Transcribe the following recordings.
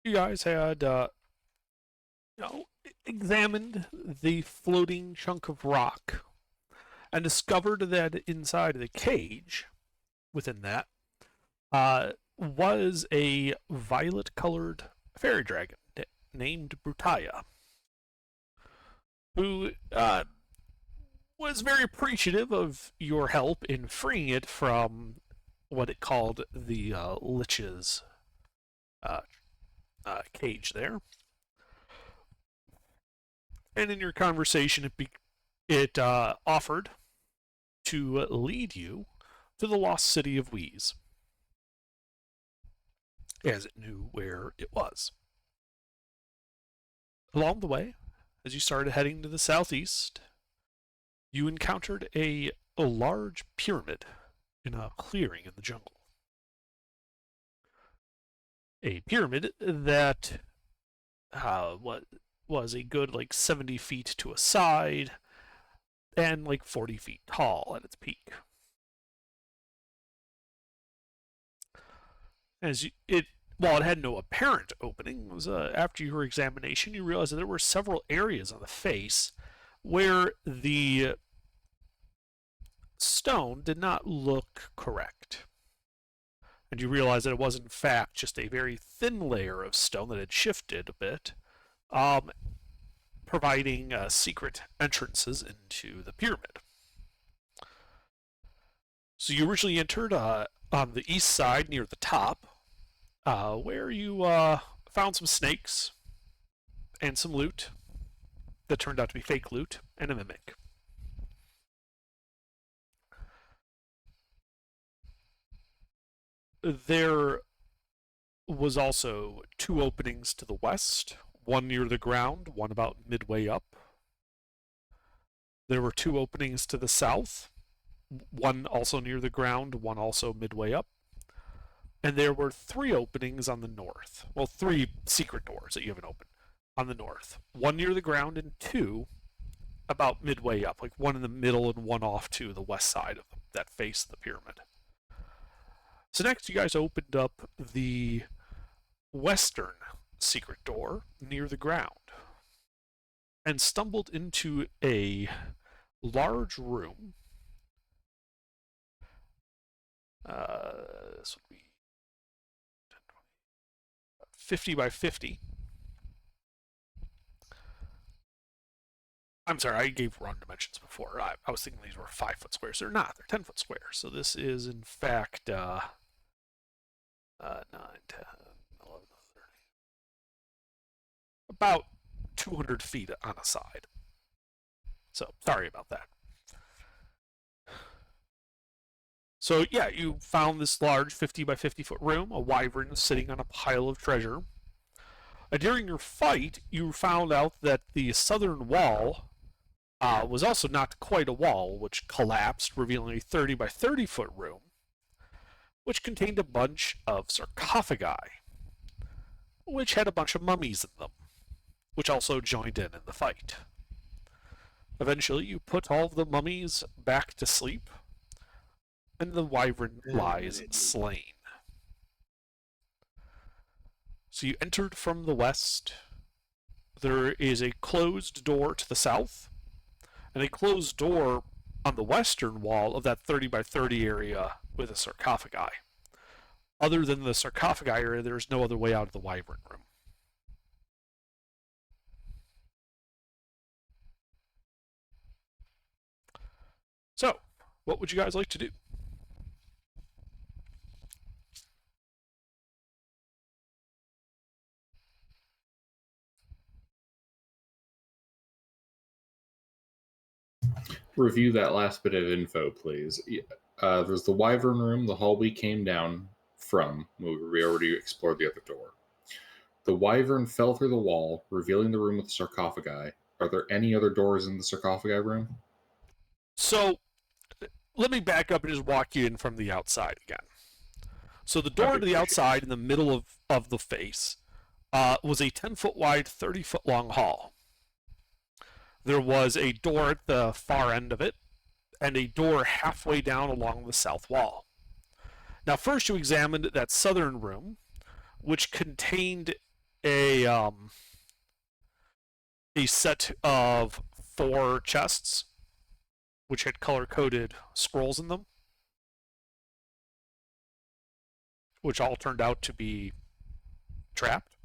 You guys had you know, examined the floating chunk of rock and discovered that inside the cage, within that, was a violet-colored fairy dragon named Brutaya, who was very appreciative of your help in freeing it from what it called the Lich's uh, cage there. And in your conversation, it offered to lead you to the lost city of Wheeze, as it knew where it was. Along the way, as you started heading to the southeast, you encountered a large pyramid in a clearing in the jungle. A pyramid that was a good like 70 feet to a side and like 40 feet tall at its peak. As you, it While it had no apparent opening, it was after your examination you realized that there were several areas on the face where the stone did not look correct. And you realize that it was in fact just a very thin layer of stone that had shifted a bit, um, providing secret entrances into the pyramid. So you originally entered on the east side near the top, where you found some snakes and some loot that turned out to be fake loot and a mimic. There was also two openings to the west, one near the ground, one about midway up. There were two openings to the south, one also near the ground, one also midway up. And there were three openings on the north. Well, three secret doors that you haven't opened on the north. One near the ground and two about midway up, like one in the middle and one off to the west side of that face of the pyramid. So next you guys opened up the western secret door near the ground and stumbled into a large room. This would be 50 by 50. I'm sorry, I gave wrong dimensions before. I was thinking these were 5-foot squares. They're not. They're 10-foot squares. So this is, in fact, 9, 10, 11, 30. About 200 feet on a side. So sorry about that. So yeah, you found this large 50 by 50 foot room, a wyvern sitting on a pile of treasure. During your fight, you found out that the southern wall was also not quite a wall, which collapsed, revealing a 30 by 30 foot room, which contained a bunch of sarcophagi, which had a bunch of mummies in them, which also joined in the fight. Eventually, you put all of the mummies back to sleep, and the wyvern lies slain. So you entered from the west. There is a closed door to the south, and a closed door on the western wall of that 30 by 30 area with a sarcophagi. Other than the sarcophagi area, there's no other way out of the wyvern room. So, what would you guys like to do? Review that last bit of info, please. There's the wyvern room, the hall we came down from. We already explored the other door. The wyvern fell through the wall, revealing the room with the sarcophagi. Are there any other doors in the sarcophagi room? So, let me back up and just walk you in from the outside again. So, the door to the outside in the middle of the face was a 10-foot wide, 30-foot long hall. There was a door at the far end of it, and a door halfway down along the south wall. Now, first you examined that southern room, which contained a set of 4 chests, which had color-coded scrolls in them, which all turned out to be trapped.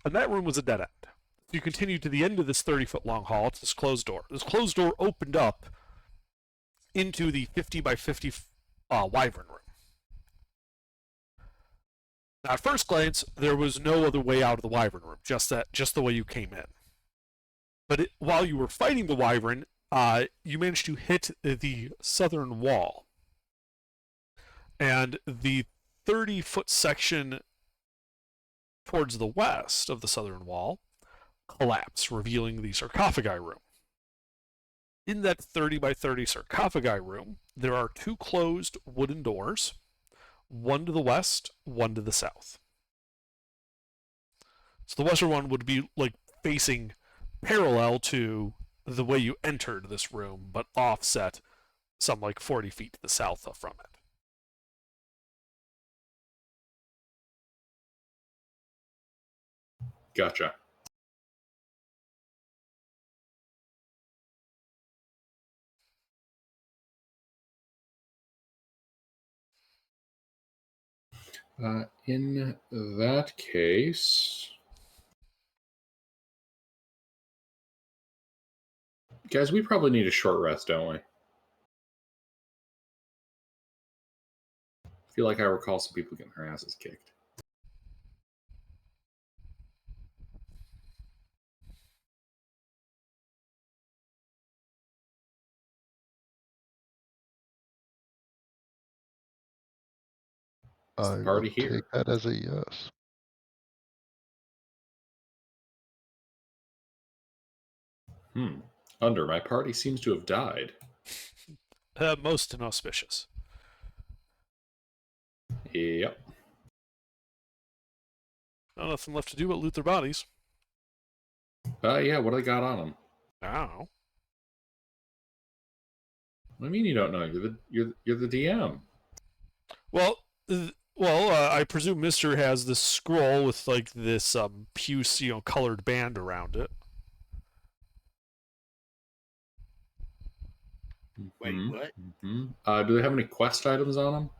And that room was a dead end. You continue to the end of this 30-foot long hall. It's this closed door. This closed door opened up into the 50 by 50 wyvern room. Now, at first glance, there was no other way out of the wyvern room, just the way you came in. But while you were fighting the wyvern, you managed to hit the southern wall, and the 30-foot section towards the west of the southern wall collapsed, revealing the sarcophagi room. In that 30 by 30 sarcophagi room, there are 2 closed wooden doors, one to the west, one to the south. So the western one would be like facing parallel to the way you entered this room, but offset some like 40 feet to the south from it. Gotcha. In that case, guys, we probably need a short rest, don't we? I feel like I recall some people getting their asses kicked. Is the I party will here? take that as a yes. Under, my party seems to have died. Most inauspicious. Yep. Nothing left to do but loot their bodies. Yeah, what do they got on them? I don't know. What do you mean you don't know? You're the DM. Well, I presume Mister has this scroll with like this puce, colored band around it. Wait, what? Do they have any quest items on them?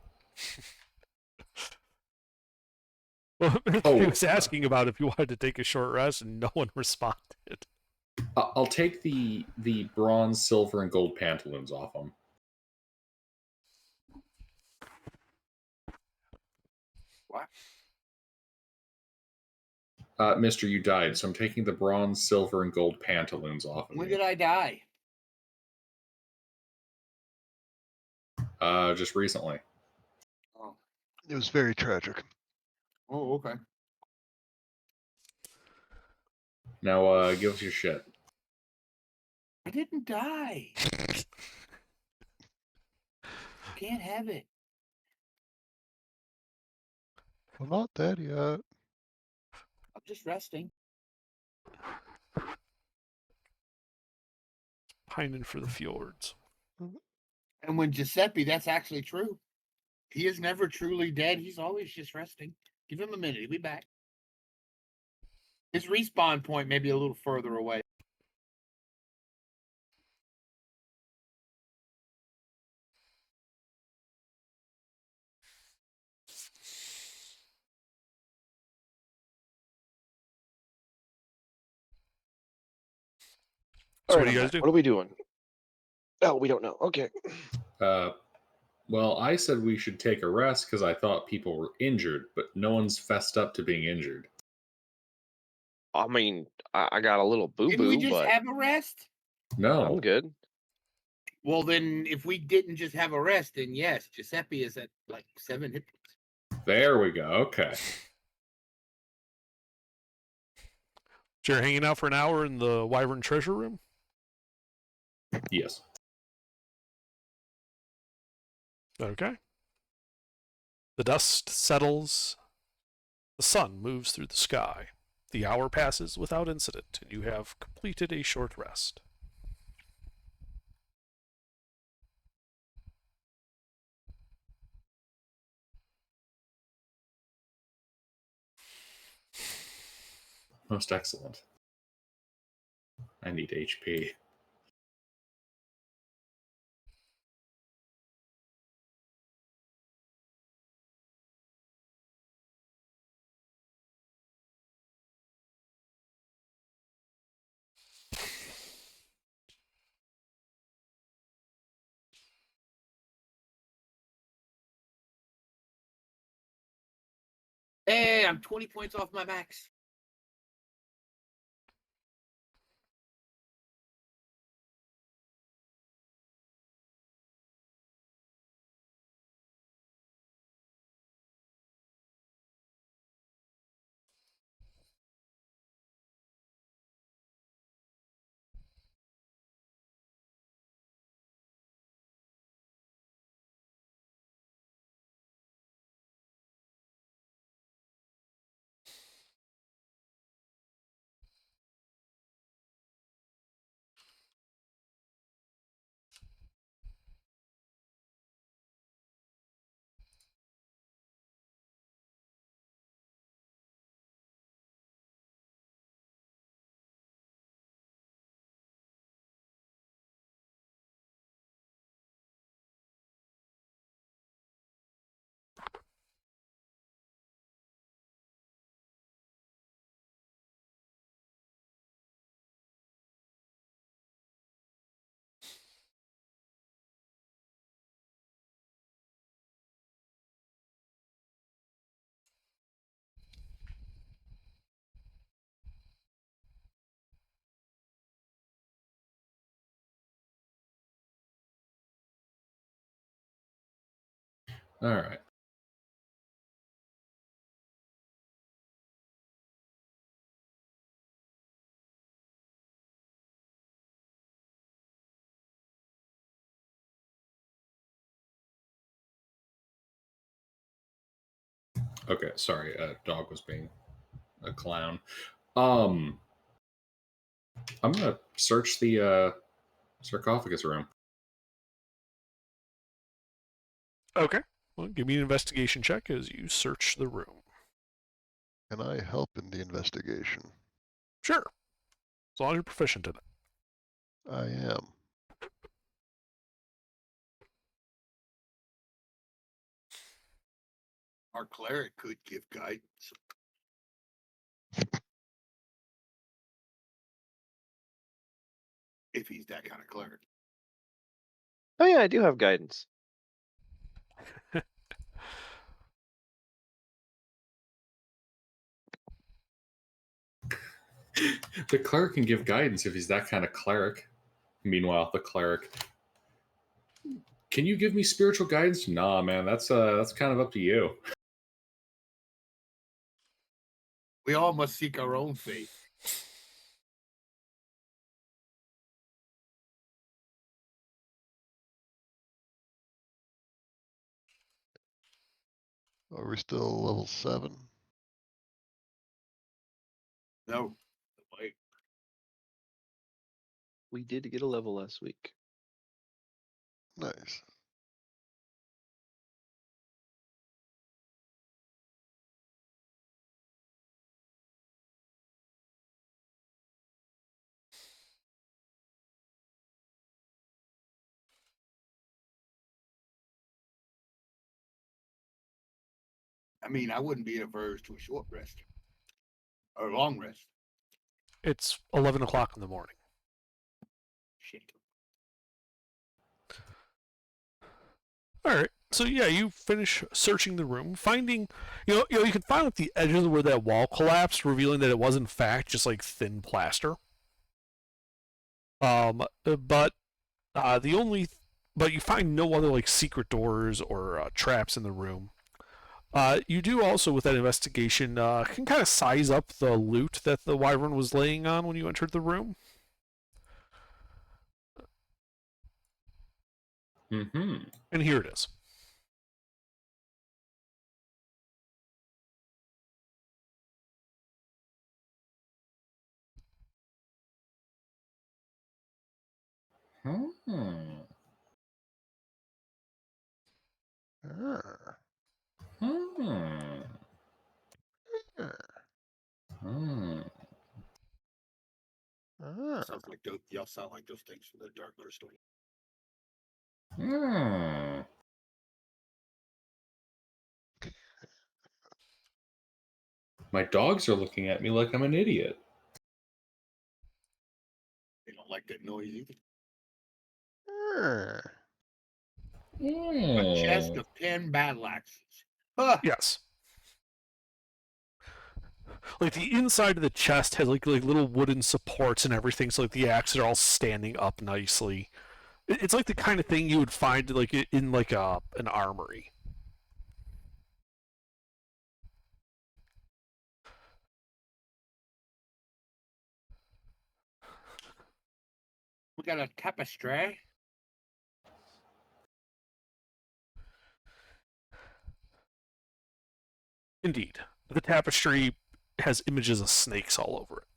Well, he was asking about if you wanted to take a short rest, and no one responded. I'll take the bronze, silver, and gold pantaloons off them. What? Mister, you died, so I'm taking the bronze, silver, and gold pantaloons off of When you. did I die? Just recently. Oh. It was very tragic. Oh, okay. Now, give us your shit. I didn't die. Can't have it. Well, not dead yet. I'm just resting. Pining for the fjords. And when Giuseppe, that's actually true. He is never truly dead. He's always just resting. Give him a minute. He'll be back. His respawn point may be a little further away. So what do you guys do? What are we doing? Oh, we don't know. Okay. Well, I said we should take a rest because I thought people were injured, but no one's fessed up to being injured. I mean, I got a little Didn't we boo-boo, just but have a rest? No. I'm good. Well, then, if we didn't just have a rest, then yes, Giuseppe is at like 7 hit points. There we go. Okay. So you're hanging out for an hour in the Wyvern treasure room? Yes. Okay. The dust settles. The sun moves through the sky. The hour passes without incident, and you have completed a short rest. Most excellent. I need HP. Hey, I'm 20 points off my max. All right. Okay, sorry. Dog was being a clown. I'm gonna search the sarcophagus room. Okay. Well, give me an investigation check as you search the room. Can I help in the investigation? Sure. As long as you're proficient in it. I am. Our cleric could give guidance. If he's that kind of cleric. Oh yeah, I do have guidance. The cleric can give guidance if he's that kind of cleric. Meanwhile, the cleric, can you give me spiritual guidance? Nah, man, that's kind of up to you. We all must seek our own faith. Are we still level 7? No. Wait. We did get a level last week. Nice. I mean, I wouldn't be averse to a short rest. Or a long rest. It's 11 o'clock in the morning. Shit. All right. So yeah, you finish searching the room, finding, you can find at the edges where that wall collapsed, revealing that it was in fact just like thin plaster. But you find no other like secret doors or traps in the room. You do also with that investigation can kind of size up the loot that the wyvern was laying on when you entered the room. Mm-hmm. And here it is. Hmm. Ah, Hmm. ah. Hmm. like those. Y'all sound like those things from the Dark Crystal. Hmm. My dogs are looking at me like I'm an idiot. They don't like that noise either. A chest Hmm. of 10 battle axes. Huh. Yes. Like the inside of the chest has like little wooden supports and everything, so like the axes are all standing up nicely. It's like the kind of thing you would find like in like an armory. We got a tapestry. Indeed, the tapestry has images of snakes all over it.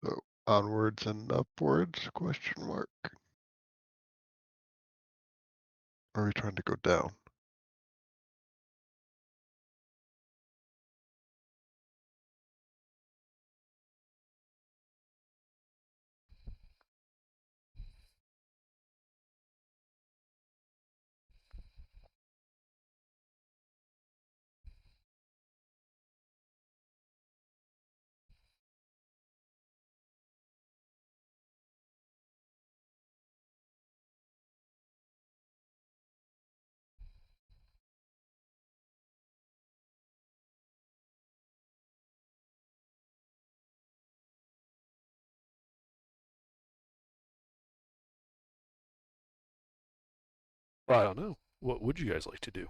So onwards and upwards? Question mark. Or are we trying to go down? Well, I don't know. What would you guys like to do?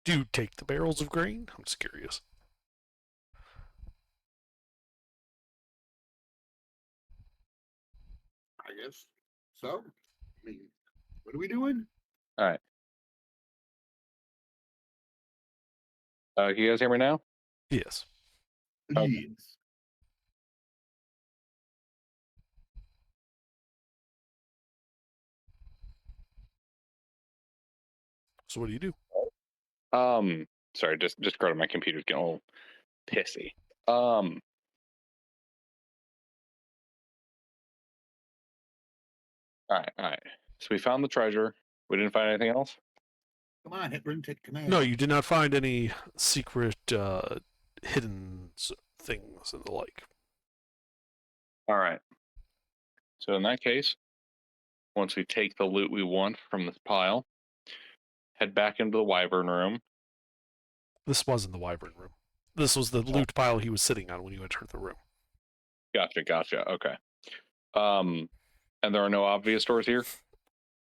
Do you take the barrels of grain? I'm just curious. I guess. So, I mean, what are we doing? All right. Can you guys hear me now? Yes. Okay. Yes. So what do you do? Sorry, just go to my computer's getting a little pissy. All right. So we found the treasure. We didn't find anything else. Come on, Hepburn, take command. No, you did not find any secret hidden things and the like. All right. So in that case, once we take the loot we want from this pile, head back into the Wyvern room. This wasn't the Wyvern room. This was the loot pile he was sitting on when you entered the room. Gotcha. Okay. And there are no obvious doors here?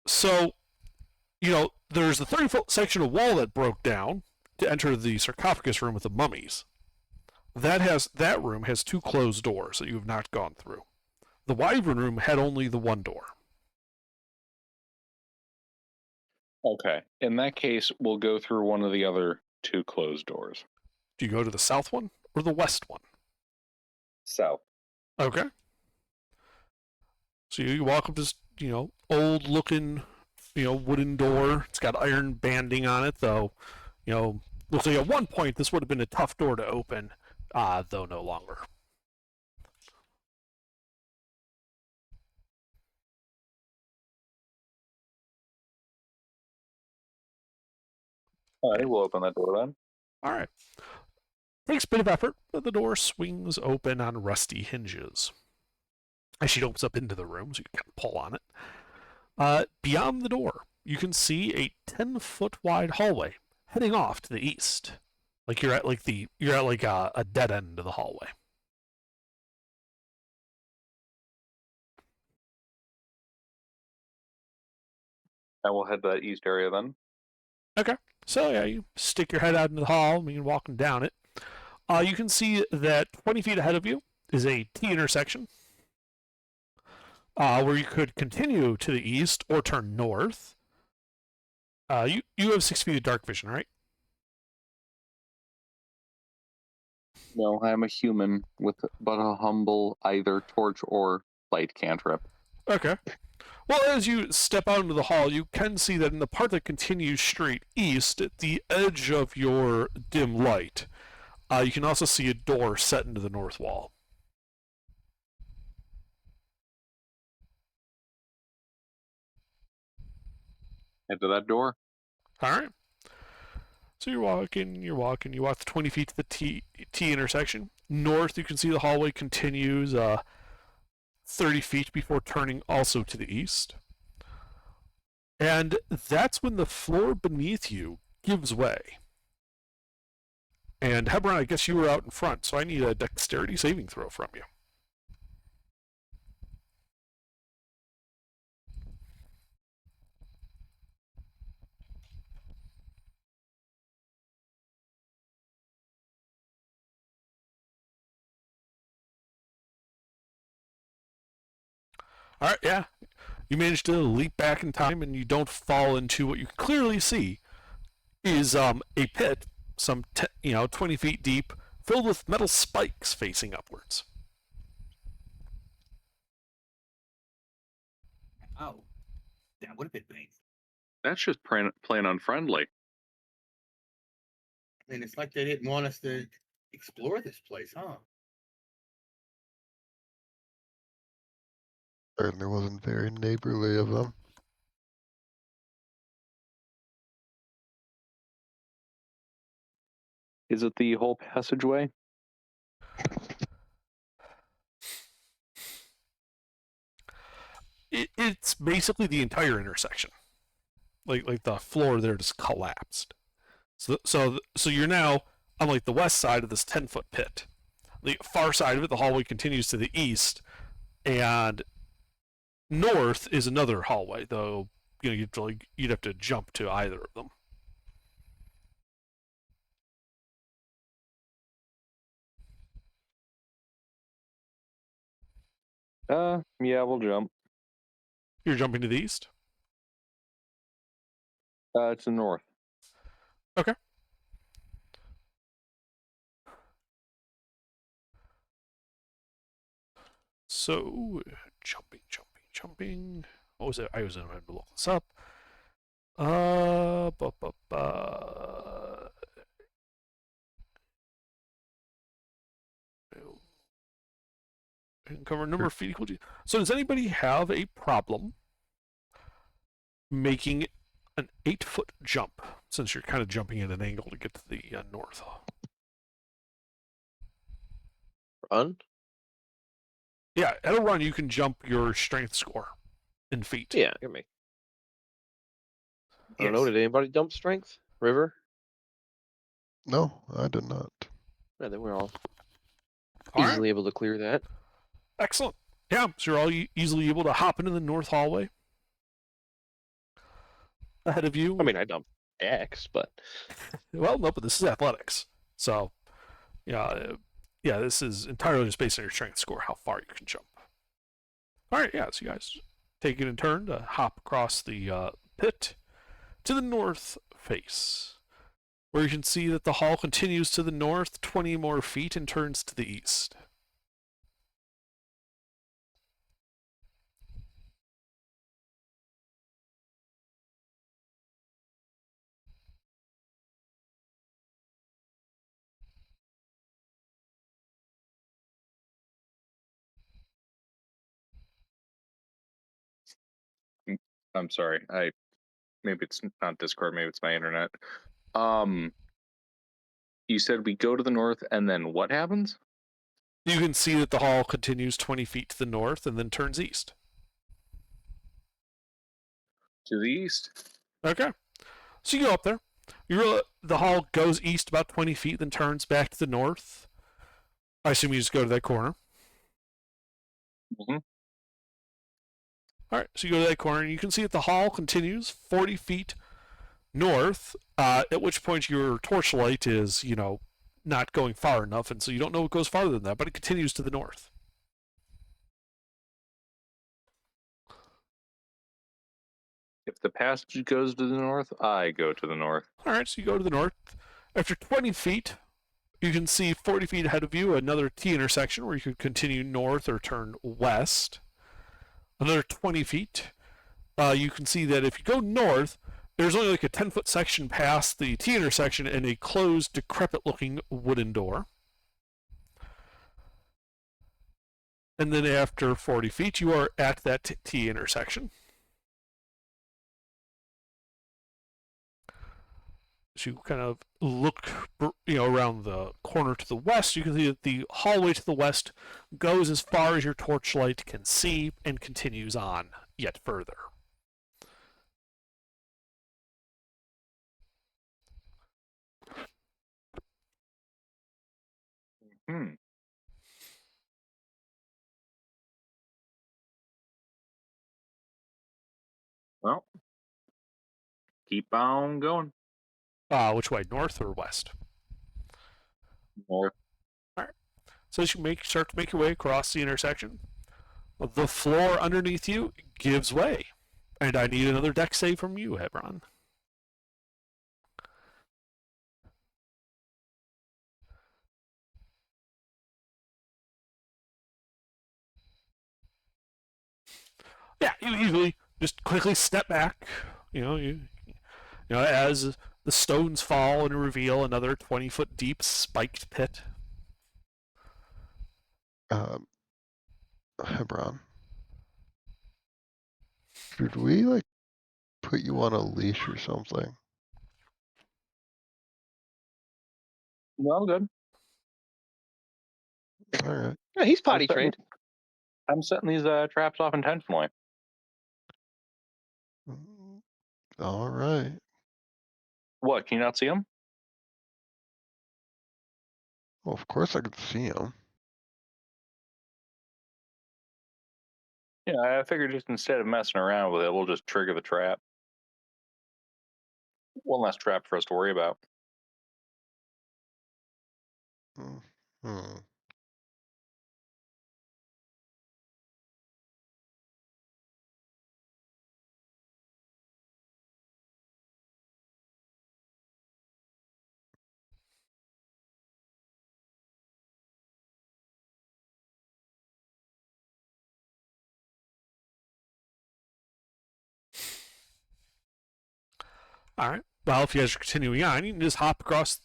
So, there's the 30-foot section of wall that broke down to enter the sarcophagus room with the mummies. That room has 2 closed doors that you have not gone through. The Wyvern room had only the 1 door. Okay. In that case, we'll go through one of the other two closed doors. Do you go to the south one or the west one? South. Okay. So you walk up this, old looking, wooden door. It's got iron banding on it, though. Looks like at one point this would have been a tough door to open, though no longer. All right, we'll open that door then. All right. Takes a bit of effort, but the door swings open on rusty hinges. As she opens up into the room, so you can kind of pull on it. Beyond the door, you can see a 10-foot wide hallway heading off to the east. Like you're at a dead end of the hallway. And we'll head to that east area then. Okay. So yeah, you stick your head out into the hall and you're walking down it. You can see that 20 feet ahead of you is a T intersection where you could continue to the east or turn north. You have 6 feet of dark vision, right? No, I'm a human with but a humble either torch or light cantrip. Okay. Well, as you step out into the hall, you can see that in the part that continues straight east, at the edge of your dim light, you can also see a door set into the north wall. Head to that door. All right. So you walk the 20 feet to the T intersection. North, you can see the hallway continues 30 feet before turning also to the east. And that's when the floor beneath you gives way. And Hebron, I guess you were out in front, so I need a dexterity saving throw from you. All right, yeah. You manage to leap back in time and you don't fall into what you can clearly see is a pit, 20 feet deep, filled with metal spikes facing upwards. Oh, that would have been painful. That's just plain unfriendly. And it's like they didn't want us to explore this place, huh? Certainly wasn't very neighborly of them. Is it the whole passageway? It's basically the entire intersection. Like the floor there just collapsed. So you're now on like the west side of this 10-foot pit. The far side of it, the hallway continues to the east, and north is another hallway. Though you'd have to jump to either of them. Yeah, we'll jump. You're jumping to the east? It's the north. Okay. So, jumping. What was it? I was going to look this up. And cover number of feet equal to. So, does anybody have a problem making an 8-foot jump, since you're kind of jumping at an angle to get to the north? Run? Yeah, at a run, you can jump your strength score in feet. Yeah, give me. I don't know. Did anybody dump strength? River? No, I did not. Yeah, then we're all All right. easily able to clear that. Excellent. Yeah, so you're all easily able to hop into the north hallway. Ahead of you. I mean, I dumped X, but Well, no, but this is athletics. So, yeah, this is entirely just based on your strength score, how far you can jump. All right, yeah, so you guys take it in turn to hop across the pit to the north face, where you can see that the hall continues to the north 20 more feet and turns to the east. I'm sorry. Maybe it's not Discord, maybe it's my internet. You said we go to the north and then what happens? You can see that the hall continues 20 feet to the north and then turns east. To the east. Okay. So you go up there. The hall goes east about 20 feet, then turns back to the north. I assume you just go to that corner. Mm-hmm. All right, so you go to that corner, and you can see that the hall continues 40 feet north, at which point your torchlight is, not going far enough, and so you don't know what goes farther than that, but it continues to the north. If the passage goes to the north, I go to the north. All right, so you go to the north. After 20 feet, you can see 40 feet ahead of you another T intersection where you could continue north or turn west. Another 20 feet. You can see that if you go north, there's only like a 10-foot section past the T intersection and a closed, decrepit-looking wooden door. And then after 40 feet, you are at that T intersection. So you kind of look, around the corner to the west. You can see that the hallway to the west goes as far as your torchlight can see and continues on yet further. Well, keep on going. Which way, north or west? North. All right. So as you start to make your way across the intersection, the floor underneath you gives way, and I need another deck save from you, Hebron. Yeah, you usually just quickly step back. As the stones fall and reveal another 20-foot deep spiked pit. Hebron. Should we put you on a leash or something? No, I'm good. All right. Yeah, he's potty trained. I'm setting these traps off intentionally. All right. What? Can you not see them? Well, of course I could see him. Yeah, I figured just instead of messing around with it, we'll just trigger the trap. One less trap for us to worry about. Hmm. All right. Well, if you guys are continuing on, you can just hop across.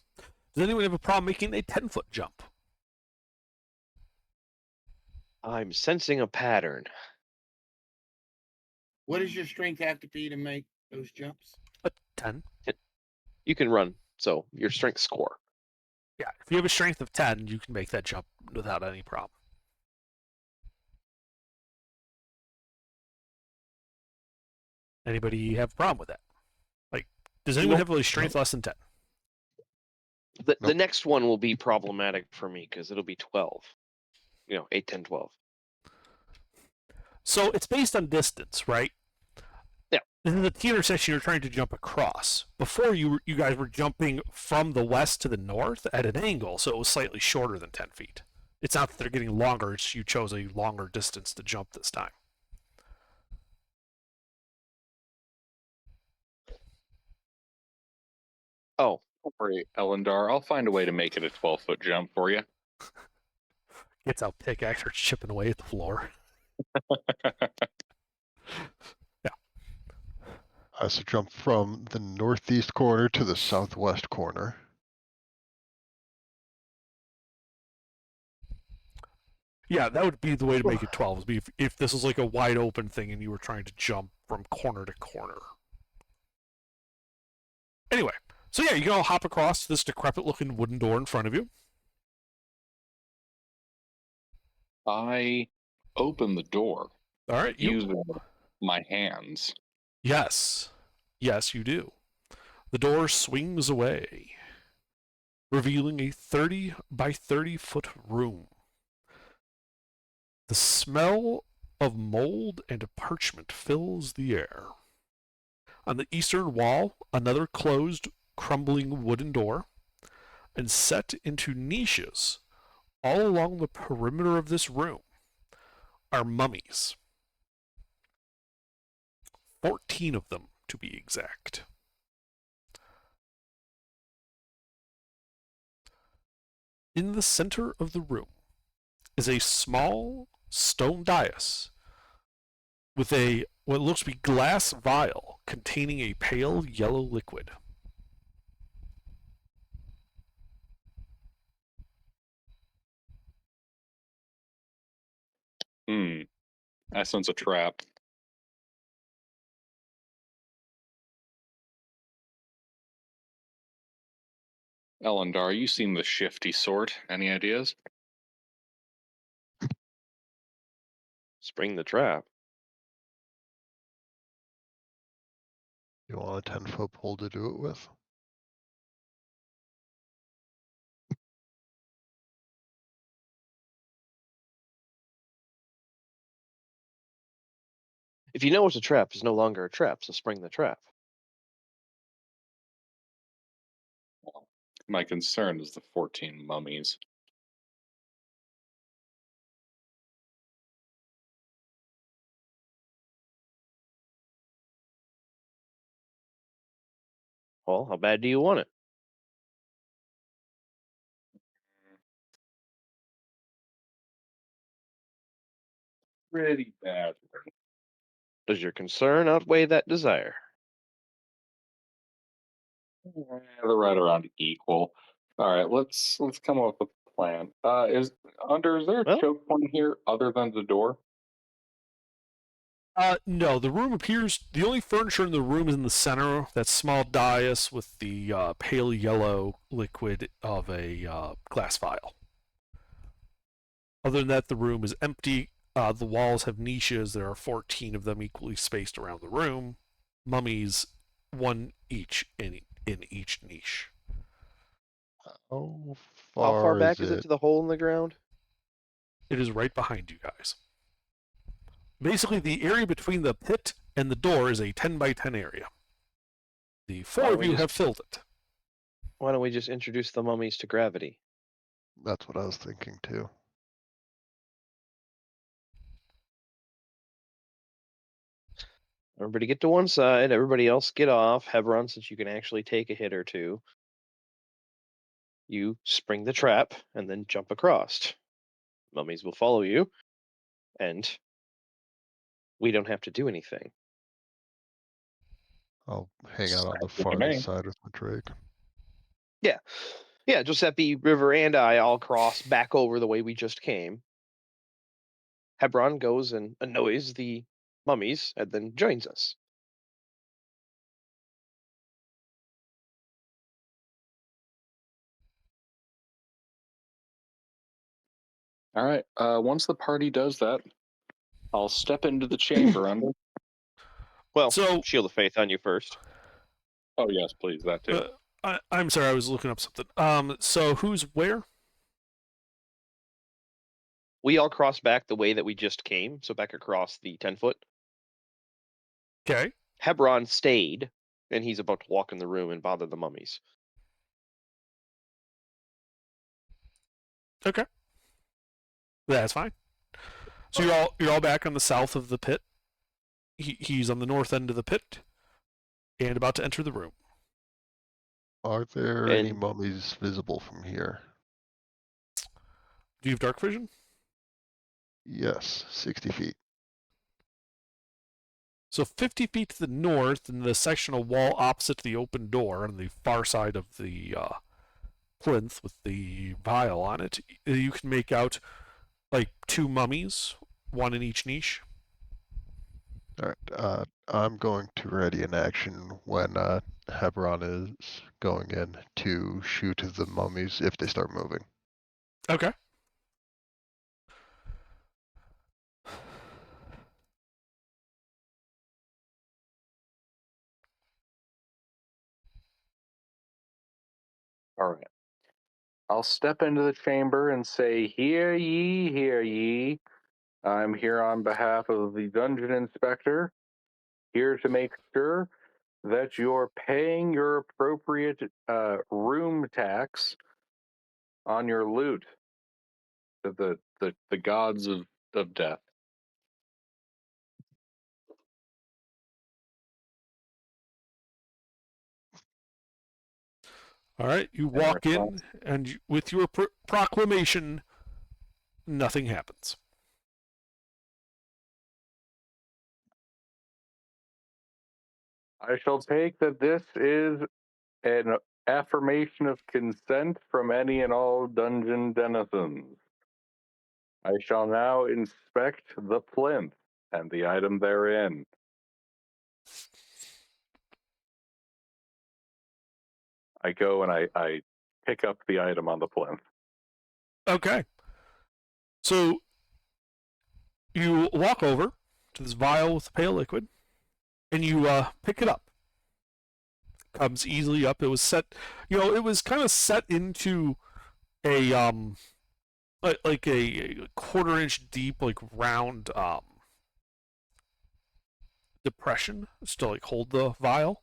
Does anyone have a problem making a 10-foot jump? I'm sensing a pattern. What does your strength have to be to make those jumps? A 10. You can run, so your strength score. Yeah, if you have a strength of 10, you can make that jump without any problem. Anybody have a problem with that? Does anyone have a strength less than 10? The next one will be problematic for me because it'll be 12. 8, 10, 12. So it's based on distance, right? Yeah. This is a T intersection you're trying to jump across. Before you guys were jumping from the west to the north at an angle, so it was slightly shorter than 10 feet. It's not that they're getting longer, it's you chose a longer distance to jump this time. Oh, Don't worry, Elendar. I'll find a way to make it a 12-foot jump for you. Gets out pickaxe, starts chipping away at the floor. So jump from the northeast corner to the southwest corner. Yeah, that would be the way to make it 12. Would be if this was like a wide open thing and you were trying to jump from corner to corner. Anyway, so yeah, you can all hop across this decrepit looking wooden door in front of you. I open the door All right, you. using my hands. Yes. Yes, you do. The door swings away, revealing a 30 by 30 foot room. The smell of mold and parchment fills the air. On the eastern wall, another closed, crumbling wooden door, and set into niches all along the perimeter of this room are mummies. 14 of them, to be exact. In the center of the room is a small stone dais with a what looks to be glass vial containing a pale yellow liquid. I sense a trap. Elendar, you seem the shifty sort. Any ideas? spring the trap. You want a 10-foot pole to do it with? If you know it's a trap, it's no longer a trap, so spring the trap. My concern is the 14 mummies. Well, how bad do you want it? Pretty bad. Does your concern outweigh that desire? They're right around equal. All right, let's come up with a plan. Is there a Well- choke point here other than the door? No, the room appears. The only furniture in the room is in the center. That small dais with the pale yellow liquid of a glass vial. Other than that, the room is empty. The walls have niches. There are 14 of them equally spaced around the room. Mummies, one each in each niche. How How far back is is it to the hole in the ground? It is right behind you guys. Basically, the area between the pit and the door is a 10 by 10 area. The four Why of don't we you just- have filled it. Why don't we just introduce the mummies to gravity? That's what I was thinking too. Everybody get to one side, everybody else get off. Hebron, since you can actually take a hit or two, you spring the trap and then jump across. Mummies will follow you, and we don't have to do anything. I'll hang out on the Sounds good to farthest me. side with my Drake. Yeah, Giuseppe, River, and I all cross back over the way we just came. Hebron goes and annoys the mummies and then joins us. All right. Once the party does that, I'll step into the chamber under. Well, So- shield of faith on you first. Oh yes, please, that too. I'm sorry, I was looking up something. So who's where? We all cross back the way that we just came, so back across the 10-foot. Okay. Hebron stayed, and he's about to walk in the room and bother the mummies. Okay. That's fine. So you're all back on the south of the pit. He's on the north end of the pit, and about to enter the room. Are there any And mummies visible from here? Do you have dark vision? Yes, 60 feet. So 50 feet to the north, in the section of wall opposite the open door on the far side of the plinth with the vial on it, you can make out like two mummies, one in each niche. All right. I'm going to ready an action when Hebron is going in to shoot the mummies if they start moving. Okay. All right. I'll step into the chamber and say, "Hear ye, hear ye. I'm here on behalf of the dungeon inspector, here to make sure that you're paying your appropriate room tax on your loot to the gods of death." All right. You In walk response, in, and with your proclamation, nothing happens. I shall take that this is an affirmation of consent from any and all dungeon denizens. I shall now inspect the plinth and the item therein. I go and I pick up the item on the plinth. Okay. So you walk over to this vial with the pale liquid, and you pick it up. Comes easily up. It was set, it was kind of set into a like a quarter-inch deep, like round depression, just to like hold the vial.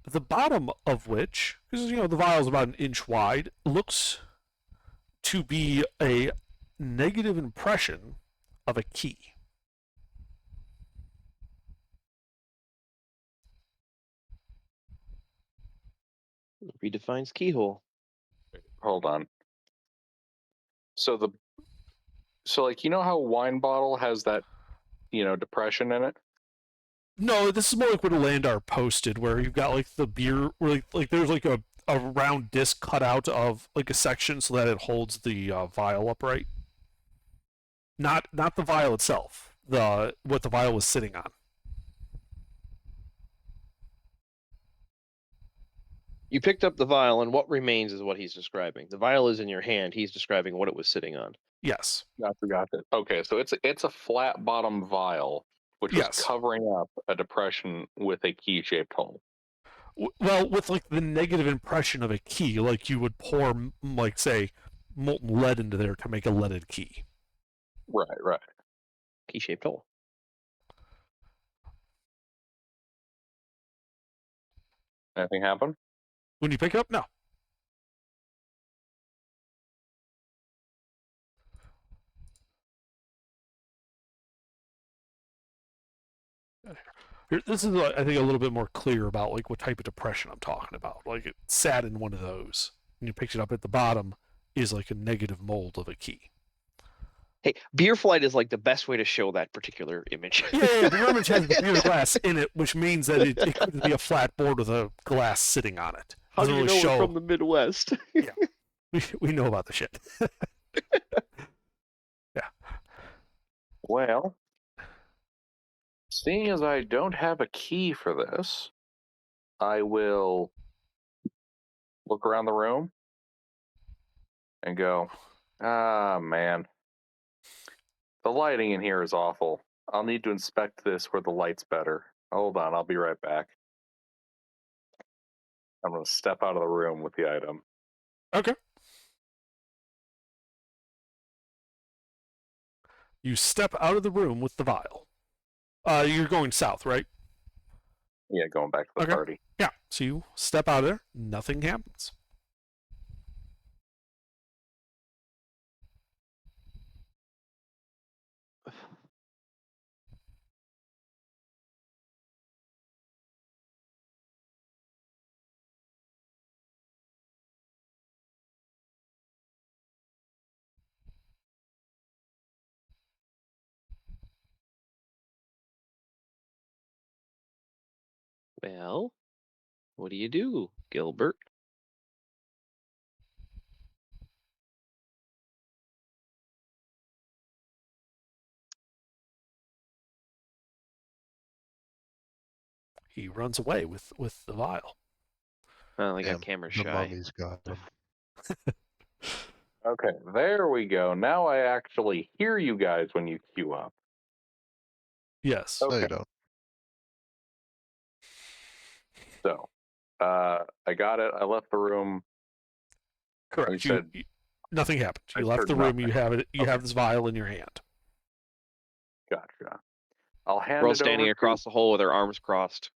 The bottom of which, because the vial is about an inch wide, looks to be a negative impression of a key. redefines keyhole. Hold on. So like how a wine bottle has that depression in it? No, this is more like what Landar posted, where you've got like the beer, where like there's like a round disc cut out of like a section so that it holds the vial upright. Not the vial itself, what the vial was sitting on. You picked up the vial, and what remains is what he's describing. The vial is in your hand. He's describing what it was sitting on. Yes. I forgot that. Okay, so it's a flat bottom vial which was Yes. covering up a depression with a key-shaped hole. Well, with like the negative impression of a key, like you would pour, like say, molten lead into there to make a leaded key. Right. Key-shaped hole. Anything happen? When you pick it up, no. This is, I think, a little bit more clear about like what type of depression I'm talking about. Like it sat in one of those, and you picked it up at the bottom is like a negative mold of a key. Hey, beer flight is like the best way to show that particular image. Yeah, the image has the beer glass in it, which means that it could be a flat board with a glass sitting on it. How do Doesn't you really know show. we're from the Midwest? We know about the shit. Yeah. Well, seeing as I don't have a key for this, I will look around the room and go, "Ah, man. The lighting in here is awful. I'll need to inspect this where the light's better. Hold on, I'll be right back." I'm going to step out of the room with the item. Okay. You step out of the room with the vial. You're going south, right? Yeah, going back to the Okay. party. Yeah. So you step out of there. Nothing happens. Well, what do you do, Gilbert? He runs away with the vial. Well, they got Damn, cameras the shy. mummies got him. Okay, there we go. Now I actually hear you guys when you queue up. Yes. Oh. No, you Okay. don't. So, I got it. I left the room. Correct. You said nothing happened. I You left heard the room. You nothing. have it. You Okay. have this vial in your hand. Gotcha. I'll hand We're all it standing over across the hole with our arms crossed.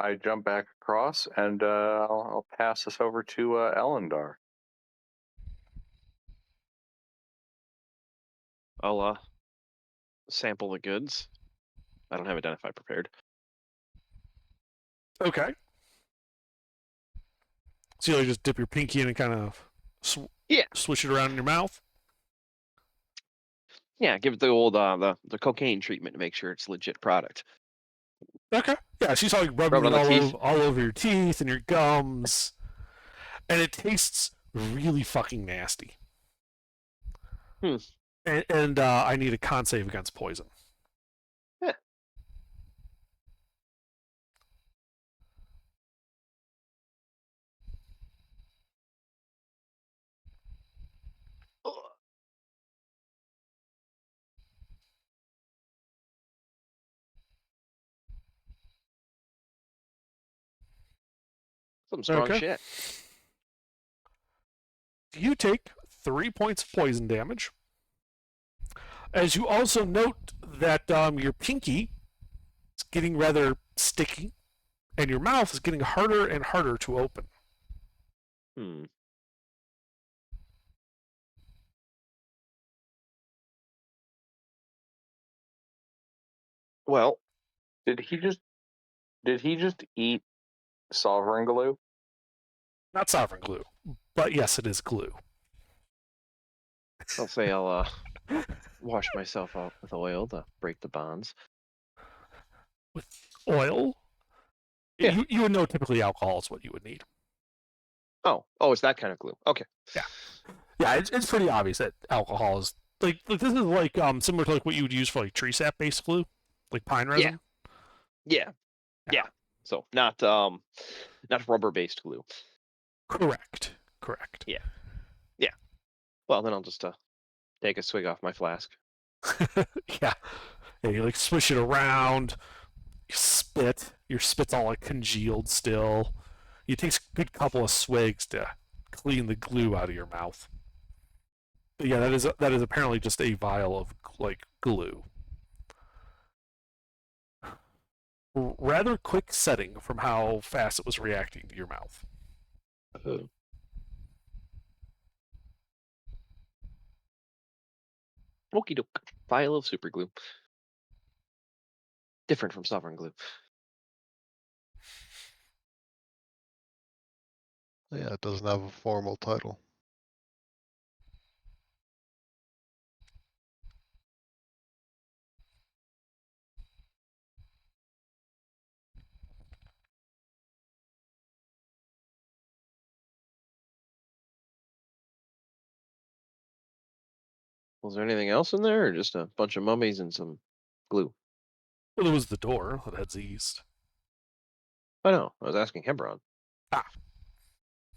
I jump back across, and I'll pass this over to Elendar. I'll sample the goods. I don't have identify prepared. Okay. So you just dip your pinky in and kind of swish it around in your mouth. Yeah, give it the old the cocaine treatment to make sure it's legit product. Okay. Yeah, she's like rubbing Rub it it on the teeth. all over your teeth and your gums, and it tastes really fucking nasty. Hmm. And I need a con save against poison. Yeah. Some strong Okay. shit. You take 3 points of poison damage. As you also note that your pinky is getting rather sticky, and your mouth is getting harder and harder to open. Hmm. Well, Did he just eat sovereign glue? Not sovereign glue, but yes, it is glue. I'll say I'll wash myself out with oil to break the bonds. With oil? Yeah. You would know typically alcohol is what you would need. Oh, it's that kind of glue. Okay. Yeah, it's pretty obvious that alcohol is like this is like similar to like what you would use for like tree sap based glue, like pine resin. Yeah. So not rubber based glue. Correct. Yeah. Well, then I'll just take a swig off my flask. Yeah. Yeah, you like swish it around, you spit, your spit's all like congealed still. It takes a good couple of swigs to clean the glue out of your mouth. But yeah, that is apparently just a vial of like glue. Rather quick setting from how fast it was reacting to your mouth. Okie doke. Vial of super glue. Different from sovereign glue. Yeah, it doesn't have a formal title. Was there anything else in there, or just a bunch of mummies and some glue? Well, it was the door that heads east. I know. I was asking Hebron.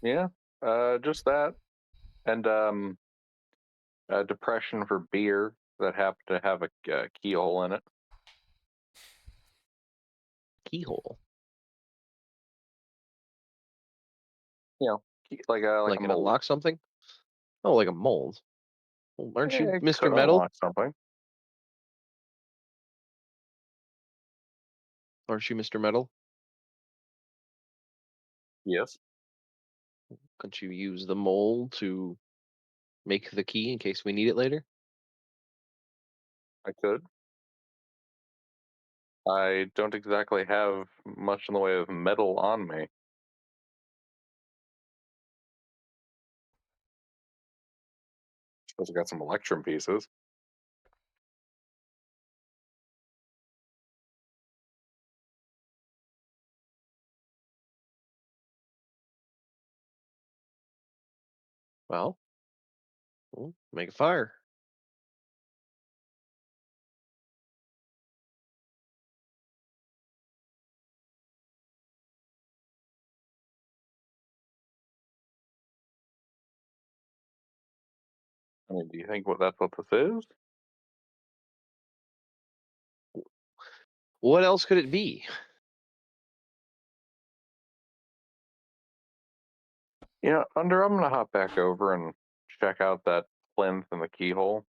Yeah, just that, and a depression for beer that happened to have a keyhole in it. Keyhole. Like a Like it mold. unlocks something? Oh, like a mold. Well, aren't you It Mr. could Metal? unlock something. Aren't you Mr. Metal? Yes, Couldn't you use the mold to make the key in case we need it later? I could. I don't exactly have much in the way of metal on me. Also got some electrum pieces. Well, we'll make a fire. I mean, do you think that's what this is? What else could it be? Yeah, I'm gonna hop back over and check out that plinth and the keyhole.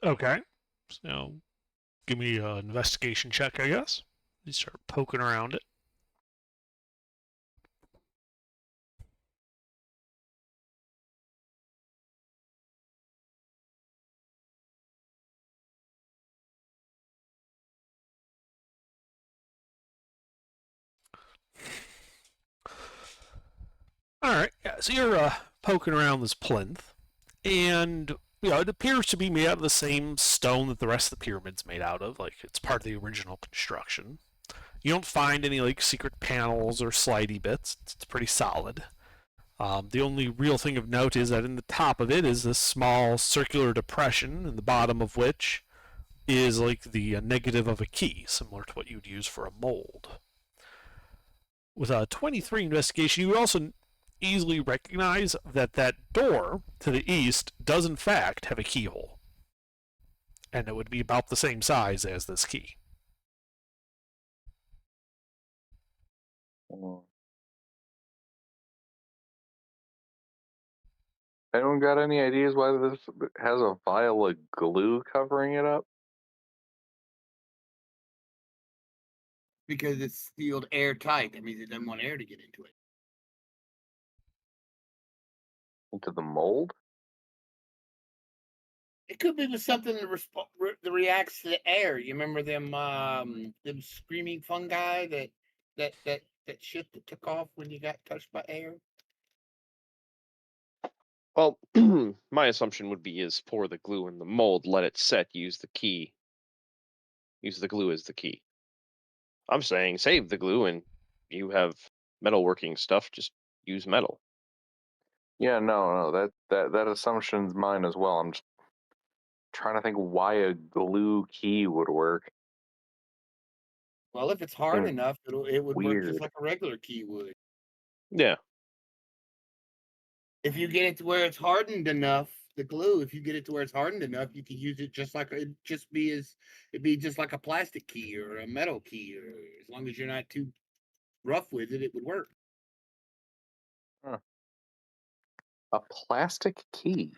Okay. So give me an investigation check, I guess. You start poking around it. All right. Yeah. So you're poking around this plinth, and it appears to be made out of the same stone that the rest of the pyramid's made out of. Like it's part of the original construction. You don't find any like secret panels or slidey bits. It's pretty solid. The only real thing of note is that in the top of it is this small circular depression, in the bottom of which is like the negative of a key, similar to what you'd use for a mold. With a 23 investigation, you would also easily recognize that that door to the east does in fact have a keyhole. And it would be about the same size as this key. Anyone got any ideas why this has a vial of glue covering it up? Because it's sealed airtight. That means it doesn't want air to get into it. Into the mold? It could be with something that reacts to the air. You remember them screaming fungi that shit that took off when you got touched by air? Well, my assumption would be is pour the glue in the mold, let it set, use the key. Use the glue as the key. I'm saying save the glue and you have metalworking stuff, just use metal. Yeah, no, that assumption's mine as well. I'm just trying to think why a glue key would work. Well, if it's hard Seems enough, it would work just weird. like a regular key would. Yeah. If you get it to where it's hardened enough, the glue, if you get it to where it's hardened enough, you can use it it'd be just like a plastic key or a metal key, or as long as you're not too rough with it, it would work. A plastic key.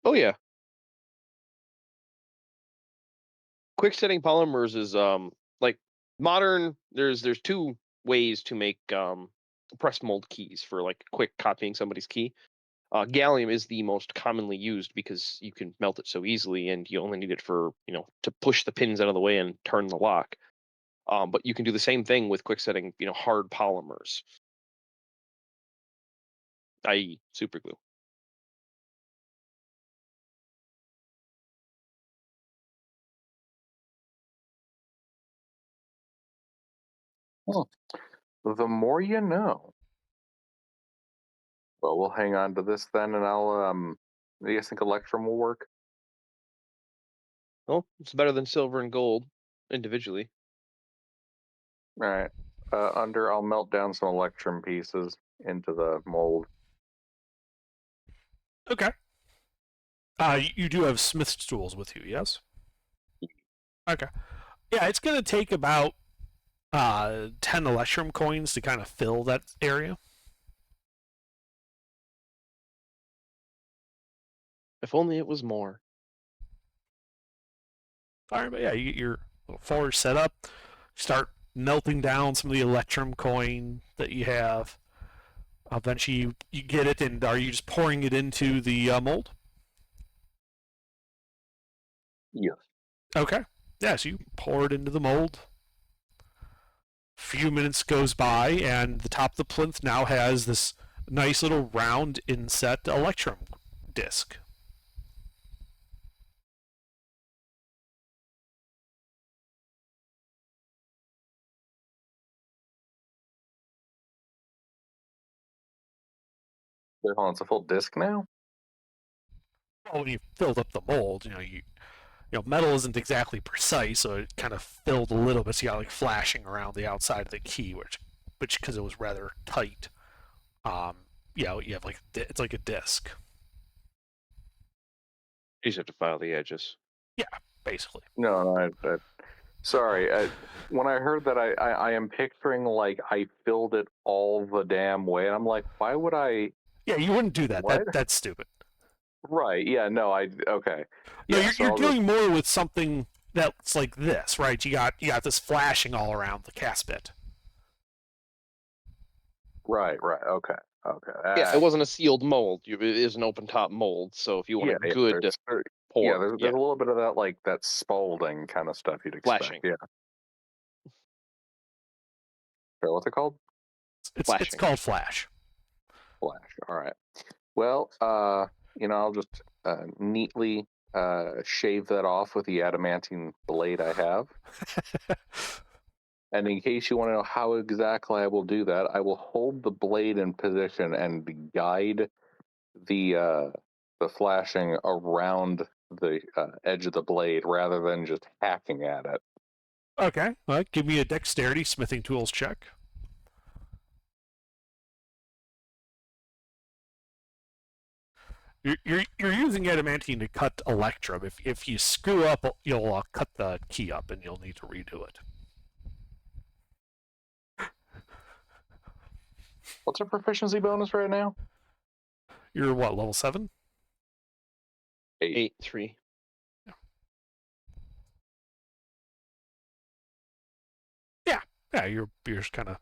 Oh yeah. Quick setting polymers is like modern. There's two ways to make press mold keys for like quick copying somebody's key. Gallium is the most commonly used because you can melt it so easily, and you only need it for to push the pins out of the way and turn the lock. But you can do the same thing with quick setting hard polymers, i.e., super glue. The more you know. Well, we'll hang on to this then, and I'll do you guys think electrum will work? Well, it's better than silver and gold individually. All right. I'll melt down some electrum pieces into the mold. Okay. You do have smith's tools with you, yes? Okay. Yeah, it's going to take about 10 electrum coins to kind of fill that area. If only it was more. All right, but yeah, you get your little forge set up. Start melting down some of the electrum coin that you have. Eventually, you get it, and are you just pouring it into the mold? Yes. Okay. Yeah, so you pour it into the mold. A few minutes goes by, and the top of the plinth now has this nice little round inset electrum disc. Wait, hold on, it's a full disc now? Well, when you filled up the mold, metal isn't exactly precise, so it kind of filled a little bit. So you got like flashing around the outside of the key, which because it was rather tight, you have like it's like a disc. You just have to file the edges. Yeah, basically. No, sorry. When I heard that, I am picturing like I filled it all the damn way. And I'm like, why would I? Yeah, you wouldn't do that. What? That's stupid. Right? Yeah. No. Okay. No, Yeah, you're I'll doing more with something that's like this, right? You got this flashing all around the cast bit. Right. Okay. Yeah, it wasn't a sealed mold. It is an open top mold. So if you want a good there's pour, there's a little bit of that, like that Spalding kind of stuff you'd expect. Flashing. Yeah. So what's it called? It's Flashing. called flash. Flash. All right. Well, I'll just neatly shave that off with the adamantine blade I have. And in case you want to know how exactly I will do that, I will hold the blade in position and guide the flashing around the edge of the blade rather than just hacking at it. Okay, all right. Give me a dexterity smithing tools check. You're using adamantine to cut electrum. If you screw up, you'll cut the key up and you'll need to redo it. What's our proficiency bonus right now? You're what, level 7? 8, 3. Yeah, you're just kind of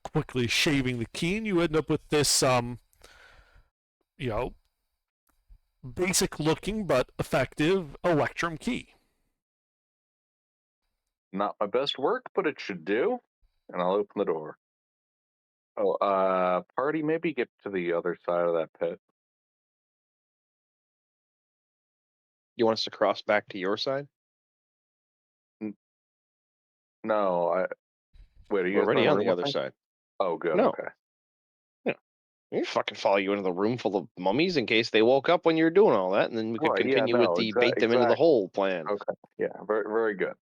quickly shaving the key, and you end up with this, basic looking but effective electrum key. Not my best work, but it should do. And I'll open the door. Oh, party, maybe get to the other side of that pit. You want us to cross back to your side? No, wait, are you We're guys already in on room the with other me? side. Oh, good. No. Okay. We fucking follow you into the room full of mummies in case they woke up when you were doing all that, and then we could Right, yeah, continue with no, the bait them into the hole plan. Okay. Yeah, very, very good.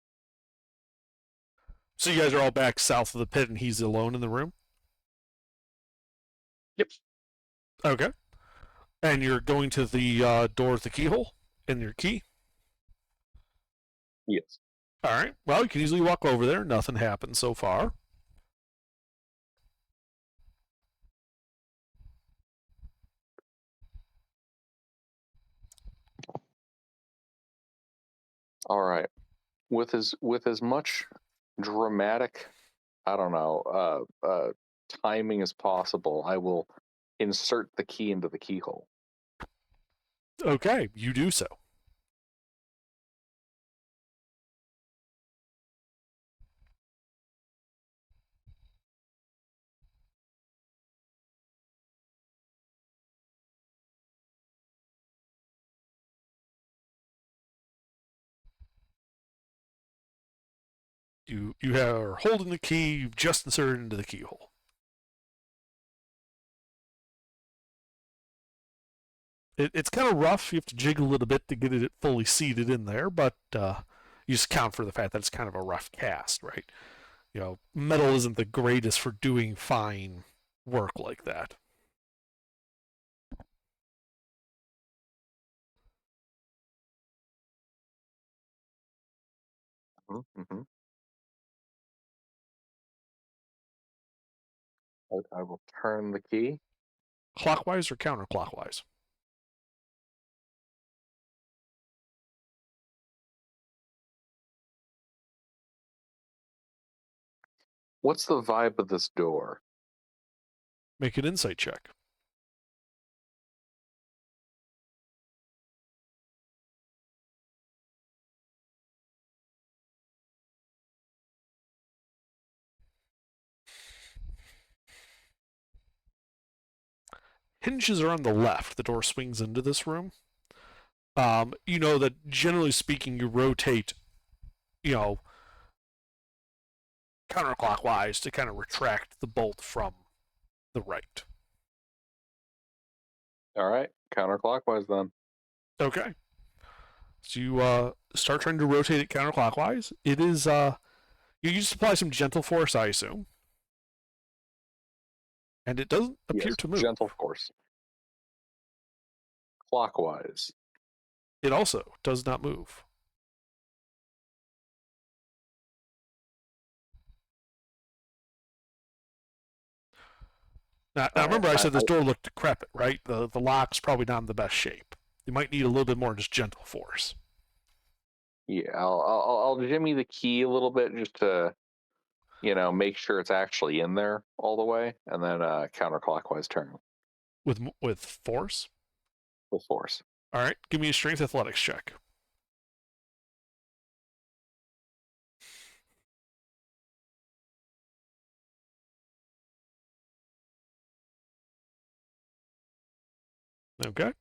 So you guys are all back south of the pit, and he's alone in the room? Yep. Okay. And you're going to the door with the keyhole in your key? Yes. All right. Well, you can easily walk over there. Nothing happened so far. All right. With as much dramatic, I don't know, timing as possible, I will insert the key into the keyhole. Okay, you do so. You are holding the key. You've just inserted into the keyhole. It's kind of rough. You have to jiggle a little bit to get it fully seated in there, but you just account for the fact that it's kind of a rough cast, right? Metal isn't the greatest for doing fine work like that. Mm-hmm. I will turn the key. Clockwise or counterclockwise? What's the vibe of this door? Make an insight check. Hinges are on the left. The door swings into this room. You know that generally speaking, you rotate, counterclockwise to kind of retract the bolt from the right. All right, counterclockwise then. Okay. So you start trying to rotate it counterclockwise. It is you just apply some gentle force, I assume. And it doesn't appear Yes, to move. gentle force. Clockwise. It also does not move. Now remember I said this door looked decrepit, right? The lock's probably not in the best shape. You might need a little bit more just gentle force. Yeah, I'll jimmy the key a little bit just to, make sure it's actually in there all the way, and then counterclockwise turn With force? with force. All right, give me a strength athletics check. Okay.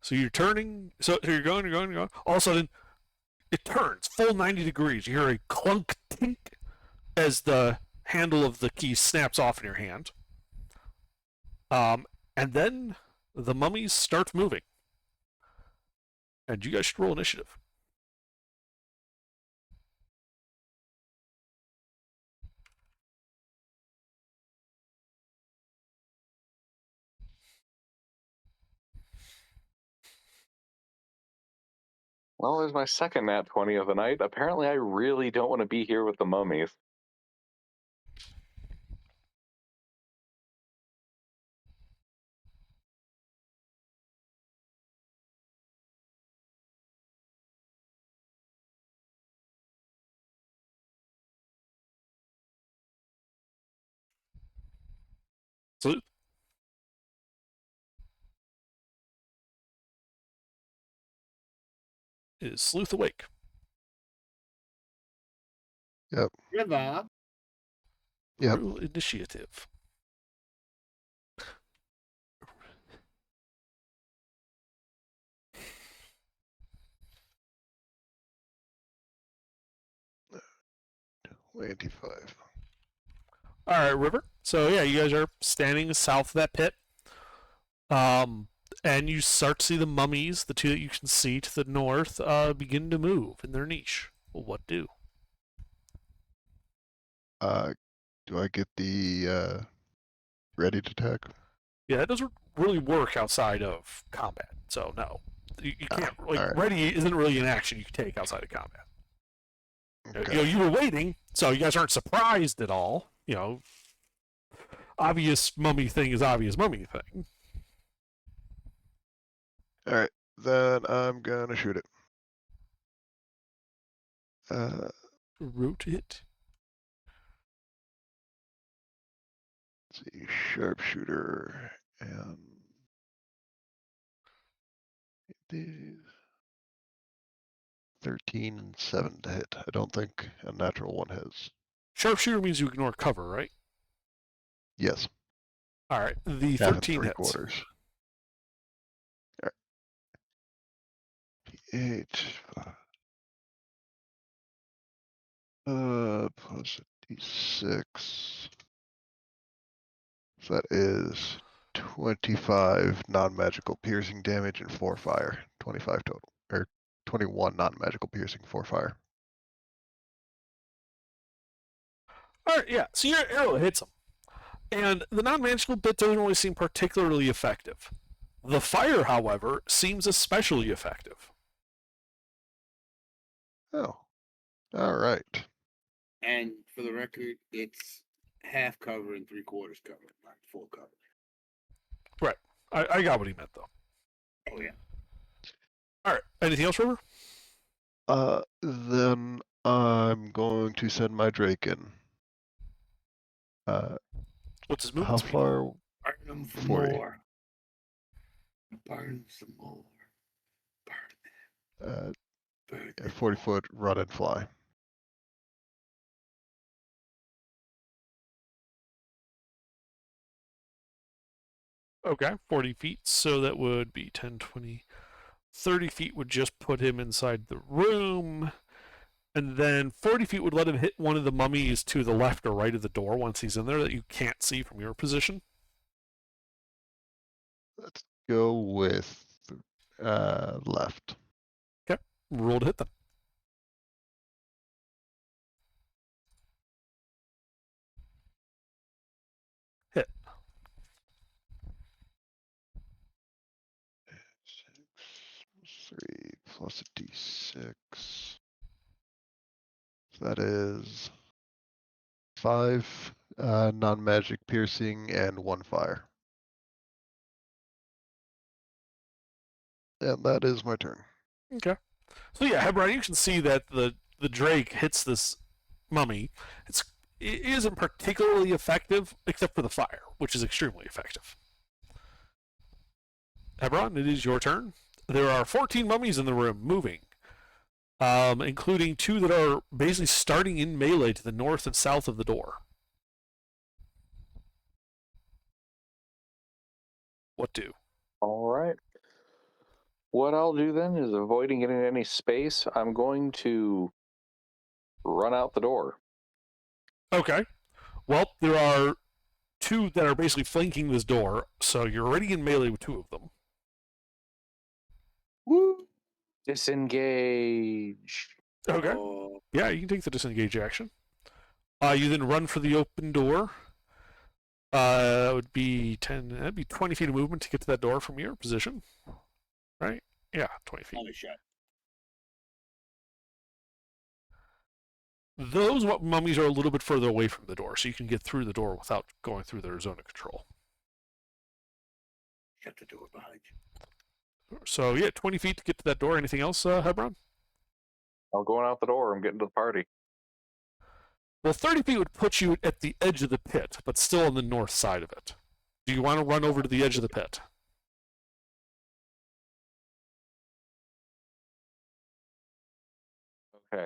So you're turning, so you're going. All of a sudden, it turns full 90 degrees. You hear a clunk tink as the handle of the key snaps off in your hand. And then the mummies start moving. And you guys should roll initiative. Well, there's my second nat 20 of the night. Apparently, I really don't want to be here with the mummies. Salute. Is Sleuth awake? River. Yep. Roll initiative. $25. All right, River. So yeah, you guys are standing south of that pit. And you start to see the mummies, the two that you can see to the north, begin to move in their niche. Well, what do? Do I get the ready to attack? Yeah, it doesn't really work outside of combat. So no, you can't. Like alright. ready isn't really an action you can take outside of combat. Okay. You were waiting, so you guys aren't surprised at all. Obvious mummy thing is obvious mummy thing. Alright, then I'm gonna shoot it. Root it. Let's see, sharpshooter and these 13 and 7 to hit. I don't think a natural one has. Sharpshooter means you ignore cover, right? Yes. All right. The Half and 13 hits. 3/4. Alright. 8. Plus a d6. So that is 25 non-magical piercing damage and 4 fire. 25 total. Or 21 non-magical piercing, 4 fire. All right, yeah. So your arrow hits him. And the non-magical bit doesn't really seem particularly effective. The fire, however, seems especially effective. Oh. Alright. And for the record, it's half cover and 3/4 cover, not full cover. Right. I got what he meant, though. Oh yeah. All right. Anything else, River? Then I'm going to send my Drake in. What's his How movement speed? far? Burn them for 40. more. Burn some more. Burn them. Burn them. 40 foot run and fly. Okay, 40 feet. So that would be 10, 20, 30 feet would just put him inside the room. And then 40 feet would let him hit one of the mummies to the left or right of the door once he's in there that you can't see from your position. go with left. Roll to hit them. Hit. 3 plus a d6. So that is 5 non-magic piercing and 1 fire. And that is my turn. Okay. So yeah, Hebron, you can see that the Drake hits this mummy. It isn't particularly effective, except for the fire, which is extremely effective. Hebron, it is your turn. There are 14 mummies in the room, moving, including 2 that are basically starting in melee to the north and south of the door. What do? All right. What I'll do then is, avoiding getting any space, I'm going to run out the door. Okay. Well, there are 2 that are basically flanking this door, so you're already in melee with 2 of them. Woo! Disengage. Okay. Oh, Yeah, you can take the disengage action. You then run for the open door. That would be 10. That'd be 20 feet of movement to get to that door from your position, right? Yeah, 20 feet. only shot. Those mummies are a little bit further away from the door, so you can get through the door without going through their zone of control. Shut the door behind you. So yeah, 20 feet to get to that door. Anything else, Hebron? I'm going out the door. I'm getting to the party. Well, 30 feet would put you at the edge of the pit, but still on the north side of it. Do you want to run over to the edge of the pit? Okay.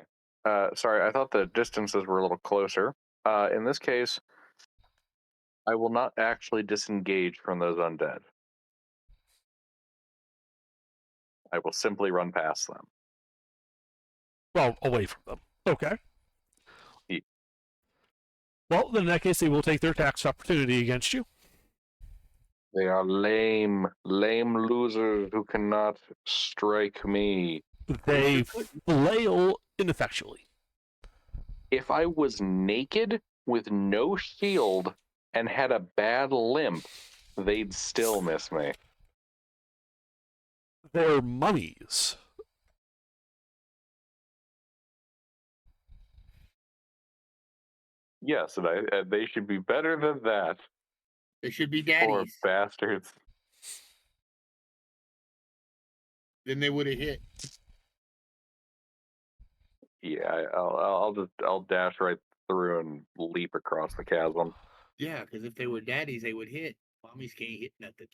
Sorry, I thought the distances were a little closer. In this case, I will not actually disengage from those undead. I will simply run past them. Well, away from them. Okay. Yeah. Well, then in that case, they will take their tax opportunity against you. They are lame losers who cannot strike me. They flail ineffectually. If I was naked with no shield and had a bad limp, they'd still miss me. They're mummies. Yes, and they should be better than that. They should be Poor daddies. bastards. Then they would have hit. Yeah, I'll dash right through and leap across the chasm. Yeah, because if they were daddies, they would hit. Mommies can't hit nothing.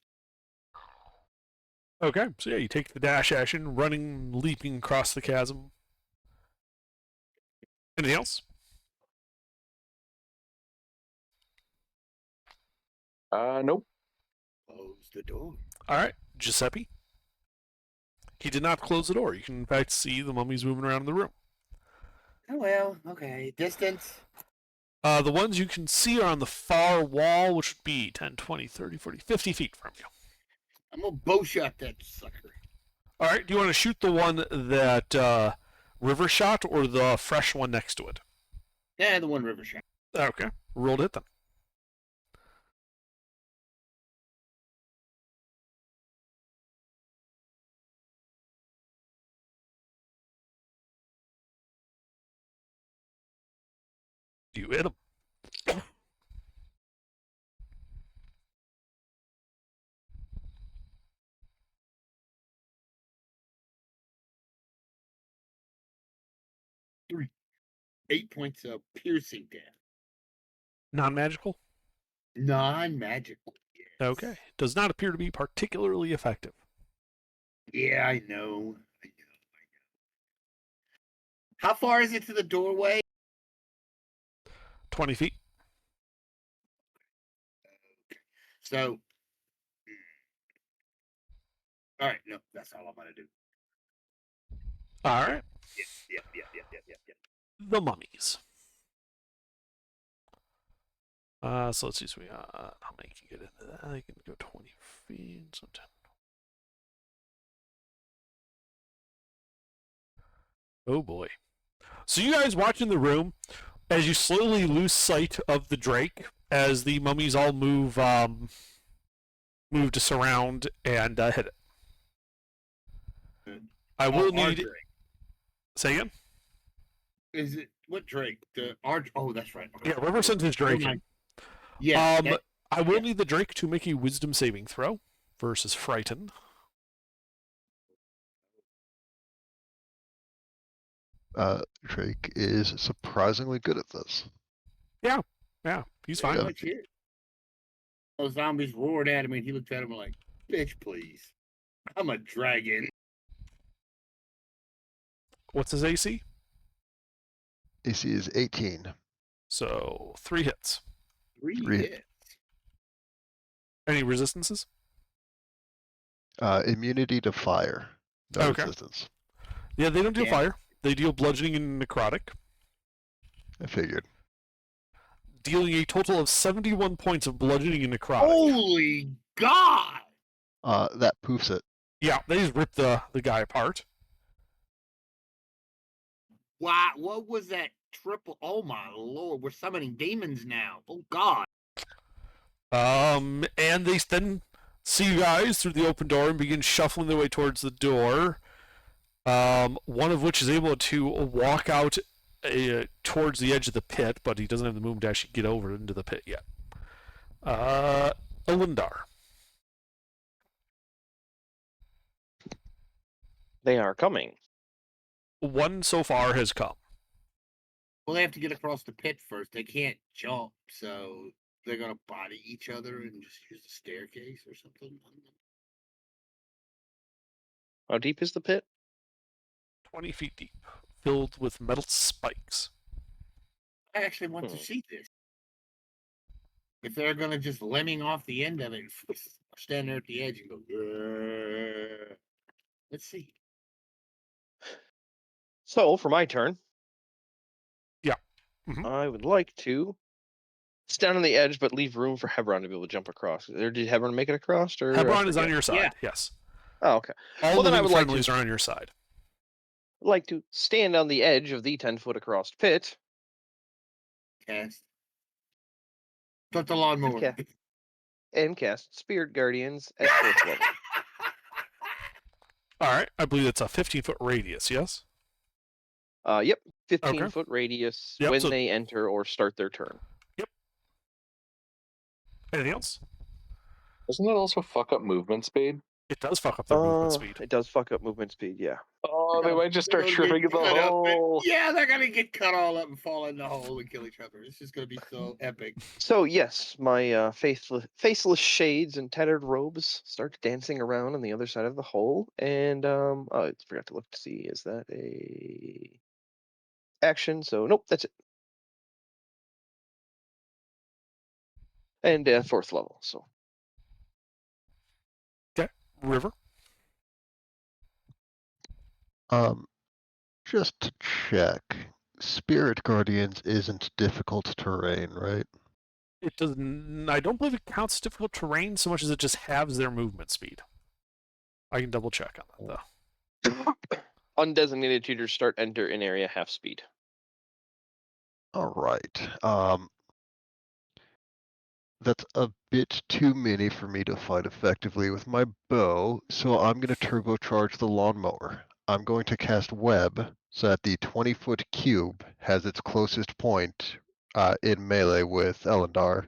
Okay, so yeah, you take the dash action, running, leaping across the chasm. Anything else? Nope. Close the door. All right, Giuseppe. He did not close the door. You can, in fact, see the mummies moving around in the room. Oh well, okay. Distance. The ones you can see are on the far wall, which would be 10, 20, 30, 40, 50 feet from you. I'm gonna bow shot that sucker. All right, do you want to shoot the one that River shot or the fresh one next to it? Yeah, the one river shot. Okay, roll to hit them. You hit them. Three. 8 points of piercing damage. Non-magical? Non-magical. Yes. Okay. Does not appear to be particularly effective. Yeah, I know. How far is it to the doorway? 20 feet. So, all right, no, that's all I'm gonna do. All right. Yeah. The mummies. So let's see. So how many can get into that? They can go 20 feet. So 10, Oh boy. So you guys watch in the room as you slowly lose sight of the Drake as the mummies all move to surround and hit it. Good. I will our need. Drake. Say again. Is it what Drake? The Arch. Oh, that's right. Okay. Yeah, River sent his Drake in. Yeah. I will yeah. need the Drake to make a Wisdom saving throw versus Frighten. Drake is surprisingly good at this. Yeah, he's fine. Yeah. Much here. Those zombies roared at him, and he looked at him like, "Bitch, please, I'm a dragon." What's his AC? AC is 18. So 3 hits. Three hits. Any resistances? Immunity to fire. No Okay. resistance. Yeah, they don't deal Yeah. fire. They deal bludgeoning and necrotic, I figured. dealing a total of 71 points of bludgeoning and necrotic. Holy God! That poofs it. Yeah, they just rip the guy apart. Wow, what was that triple? Oh my Lord, we're summoning demons now. Oh God! And they then see you guys through the open door and begin shuffling their way towards the door. One of which is able to walk out towards the edge of the pit, but he doesn't have the movement to actually get over into the pit yet. Elendar. They are coming. One so far has come. Well, they have to get across the pit first. They can't jump, so they're gonna body each other and just use the staircase or something. I don't know. How deep is the pit? 20 feet deep, filled with metal spikes. I actually want to see this. If they're gonna just lemming off the end of it, stand there at the edge and go, "Grrr." Let's see. So, for my turn, Yeah. Mhm. I would like to stand on the edge, but leave room for Hebron to be able to jump across. Or did Hebron make it across? Or I Hebron is on forget? your side. Yeah. Yes. Oh, okay. All Well, then I living would like friendlies to- are on your side. I'd like to stand on the edge of the 10-foot across pit. Cast. Put the lawnmower. Okay. And cast Spirit Guardians at 4th level. All right. I believe it's a 15-foot radius. Yes. Yep, 15-foot radius Yep, when so- they enter or start their turn. Anything else? Doesn't that also fuck up movement speed? It does fuck up their movement speed. It does fuck up movement speed, yeah. Oh, they might just They're start gonna get tripping in the cut up and- hole. Yeah, they're gonna get cut all up and fall in the hole and kill each other. It's just gonna be so epic. So yes, my faceless shades and tattered robes start dancing around on the other side of the hole, and I forgot to look to see, is that a action? So nope, that's it. And 4th level, so River. Just to check, Spirit Guardians isn't difficult terrain, right? It doesn't. I don't believe it counts as difficult terrain so much as it just halves their movement speed. I can double check on that though. undesignated tutors start enter in area half speed. All right. That's a bit too many for me to fight effectively with my bow, so I'm going to turbocharge the lawnmower. I'm going to cast Web so that the 20-foot cube has its closest point in melee with Elendar.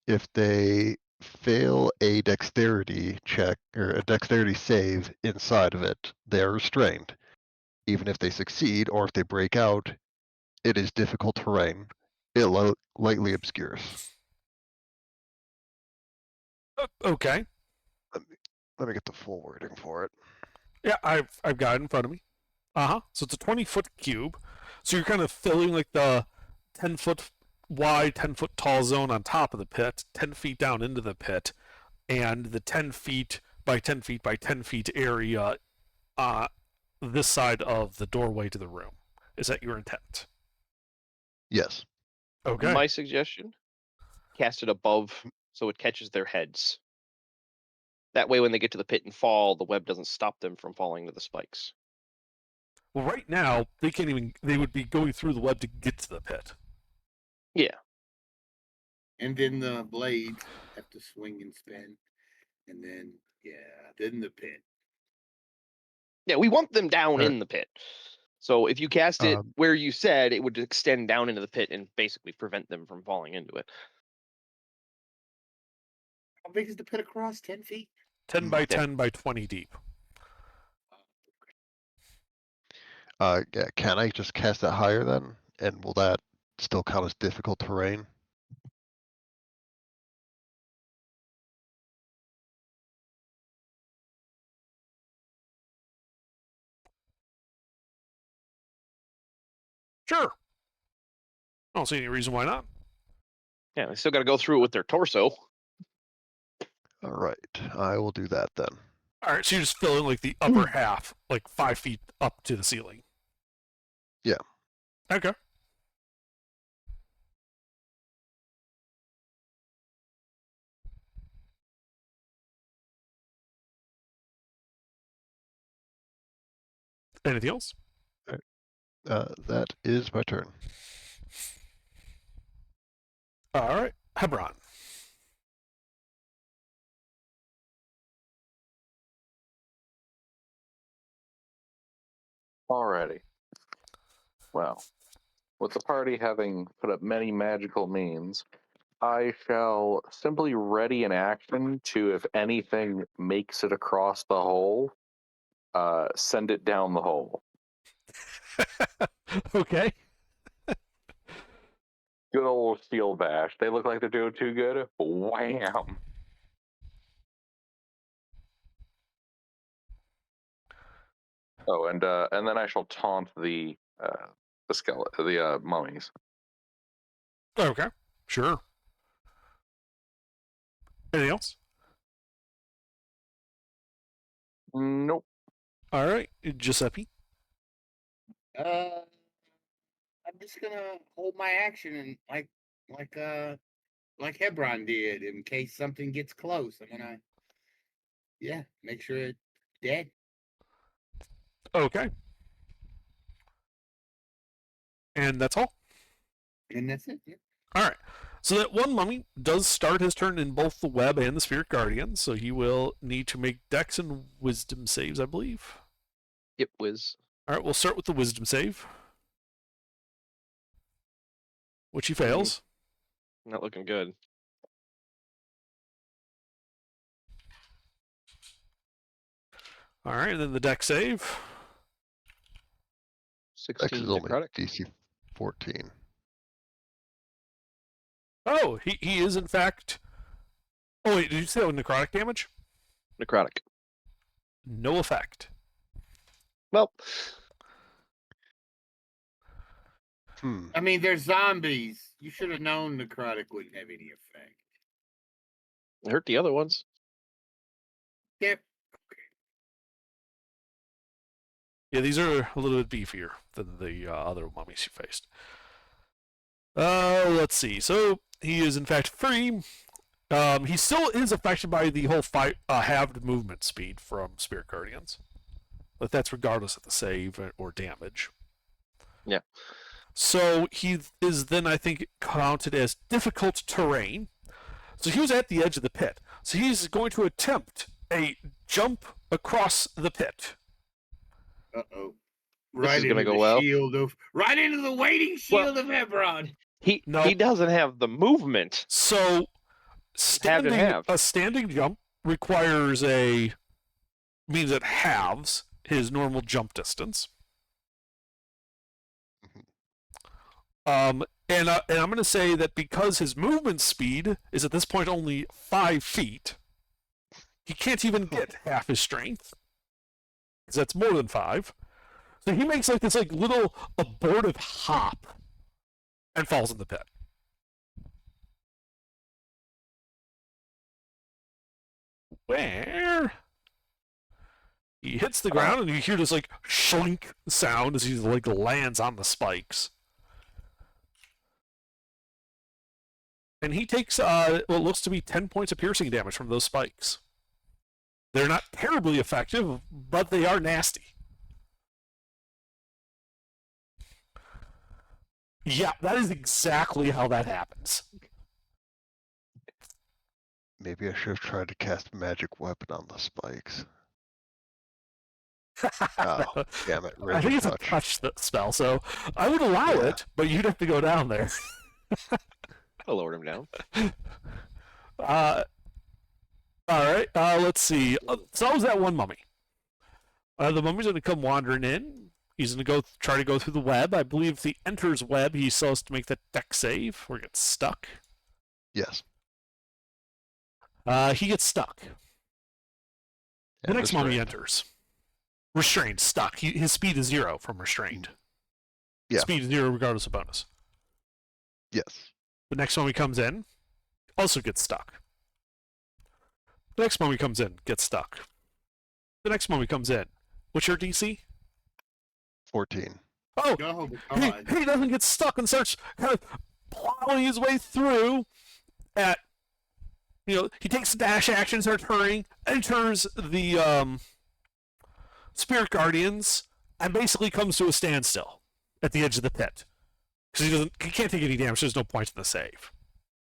If they fail a dexterity check or a dexterity save inside of it, they are restrained. Even if they succeed or if they break out, it is difficult terrain. It lightly obscures. Okay. Let me get the full wording for it. Yeah, I've got it in front of me. So it's a 20-foot cube. So you're kind of filling like the 10-foot wide, 10-foot tall zone on top of the pit, 10 feet down into the pit, and the 10 feet by 10 feet by 10 feet area this side of the doorway to the room. Is that your intent? Yes. Okay. My suggestion: cast it above so it catches their heads. That way, when they get to the pit and fall, the web doesn't stop them from falling to the spikes. Well, right now they can't even. They would be going through the web to get to the pit. Yeah. And then the blades have to swing and spin. And then, then the pit. Yeah, we want them down Alright. in the pit. So if you cast it Um, where you said, it would extend down into the pit and basically prevent them from falling into it. How big is the pit across? 10 feet? 10 by Yeah. 10 by 20 deep. Yeah, can I just cast it higher then? And will that still count as difficult terrain? Sure. I don't see any reason why not. Yeah, they still got to go through it with their torso. Alright, I will do that then. All right, so you're just filling like the upper half, like 5 feet up to the ceiling. Yeah. Okay. Anything else? That is my turn. All right, Hebron. Alrighty. Well, with the party having put up many magical means, I shall simply ready an action to, if anything makes it across the hole, send it down the hole. Okay. Good old steel bash. They look like they're doing too good. Wham! Oh, and then I shall taunt the skeleton, the mummies. Okay. Sure. Anything else? Nope. All right, Giuseppe. I'm just gonna hold my action and like Hebron did in case something gets close. I'm gonna make sure it's dead. Okay. And that's all. And that's it. Yeah. All right. So that one mummy does start his turn in both the web and the spirit guardian, so he will need to make dex and wisdom saves, I believe. It was. All right, we'll start with the wisdom save, which he fails. Not looking good. All right, and then the dex save. 16 Dex is only necrotic. DC 14. Oh, he is in fact. Oh wait, did you say necrotic damage? Necrotic. No effect. Well, I mean, they're zombies. You should have known necrotic wouldn't have any effect. it hurt the other ones. Yep. Yeah, these are a little bit beefier than the other mummies you faced. Let's see. So he is in fact free. He still is affected by the whole halved movement speed from Spirit Guardians, but that's regardless of the save or damage. Yeah. So he is then, I think, counted as difficult terrain. So he was at the edge of the pit. So he's going to attempt a jump across the pit. Uh-oh. This is Right gonna into go the well. shield of right into the waiting shield of Hebron. He Nope. doesn't have the movement. So standing halved. a standing jump requires means it halves his normal jump distance. And I'm going to say that because his movement speed is at this point only 5 feet, he can't even get half his strength, because that's more than 5. So he makes like this little abortive hop and falls in the pit. Where he hits the ground and you hear this shlink sound as he lands on the spikes. And he takes what looks to be 10 points of piercing damage from those spikes. They're not terribly effective, but they are nasty. Yeah, that is exactly how that happens. Maybe I should have tried to cast magic weapon on the spikes. Oh, damn it! I Razor think it's touch. a touch spell, so I would allow Yeah. it, but you'd have to go down there. I lowered him down. All right. Let's see. So that was that one mummy. The mummy's going to come wandering in. He's going to try to go through the web. I believe if he enters web, he's supposed to make that deck save or get stuck. Yes. He gets stuck. The And next mummy restrained. enters. Restrained, stuck. His speed is 0 from restrained. Yeah. Speed is 0 regardless of bonus. Yes. The next mummy comes in, also gets stuck. The next mummy comes in, gets stuck. The next mummy comes in. What's your DC? 14. Oh, Go, he doesn't get stuck and starts kind of plowing his way through at, he takes a dash action, starts hurrying, enters the Spirit Guardians, and basically comes to a standstill at the edge of the pit. Because he can't take any damage, so there's no point in the save.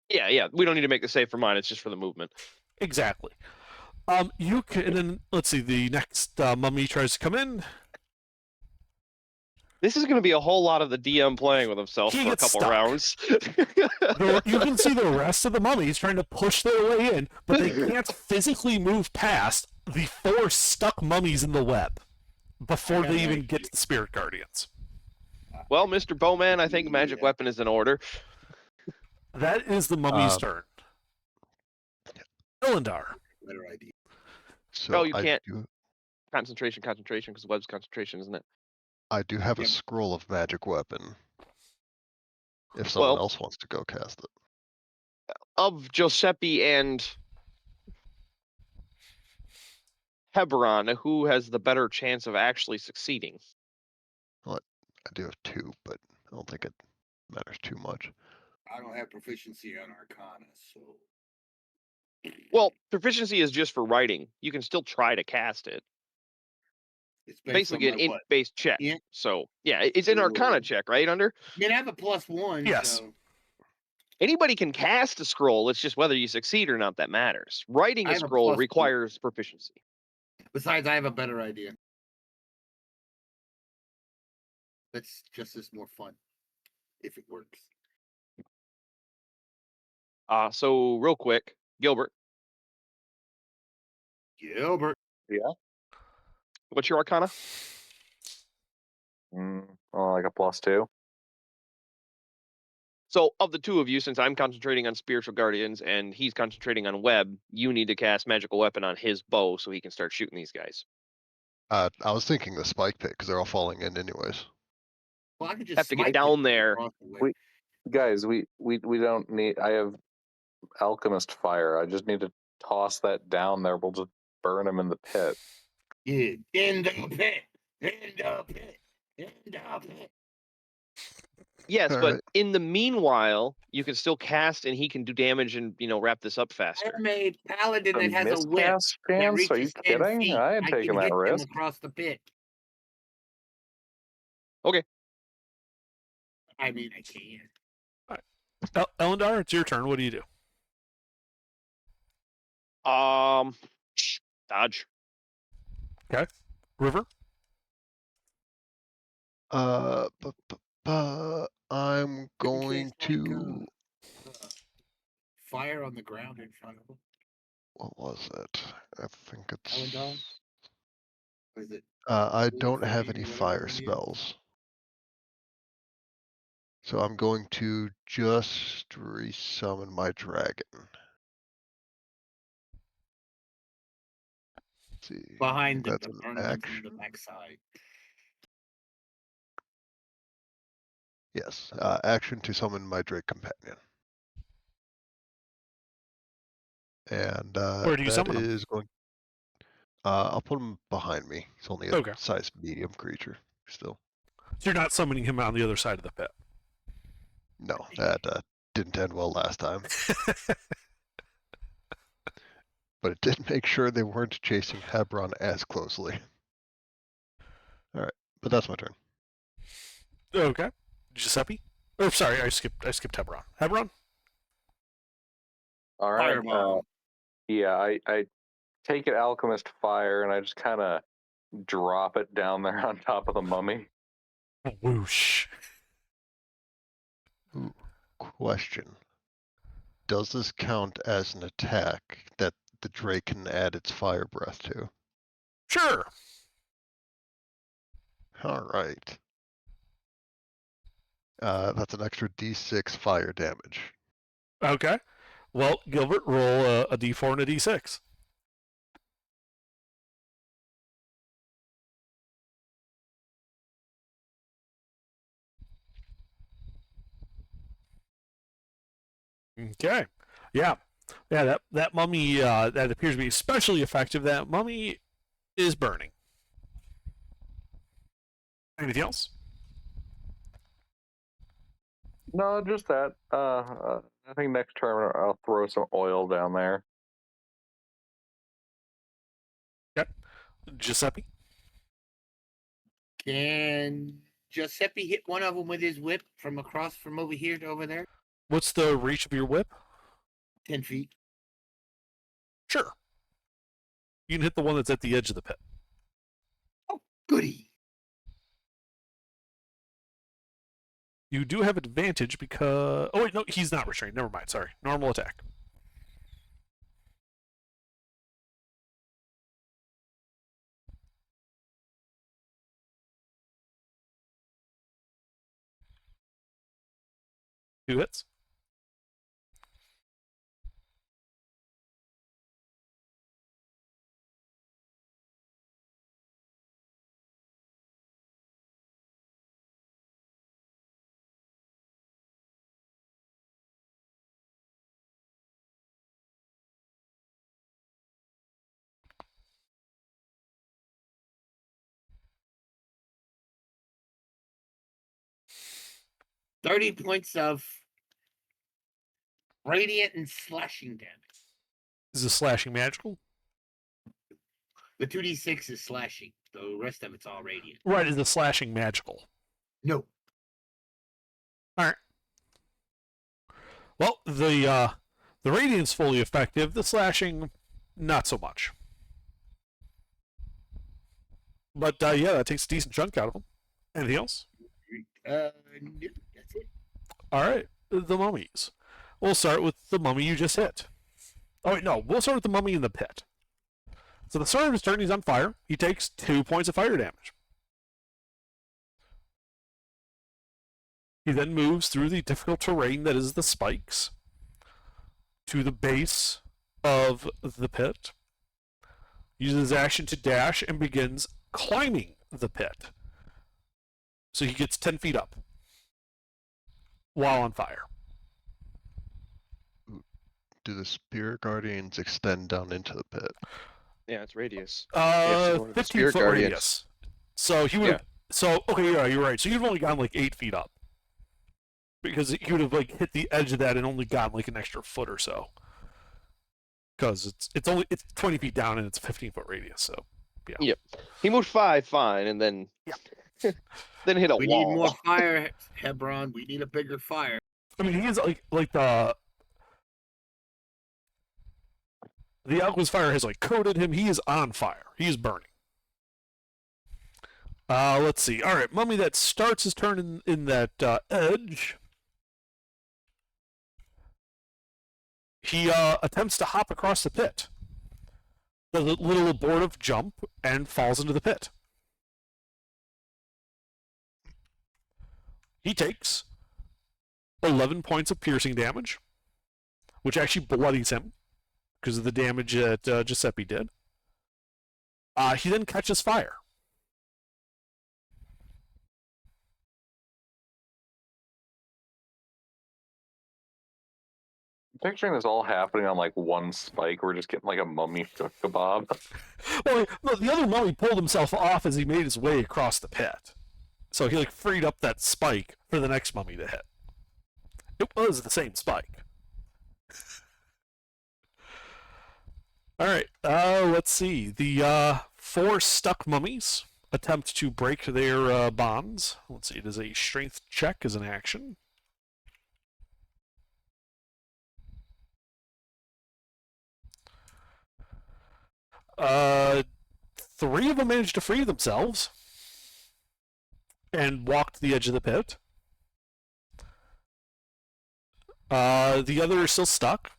Yeah. We don't need to make the save for mine. It's just for the movement. Exactly. You can, and then, let's see, the next mummy tries to come in. This is going to be a whole lot of the DM playing with himself He for a gets couple stuck. rounds. You can see the rest of the mummies trying to push their way in, but they can't physically move past the 4 stuck mummies in the web before they even get to the Spirit Guardians. Well, Mr. Bowman, I think magic weapon is in order. That is the mummy's turn. Elendar. Better idea. So you I can't- do, Concentration, because web's concentration, isn't it? I do have a Yep. scroll of magic weapon. If someone Well- else wants to go cast it. Of Giuseppe and Hebron, who has the better chance of actually succeeding? I do have 2, but I don't think it matters too much. I don't have proficiency on Arcana, so Well, proficiency is just for writing. You can still try to cast it. it's based Basically, on an my what? int-based check. Yeah. So, yeah, it's an Arcana Ooh. check, right? Under I mean, I have a +1. Yes. So anybody can cast a scroll. It's just whether you succeed or not that matters. Writing I a have a scroll +2. requires proficiency. besides, I have a better idea. That's just as more fun, if it works. So real quick, Gilbert, Gilbert. what's your Arcana? Like a +2. So of the two of you, since I'm concentrating on spiritual guardians and he's concentrating on web, you need to cast magical weapon on his bow so he can start shooting these guys. I was thinking the spike pit because they're all falling in anyways. Well, I could just Have to get smite down it there. across the way. We- Guys, we don't need. I have alchemist fire. I just need to toss that down there. We'll just burn him in the pit. Yeah, in the pit, in the pit, in the pit. Yes, All but right. in the meanwhile, you can still cast and he can do damage and wrap this up faster. I'm a paladin A that has a whip miscast that chance? Are you reaches 10 kidding? feet. I ain't I taking can that hit them risk. across the pit. Okay. I mean, I can. Elendar, it's your turn. What do you do? Dodge. River? I'm going cast, like, to. Fire on the ground in front of them. What was it? I think Elendar? it's. Or is it? I Blue don't have flame any or whatever fire it is? spells. So I'm going to just resummon my dragon. Let's see. Behind That's the an burn them action. from the backside. Yes, action to summon my Drake companion. And Where do you that summon him? is going. I'll put him behind me. He's only a Okay. size medium creature still. So you're not summoning him on the other side of the pit. No, that didn't end well last time. but it did make sure they weren't chasing Hebron as closely. Alright, but that's my turn. Okay. Giuseppe? Oh, sorry, I skipped Hebron. Hebron? All right. Fireball. Yeah, I take it alchemist fire and I just kind of drop it down there on top of the mummy. Whoosh. Ooh, question. Does this count as an attack that the Drake can add its fire breath to? Sure. Alright. That's an extra d6 fire damage. Okay. Well, Gilbert, roll a d4 and a d6. Okay. Yeah. Yeah, that mummy, that appears to be especially effective. That mummy is burning. Anything else? No, just that. I think next turn I'll throw some oil down there. Giuseppe? Can Giuseppe hit one of them with his whip from across from over here to over there? What's the reach of your whip? 10 feet. Sure. You can hit the one that's at the edge of the pit. Oh, goody. You do have advantage because... Oh, wait, no, he's not restrained. Never mind, sorry. Normal attack. Two hits. $30 points of radiant and slashing damage. Is the slashing magical? The 2d6 is slashing. The rest of it's all radiant. Right, is the slashing magical? No. Alright. Well, the radiant's fully effective. The slashing, not so much. But, yeah, that takes a decent chunk out of them. Anything else? No, that's it. Alright, the mummies. We'll start with the mummy you just hit. Oh, wait, no. We'll start with the mummy in the pit. So the start of his turn, he's on fire. He takes 2 points of fire damage. He then moves through the difficult terrain that is the spikes to the base of the pit. Uses his action to dash and begins climbing the pit. So he gets 10 feet up while on fire. Do the Spirit Guardians extend down into the pit? Yeah, it's radius. have to go into the 15 Spirit foot Guardians. radius. So he would. Yeah. So okay, yeah, you're right. So you've only gone like 8 feet up because he would have like hit the edge of that and only gone like an extra foot or so. Because it's 20 feet down and it's a 15-foot radius. So yeah. Yep. He moved 5 fine, and then then hit a We wall. need more fire, Hebron. We need a bigger fire. I mean, he is like the alchemist fire has like coated him. He is on fire. He is burning. Let's see. All right, mummy that starts his turn in that edge. He attempts to hop across the pit. Does a little abortive jump and falls into the pit. He takes 11 points of piercing damage, which actually bloodies him because of the damage that Giuseppe did. He then catches fire. Picturing this all happening on like one spike. We're just getting like a mummy kebab. Well, no, the other mummy pulled himself off as he made his way across the pit. So he like freed up that spike for the next mummy to hit. It was the same spike. All right. Let's see. The 4 stuck mummies attempt to break their bonds. Let's see. It is a strength check as an action. Uh, 3 of them managed to free themselves and walk to the edge of the pit. The other is still stuck.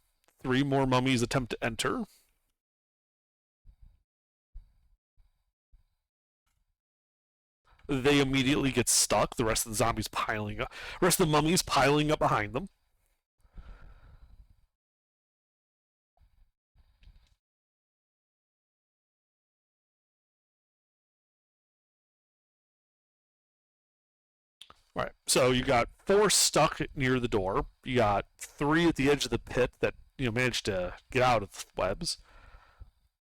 3 more mummies attempt to enter. They immediately get stuck. The rest of the zombies piling up. The rest of the mummies piling up behind them. All right. So you got 4 stuck near the door. You got 3 at the edge of the pit that managed to get out of the webs.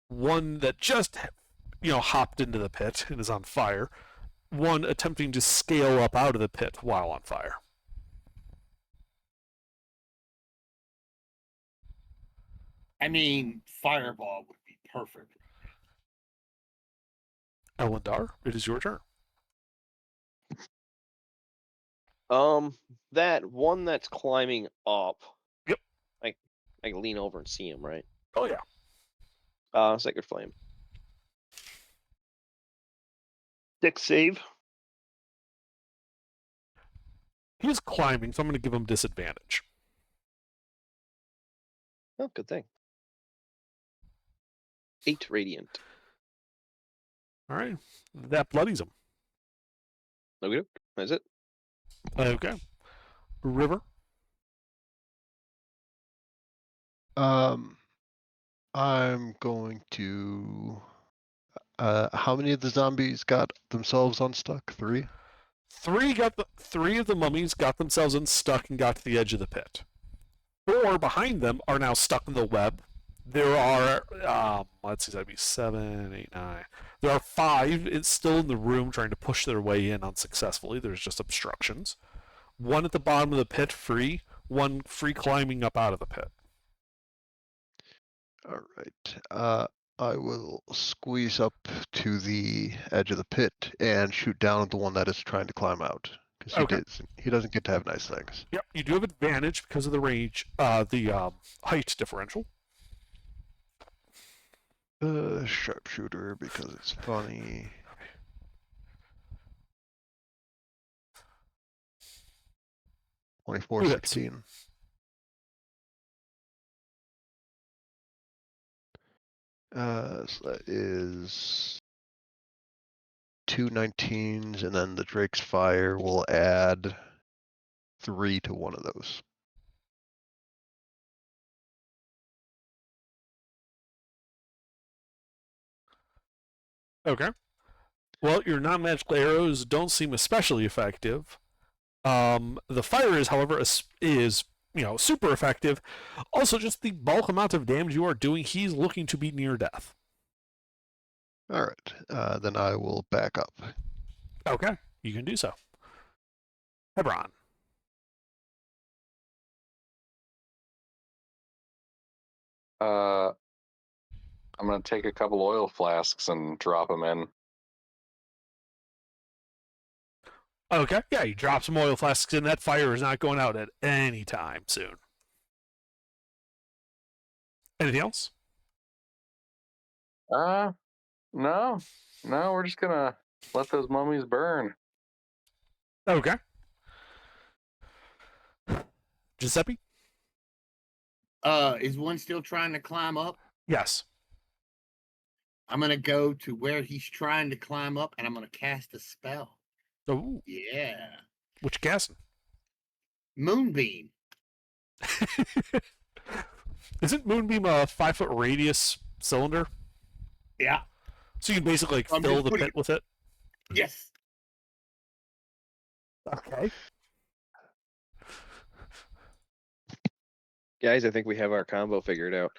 1 that just hopped into the pit and is on fire. 1 attempting to scale up out of the pit while on fire. I mean, fireball would be perfect. Elendar, it is your turn. That one that's climbing up. Yep. I can lean over and see him, right? Oh yeah. Sacred Flame. 6 save. He's climbing, so I'm going to give him disadvantage. Oh, good thing. 8 radiant. All right. That bloodies him. Okay, that's it. Okay. River. I'm going to. How many of the zombies got themselves unstuck? 3? 3 of the mummies got themselves unstuck and got to the edge of the pit. 4 behind them are now stuck in the web. There are, let's see, that'd be 7, 8, 9. There are 5 still in the room trying to push their way in unsuccessfully. There's just obstructions. 1 at the bottom of the pit free. 1 free climbing up out of the pit. All right. I will squeeze up to the edge of the pit and shoot down at the one that is trying to climb out. Because he doesn't get to have nice things. Yep, you do have advantage because of the range, the height differential. Sharpshooter, because it's funny. Ooh, 24-16. So that is 2 19s, and then the Drake's Fire will add 3 to one of those. Okay. Well, your non-magical arrows don't seem especially effective. The fire is, however, is super effective. Also, just the bulk amount of damage you are doing, he's looking to be near death. All right, then I will back up. Okay, you can do so. Hebron. I'm gonna take a couple oil flasks and drop them in. Okay, yeah, you drop some oil flasks in. That fire is not going out at any time soon. Anything else? No, we're just gonna let those mummies burn. Okay. Giuseppe? Is one still trying to climb up? Yes. I'm gonna go to where he's trying to climb up, and I'm gonna cast a spell. Oh, Yeah, what you casting? Moonbeam. Isn't Moonbeam a 5-foot radius cylinder? Yeah. So you can basically I'm fill just the putting- pit with it? Yes. Okay. Guys, I think we have our combo figured out.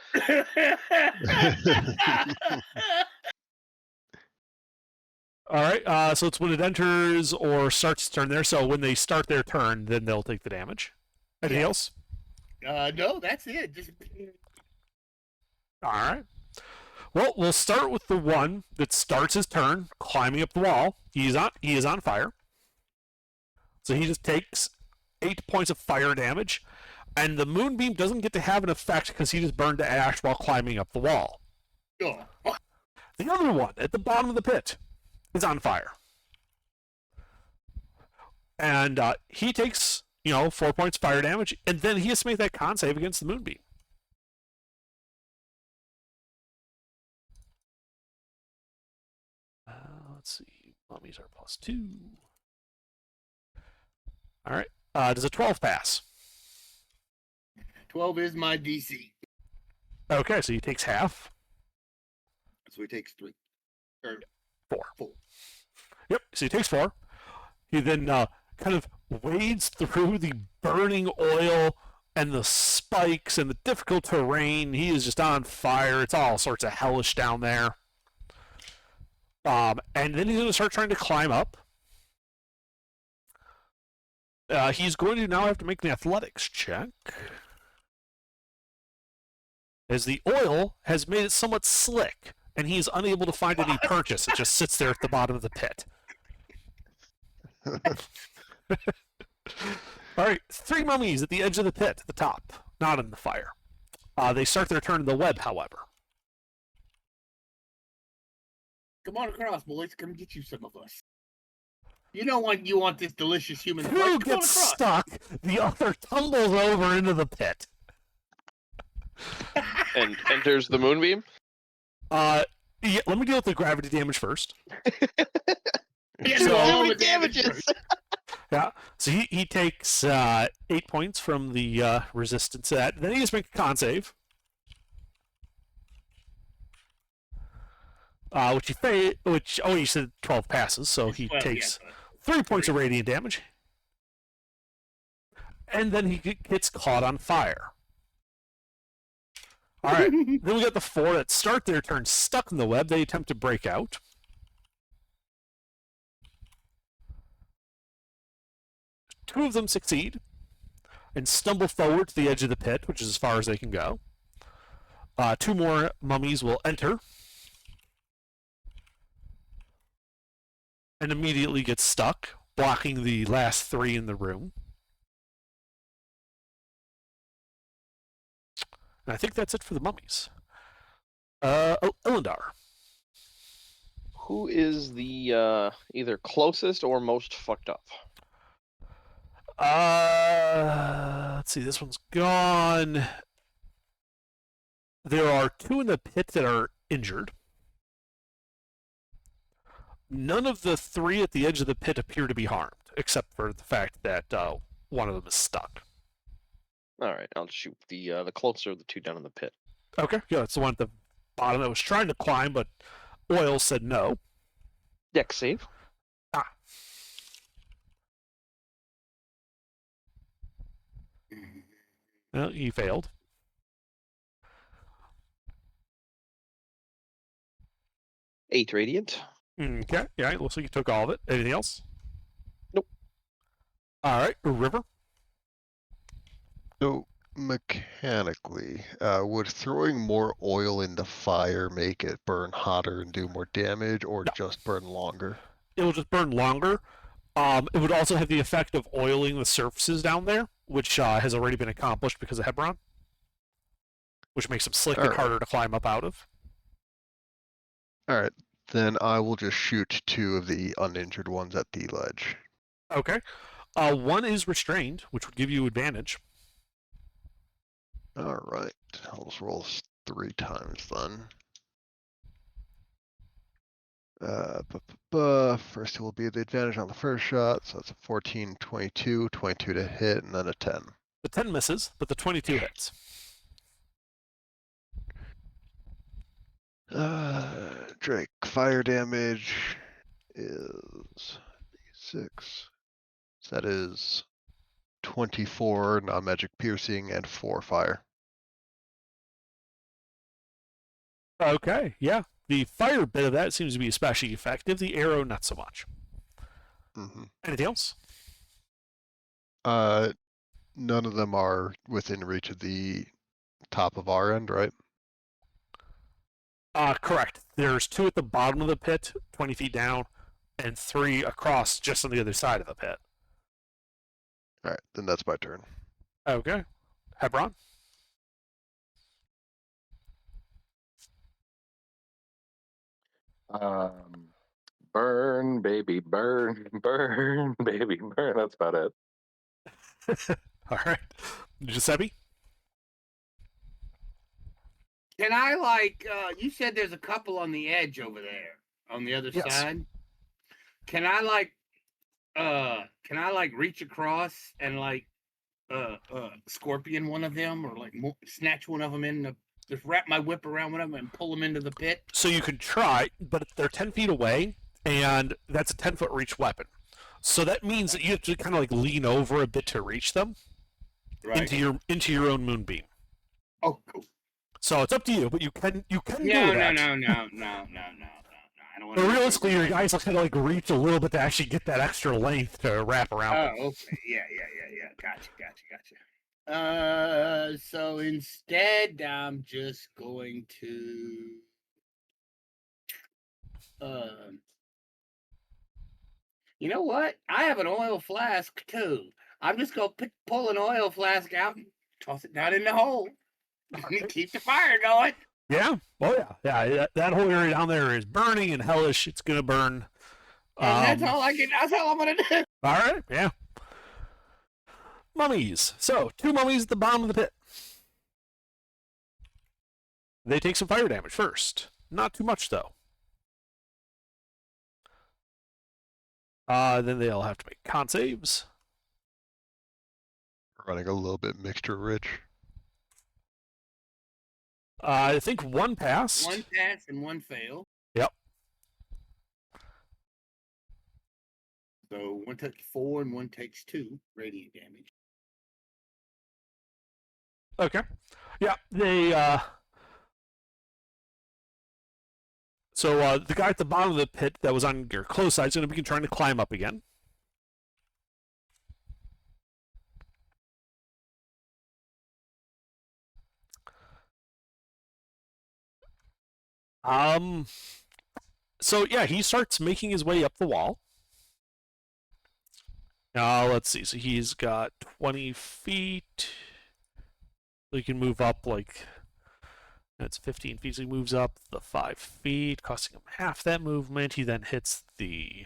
All right, so it's when it enters or starts its turn there. So when they start their turn, then they'll take the damage. Anything Yeah. else? No, that's it. Just All right. Well, we'll start with the one that starts his turn climbing up the wall. He is on fire. So he just takes 8 points of fire damage, and the moonbeam doesn't get to have an effect because he just burned to ash while climbing up the wall. Oh, The other one at the bottom of the pit is on fire. And he takes, 4 points fire damage, and then he has to make that con save against the moonbeam. Let's see. Mummies are +2. All right. Does a 12 pass? 12 is my DC. Okay, so he takes half. So he takes 3. Or 4. 4. Yep, so he takes 4. He then kind of wades through the burning oil and the spikes and the difficult terrain. He is just on fire. It's all sorts of hellish down there. And then he's going to start trying to climb up. He's going to now have to make an athletics check, as the oil has made it somewhat slick, and he is unable to find any purchase. It just sits there at the bottom of the pit. All right, 3 mummies at the edge of the pit, at the top, not in the fire. They start their turn in the web, however. Come on across, boys. Come get you some of us. You want this delicious human flesh. Who Come on gets across. stuck? The other tumbles over into the pit. And enters the moonbeam. Yeah, let me deal with the gravity damage first. Yeah, So- do all How many the damage damages? first. Yeah, so he takes 8 points from the resistance to that. Then he just makes a con save. You said 12 passes, so he 12, takes yeah, 3 points of radiant damage. And then he gets caught on fire. All right, then we got the 4 that start their turn stuck in the web. They attempt to break out. Two of them succeed and stumble forward to the edge of the pit, which is as far as they can go. 2 more mummies will enter and immediately get stuck, blocking the last 3 in the room. And I think that's it for the mummies. Elendar. Who is the either closest or most fucked up? Let's see, this one's gone. There are 2 in the pit that are injured. None of the 3 at the edge of the pit appear to be harmed, except for the fact that one of them is stuck. All right, I'll shoot the closer of the 2 down in the pit. Okay, yeah, it's the one at the bottom that was trying to climb, but Oil said no. Dex save. Well, he failed. Eight radiant. Okay, yeah, it looks like you took all of it. Anything else? Nope. All right, River. So mechanically, would throwing more oil into fire make it burn hotter and do more damage, or No. just burn longer? It will just burn longer. It would also have the effect of oiling the surfaces down there, which has already been accomplished because of Hebron, which makes them slick and Alright. harder to climb up out of. All right, then I will just shoot 2 of the uninjured ones at the ledge. Okay. One is restrained, which would give you advantage. All right, I'll just roll 3 times then. First will be the advantage on the first shot, so that's a 14, 22, 22 to hit, and then a 10. The 10 misses, but the 22 hits. Drake, fire damage is 6. So that is 24 non-magic piercing and 4 fire. Okay, yeah. The fire bit of that seems to be especially effective. The arrow, not so much. Mm-hmm. Anything else? None of them are within reach of the top of our end, right? Correct. There's 2 at the bottom of the pit, 20 feet down, and 3 across just on the other side of the pit. All right, then that's my turn. Okay. Hebron? Burn, baby, burn, burn, baby, burn. That's about it. All right. Giuseppe? Can I you said there's a couple on the edge over there on the other Yes. side? Can I reach across and scorpion one of them or snatch one of them just wrap my whip around one of them and pull them into the pit? So you could try, but they're 10 feet away, and that's a 10-foot reach weapon. So that means that you have to kind of lean over a bit to reach them into your own moonbeam. Oh, cool. So it's up to you, but you can do that. No. I don't want But realistically, your guys have to reach a little bit to actually get that extra length to wrap around. Oh, okay. Yeah. Gotcha. So instead, I'm just going to you know what? I have an oil flask too. I'm just gonna pull an oil flask out and toss it down in the hole. Keep the fire going. Yeah. Oh yeah. Yeah. That whole area down there is burning and hellish. It's gonna burn. And that's all I'm gonna do. All right. Yeah. Mummies. So 2 mummies at the bottom of the pit. They take some fire damage first. Not too much though. Then they'll have to make con saves. Running a little bit mixture rich. I think 1 passed. 1 pass and 1 fail. Yep. So 1 takes 4 and 1 takes 2 radiant damage. Okay. Yeah, they so the guy at the bottom of the pit that was on your close side is going to be trying to climb up again. So yeah, he starts making his way up the wall. Let's see. So he's got 20 feet. So he can move up that's 15 feet. So he moves up the 5 feet, costing him half that movement. He then hits the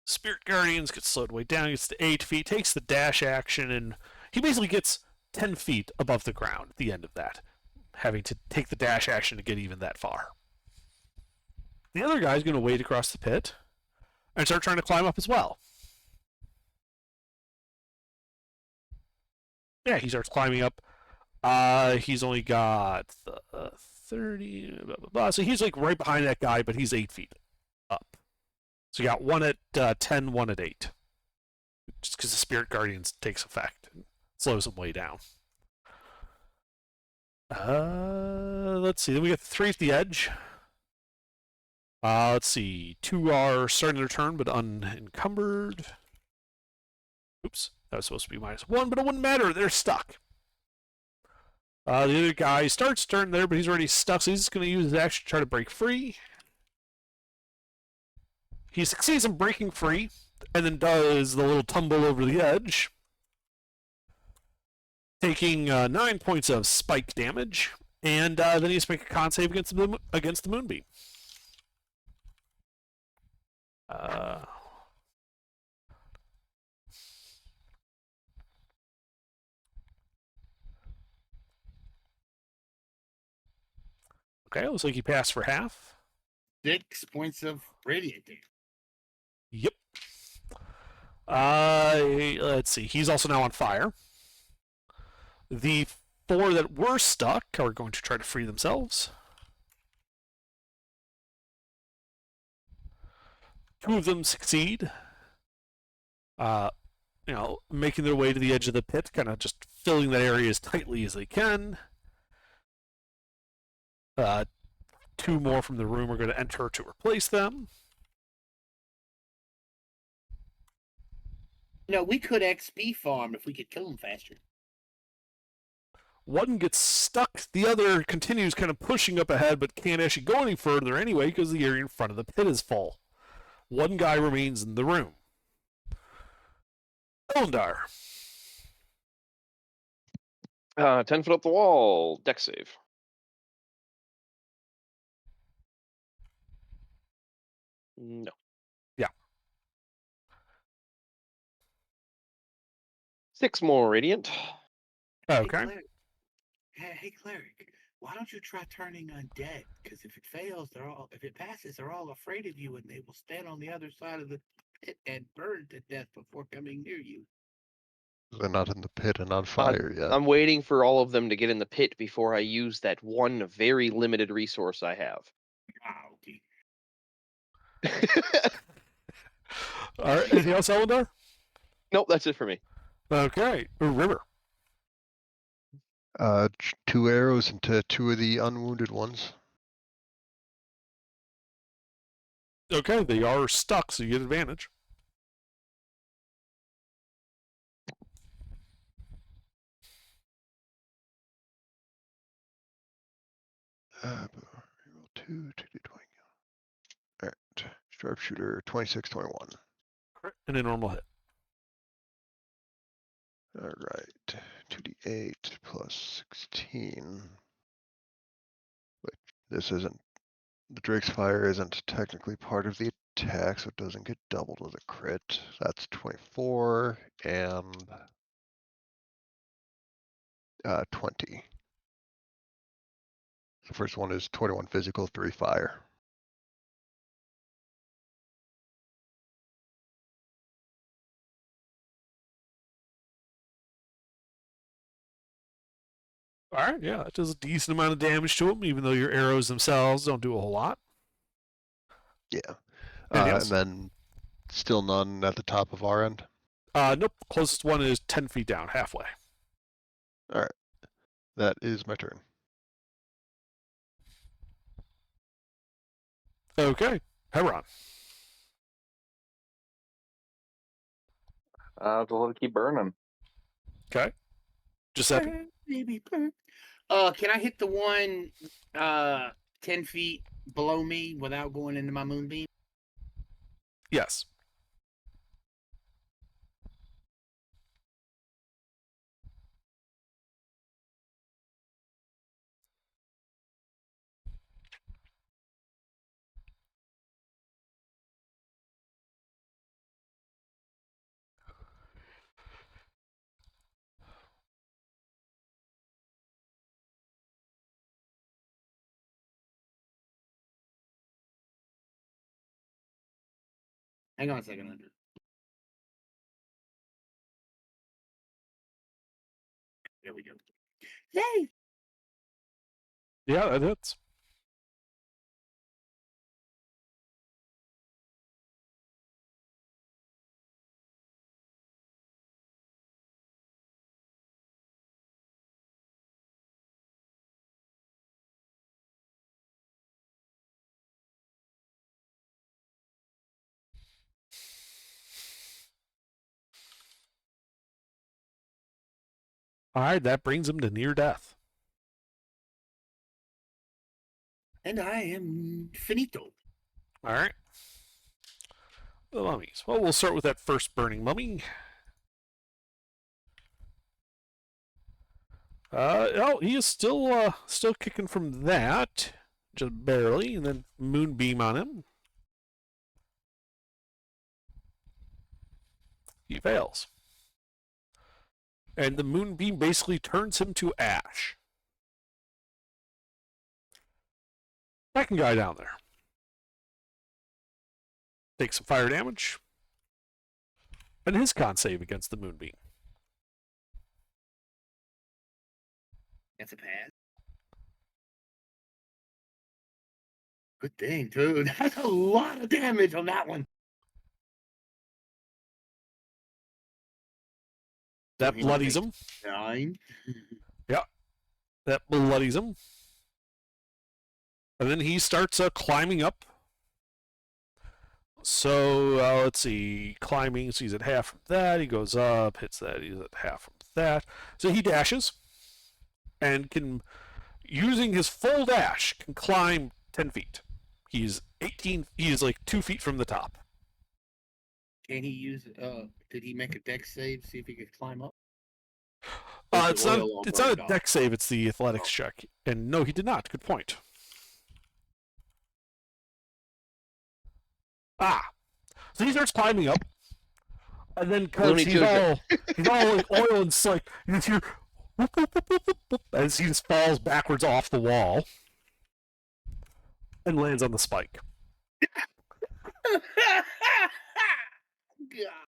Spirit Guardians, gets slowed way down, gets to 8 feet, takes the dash action, and he basically gets 10 feet above the ground at the end of that, having to take the dash action to get even that far. The other guy's going to wade across the pit and start trying to climb up as well. Yeah, he starts climbing up. He's only got 30, blah, blah, blah. So he's right behind that guy, but he's 8 feet up. So you got 1 at 10, 1 at 8. Just because the Spirit Guardians takes effect and slows him way down. Let's see. Then we got 3 at the edge. Let's see. 2 are starting their turn, but unencumbered. Oops. That was supposed to be -1, but it wouldn't matter. They're stuck. The other guy starts turn there, but he's already stuck, so he's just going to use his action to try to break free. He succeeds in breaking free, and then does the little tumble over the edge, taking 9 points of spike damage, and then he has to make a con save against the Moonbeam. Okay, looks like he passed for half. 6 points of radiant damage. Yep. Let's see. He's also now on fire. The 4 that were stuck are going to try to free themselves. 2 of them succeed. Making their way to the edge of the pit, kind of just filling that area as tightly as they can. 2 more from the room are going to enter to replace them. We could XP farm if we could kill them faster. One gets stuck, the other continues kind of pushing up ahead, but can't actually go any further anyway because the area in front of the pit is full. One guy remains in the room. Elendar. 10 foot up the wall. Deck save. No. Yeah. 6 more radiant. Okay. Hey, cleric. Why don't you try turning undead? Because if it fails, if it passes, they're all afraid of you, and they will stand on the other side of the pit and burn to death before coming near you. They're not in the pit and on fire yet. I'm waiting for all of them to get in the pit before I use that one very limited resource I have. Wow, okay. All right. Anything else, Elendar? Nope, that's it for me. Okay. River. 2 arrows into 2 of the unwounded ones. Okay, they are stuck, so you get advantage. Roll 2, 2d20. Alright, sharpshooter, 26, 21. And a normal hit. Alright, 2d8 plus 16. But this isn't, the Drake's Fire isn't technically part of the attack, so it doesn't get doubled with a crit. That's 24 and 20. The first one is 21 physical, 3 fire. All right, yeah, that does a decent amount of damage to them, even though your arrows themselves don't do a whole lot. Yeah. Anything And else? then still none at the top of our end. Nope, closest one is 10 feet down, halfway. Alright. That is my turn. Okay, Heron. Just let it keep burning. Okay. Giuseppe. Burn, baby, burn. Can I hit the one 10 feet below me without going into my moonbeam? Yes. Hang on a second, Andrew. There we go. Yay! Yeah, that hits. All right, that brings him to near death. And I am finito. All right. The mummies. Well, we'll start with that first burning mummy. Oh, he is still kicking from that, just barely, and then moonbeam on him. He fails. And the moonbeam basically turns him to ash. Second guy down there. Takes some fire damage. And his con save against the moonbeam. That's a pass. Good thing, dude. That's a lot of damage on that one. That bloodies him. 9. That bloodies him. And then he starts climbing up. So, let's see. Climbing, so he's at half from that. He goes up, hits that. He's at half from that. So he dashes. and can, using his full dash, can climb 10 feet. He's 18. He is like 2 feet from the top. Can he use? Did he make a dex save? See if he could climb up. Or is It's the not. oil all It's not a burned off? dex save. It's the athletics check. And no, he did not. Good point. Ah, so he starts climbing up, and then because Looney he's Tunes all like oil and it's like you just hear whoop, whoop, whoop, whoop, whoop, whoop, as he just falls backwards off the wall and lands on the spike. God.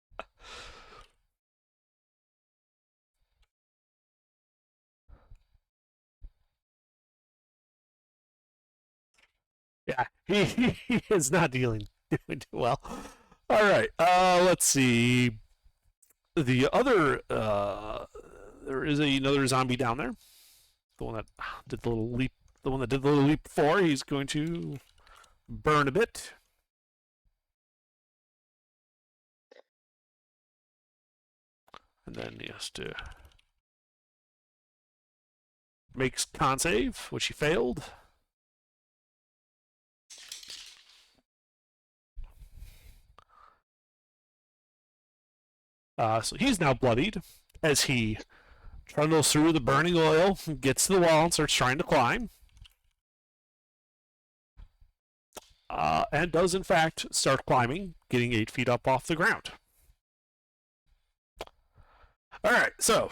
Yeah, he is not doing too well. All right, let's see. The other, there is another zombie down there. The one that did the little leap. The one that did the little leap before. He's going to burn a bit. And then he has to makes con save, which he failed. So he's now bloodied as he trundles through the burning oil, gets to the wall, and starts trying to climb. And does, in fact, start climbing, getting 8 feet up off the ground. All right, so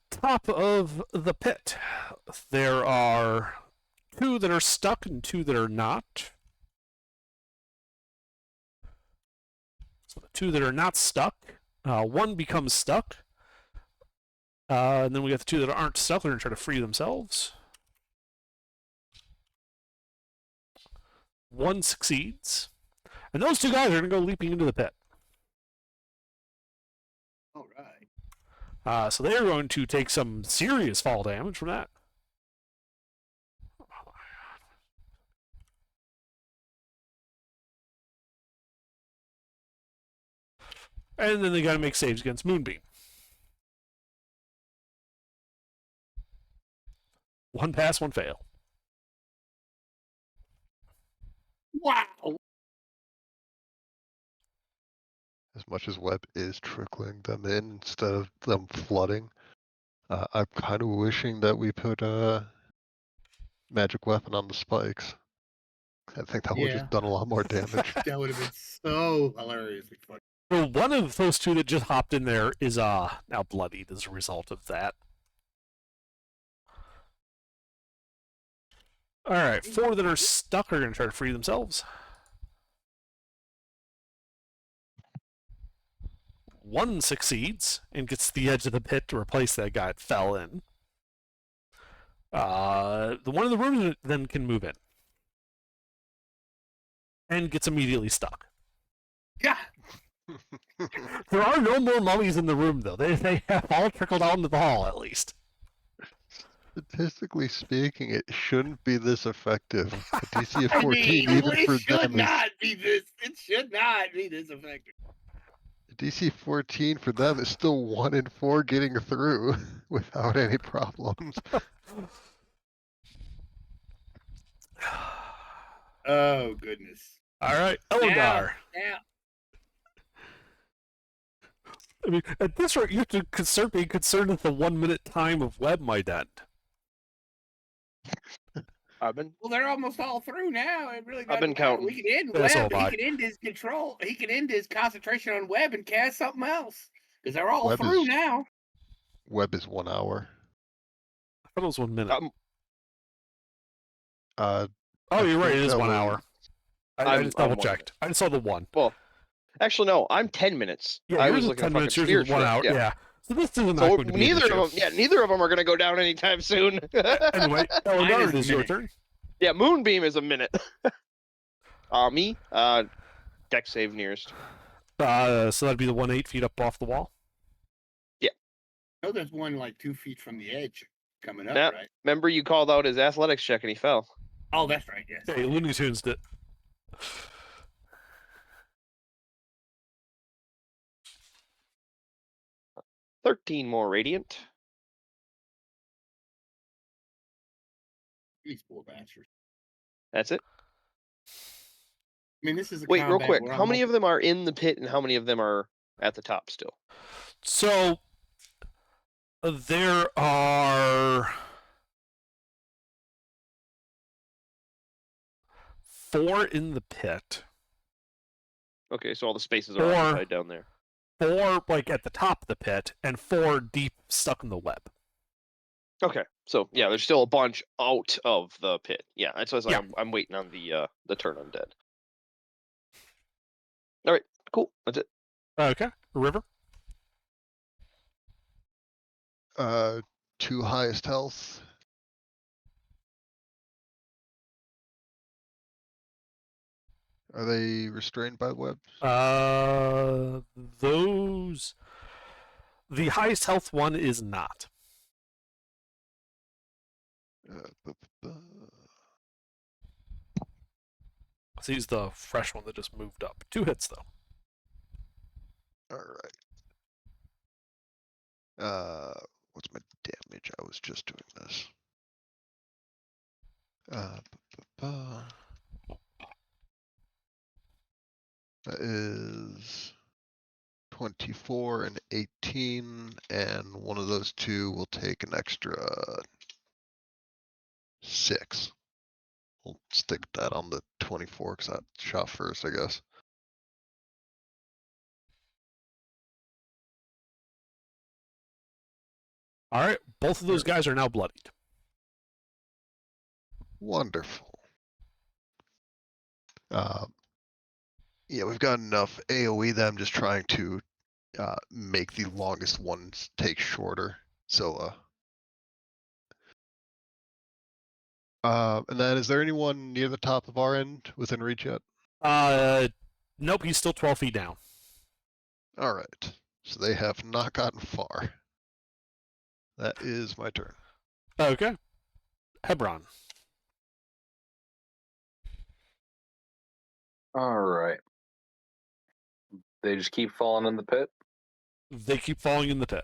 top of the pit, there are 2 that are stuck and 2 that are not. So the 2 that are not stuck, 1 becomes stuck. And then we got the 2 that aren't stuck. They're going to try to free themselves. 1 succeeds. And those 2 guys are going to go leaping into the pit. All right. So they're going to take some serious fall damage from that. And then they got to make saves against Moonbeam. 1 pass, 1 fail. Wow. As much as Webb is trickling them in instead of them flooding, I'm kind of wishing that we put a magic weapon on the spikes. I think that would Yeah. have done a lot more damage. That would have been so hilariously funny. So one of those 2 that just hopped in there is now bloodied as a result of that. All right, 4 that are stuck are going to try to free themselves. 1 succeeds and gets to the edge of the pit to replace that guy that fell in. The one in the room then can move in and gets immediately stuck. Yeah. There are no more mummies in the room, though. They have all trickled out into the hall, at least. Statistically speaking, it shouldn't be this effective. A DC of I 14, mean, even it for should them, is not be this. It should not be this effective. DC 14 for them is still 1 in 4 getting through without any problems. Oh goodness. All right, Elgar. Now. I mean, at this rate, you have to be concerned that the 1 minute time of Webb might end. Well, they're almost all through now. It really I've been doesn't matter. counting. We can end Yeah, so Webb. have I. He can end his control. He can end his concentration on Webb and cast something else because they're all Webb through is- now. Webb is 1 hour. I thought it was 1 minute. Uh, Oh, you're right. It think is that 1 was- hour. I I'm- just I'm double 1 checked. I just saw the 1. Well, actually, no. I'm 10 minutes. Yeah, I yours was is looking 10 at minutes. fucking Yours is spear 1 shift, hour. Yeah. Yeah. So this is not So going to be an neither issue. of them. Yeah, neither of them are going to go down anytime soon. Anyway, Elgar, is it a is your minute. turn. Yeah, Moonbeam is a minute. Me, deck save nearest. So that'd be the 1 8 feet up off the wall. No, there's one like 2 feet from the edge coming up, Yeah. right? Remember you called out his athletics check and he fell. Oh, that's right. Yes. Hey, Looney Tunes did. 13 more radiant. These poor bastards. That's it. I mean, this is a Wait, real combat quick. where How I'm many of them are in the pit and how many of them are at the top still? So there are 4 in the pit, Okay, so all the spaces are Four. occupied down there. 4 like at the top of the pit, and 4 deep stuck in the web. Okay, so yeah, there's still a bunch out of the pit. Yeah, that's why I was like, Yeah. I'm waiting on the turn undead. All right, cool. That's it. Okay, River. 2 highest health. Are they restrained by webs? Those. The highest health one is not. Bu- bu- bu- So he's the fresh one that just moved up. 2 hits though. All right. What's my damage? I was just doing this. That is 24 and 18, and one of those 2 will take an extra 6. We'll stick that on the 24 because I shot first, I guess. All right, both of those guys are now bloodied. Wonderful. Yeah, we've got enough AoE that I'm just trying to make the longest ones take shorter. So, and then is there anyone near the top of our end within reach yet? Nope, he's still 12 feet down. All right. So they have not gotten far. That is my turn. Okay, Hebron. All right. They just keep falling in the pit. They keep falling in the pit.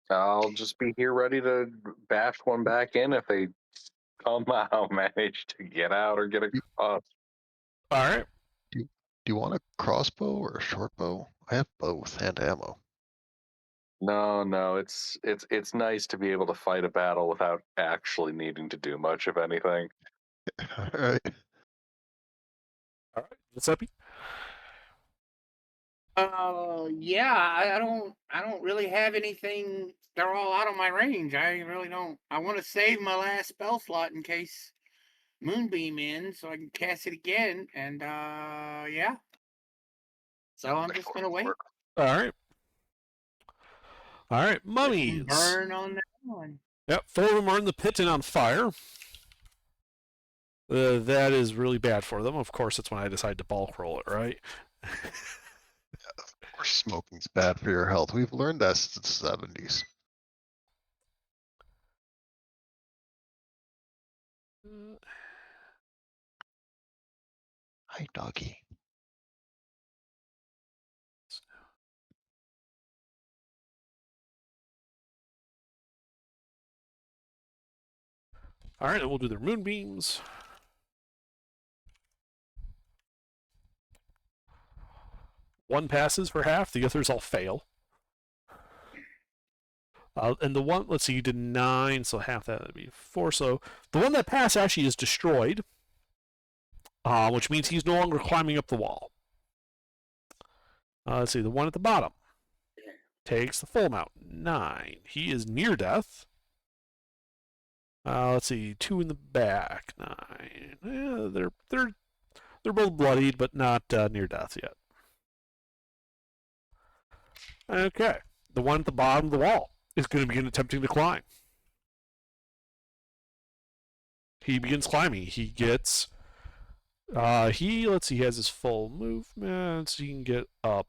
I'll just be here ready to bash one back in if they somehow manage to get out or get across. All right. Do you want a crossbow or a short bow? I have both and ammo. No, it's nice to be able to fight a battle without actually needing to do much of anything. All right. All right. Giuseppe. Yeah, I don't really have anything. They're all out of my range. I really don't. I want to save my last spell slot in case Moonbeam ends, so I can cast it again. And yeah. So I'm just gonna wait. All right. All right. Let them Mummies. burn on that one. Yep. 4 of them are in the pit and on fire. That is really bad for them. Of course, that's when I decide to bulk roll it, right? Of course, smoking's bad for your health. We've learned that since the 70s. Hi, doggy. All right, and we'll do their moonbeams. One passes for half, the others all fail. And the one, let's see, you did 9, so half that would be 4. So the one that passed actually is destroyed, which means he's no longer climbing up the wall. Let's see, the one at the bottom takes the full amount, 9. He is near death. Let's see, 2 in the back, 9. Yeah, they're both bloodied, but not near death yet. Okay, the one at the bottom of the wall is going to begin attempting to climb. He begins climbing. He gets, let's see, he has his full movement, so he can get up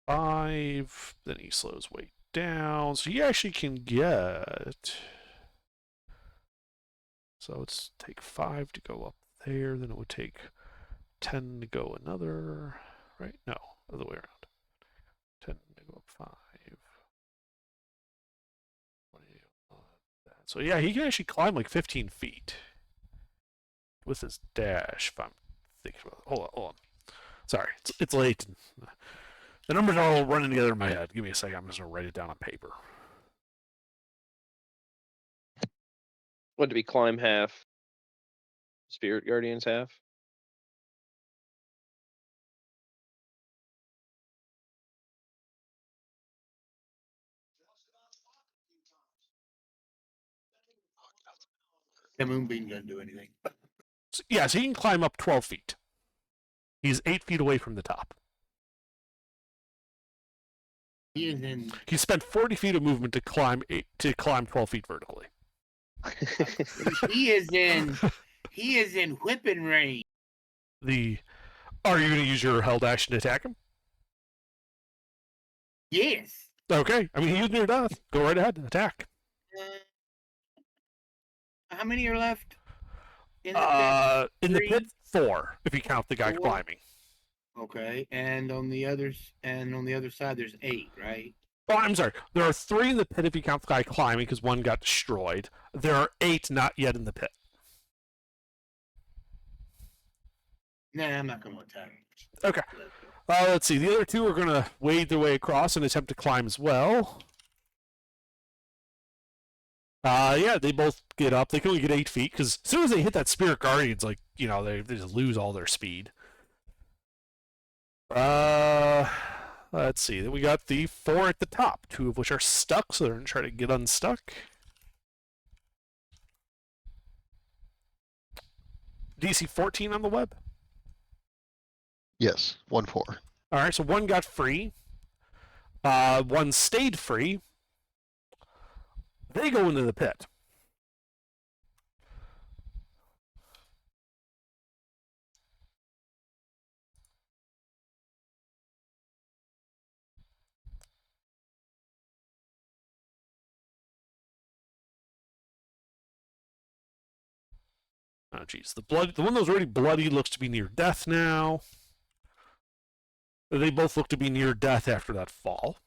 5, then he slows way down, so he actually can get, so it's take 5 to go up there, then it would take 10 to go another, right? No, other way around. 10 to go up 5. So yeah, he can actually climb like 15 feet with his dash. If I'm thinking about it. Hold on. Sorry, it's late. The numbers are all running together in my head. Give me a second. I'm just gonna write it down on paper. What did we climb half? Spirit Guardians half? The moonbeam doesn't do anything. So, yeah, so he can climb up 12 feet. He's 8 feet away from the top. He is in. He spent 40 feet of movement to climb 12 feet vertically. He is in. He is in whipping range. Are you going to use your held action to attack him? Yes. Okay. I mean, he used near death. Go right ahead. Attack. How many are left? In the pit? In the Three? pit, 4, if you count the guy 4? climbing. Okay, and on the other side, there's 8, right? Oh, I'm sorry. There are 3 in the pit if you count the guy climbing, because 1 got destroyed. There are 8 not yet in the pit. Nah, I'm not going to attack. Okay. Let's see. The other 2 are going to wade their way across and attempt to climb as well. Yeah, they both get up. They can only get 8 feet, because as soon as they hit that Spirit Guardians, like, they just lose all their speed. Let's see. Then we got the 4 at the top, 2 of which are stuck, so they're going to try to get unstuck. DC 14 on the web. Yes, 1-4. All right, so 1 got free. 1 stayed free. They go into the pit. Oh, geez. The one that was already bloody looks to be near death now. They both look to be near death after that fall.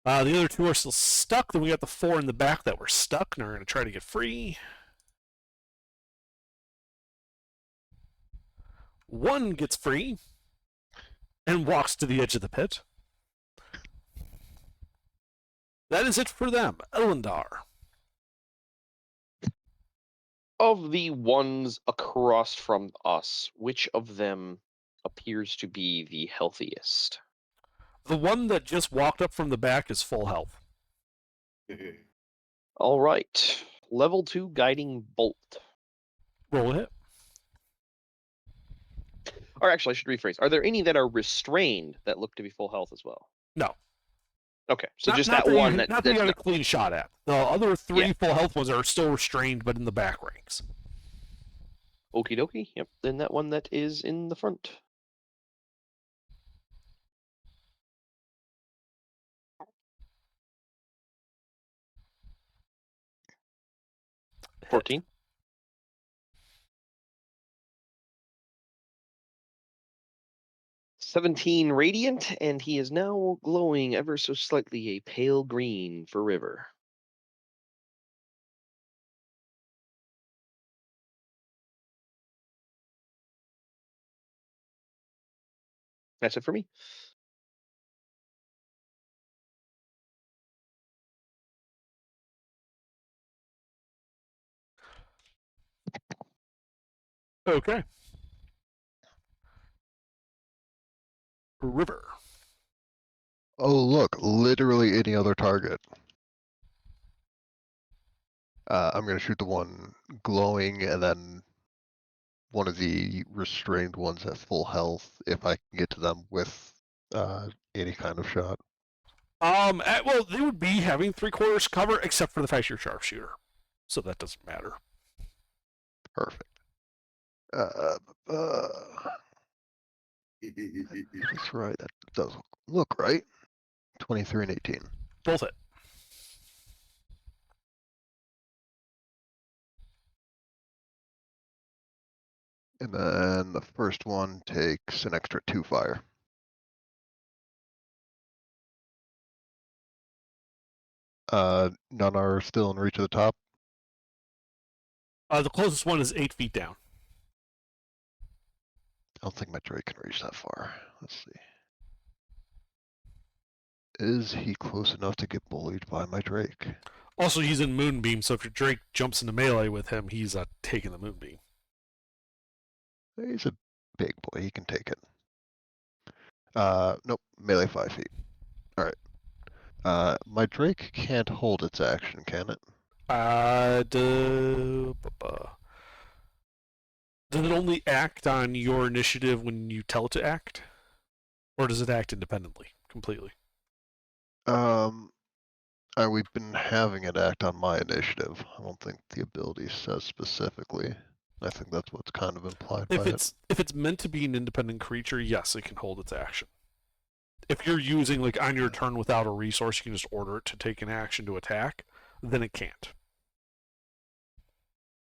The other 2 are still stuck. Then we got the 4 in the back that were stuck, and are going to try to get free. 1 gets free and walks to the edge of the pit. That is it for them. Elendar. Of the ones across from us, which of them appears to be the healthiest? The one that just walked up from the back is full health. All right. Level 2 Guiding Bolt. Roll a hit. Or actually, I should rephrase. Are there any that are restrained that look to be full health as well? No. Okay, so Not- just not that one. Not that you That's got a not, clean shot at. The other 3 Yeah. full health ones are still restrained, but in the back ranks. okie dokie. Yep. Then that one that is in the front. Hit. 14. $17 radiant, and he is now glowing ever so slightly a pale green for River. That's it for me. Okay. River. Oh, look, literally any other target. I'm going to shoot the one glowing, and then one of the restrained ones at full health, if I can get to them with any kind of shot. Well, they would be having 3/4 cover, except for the fact you're sharpshooter, so that doesn't matter. Perfect. That's right. That does look right. 23 and 18. Both hit. And then the first one takes an extra 2 fire. None are still in reach of the top. The closest one is 8 feet down. I don't think my Drake can reach that far. Let's see. Is he close enough to get bullied by my Drake? Also, he's in Moonbeam, so if your Drake jumps into melee with him, he's taking the Moonbeam. He's a big boy. He can take it. Nope. Melee 5 feet. All right. My Drake can't hold its action, can it? Does it only act on your initiative when you tell it to act? Or does it act independently, completely? We've been having it act on my initiative. I don't think the ability says specifically. I think that's what's kind of implied by it. If it's meant to be an independent creature, yes, it can hold its action. If you're using, like, on your turn without a resource, you can just order it to take an action to attack, then it can't.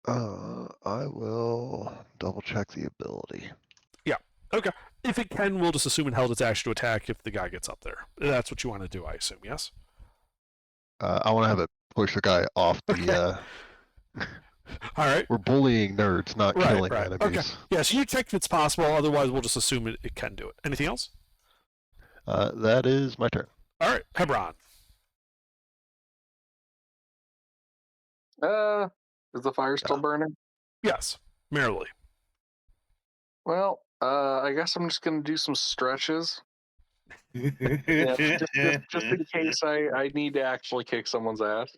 I will double check the ability. Yeah. Okay. If it can, we'll just assume it held its action to attack if the guy gets up there. That's what you want to do, I assume, yes? I want to have it push the guy off the. All right. We're bullying nerds, not killing enemies. Okay. Yeah, so you check if it's possible. Otherwise, we'll just assume it can do it. Anything else? That is my turn. All right, Hebron. Is the fire still burning? Yes, merrily. Well, I guess I'm just gonna do some stretches. Yeah, just in case I need to actually kick someone's ass.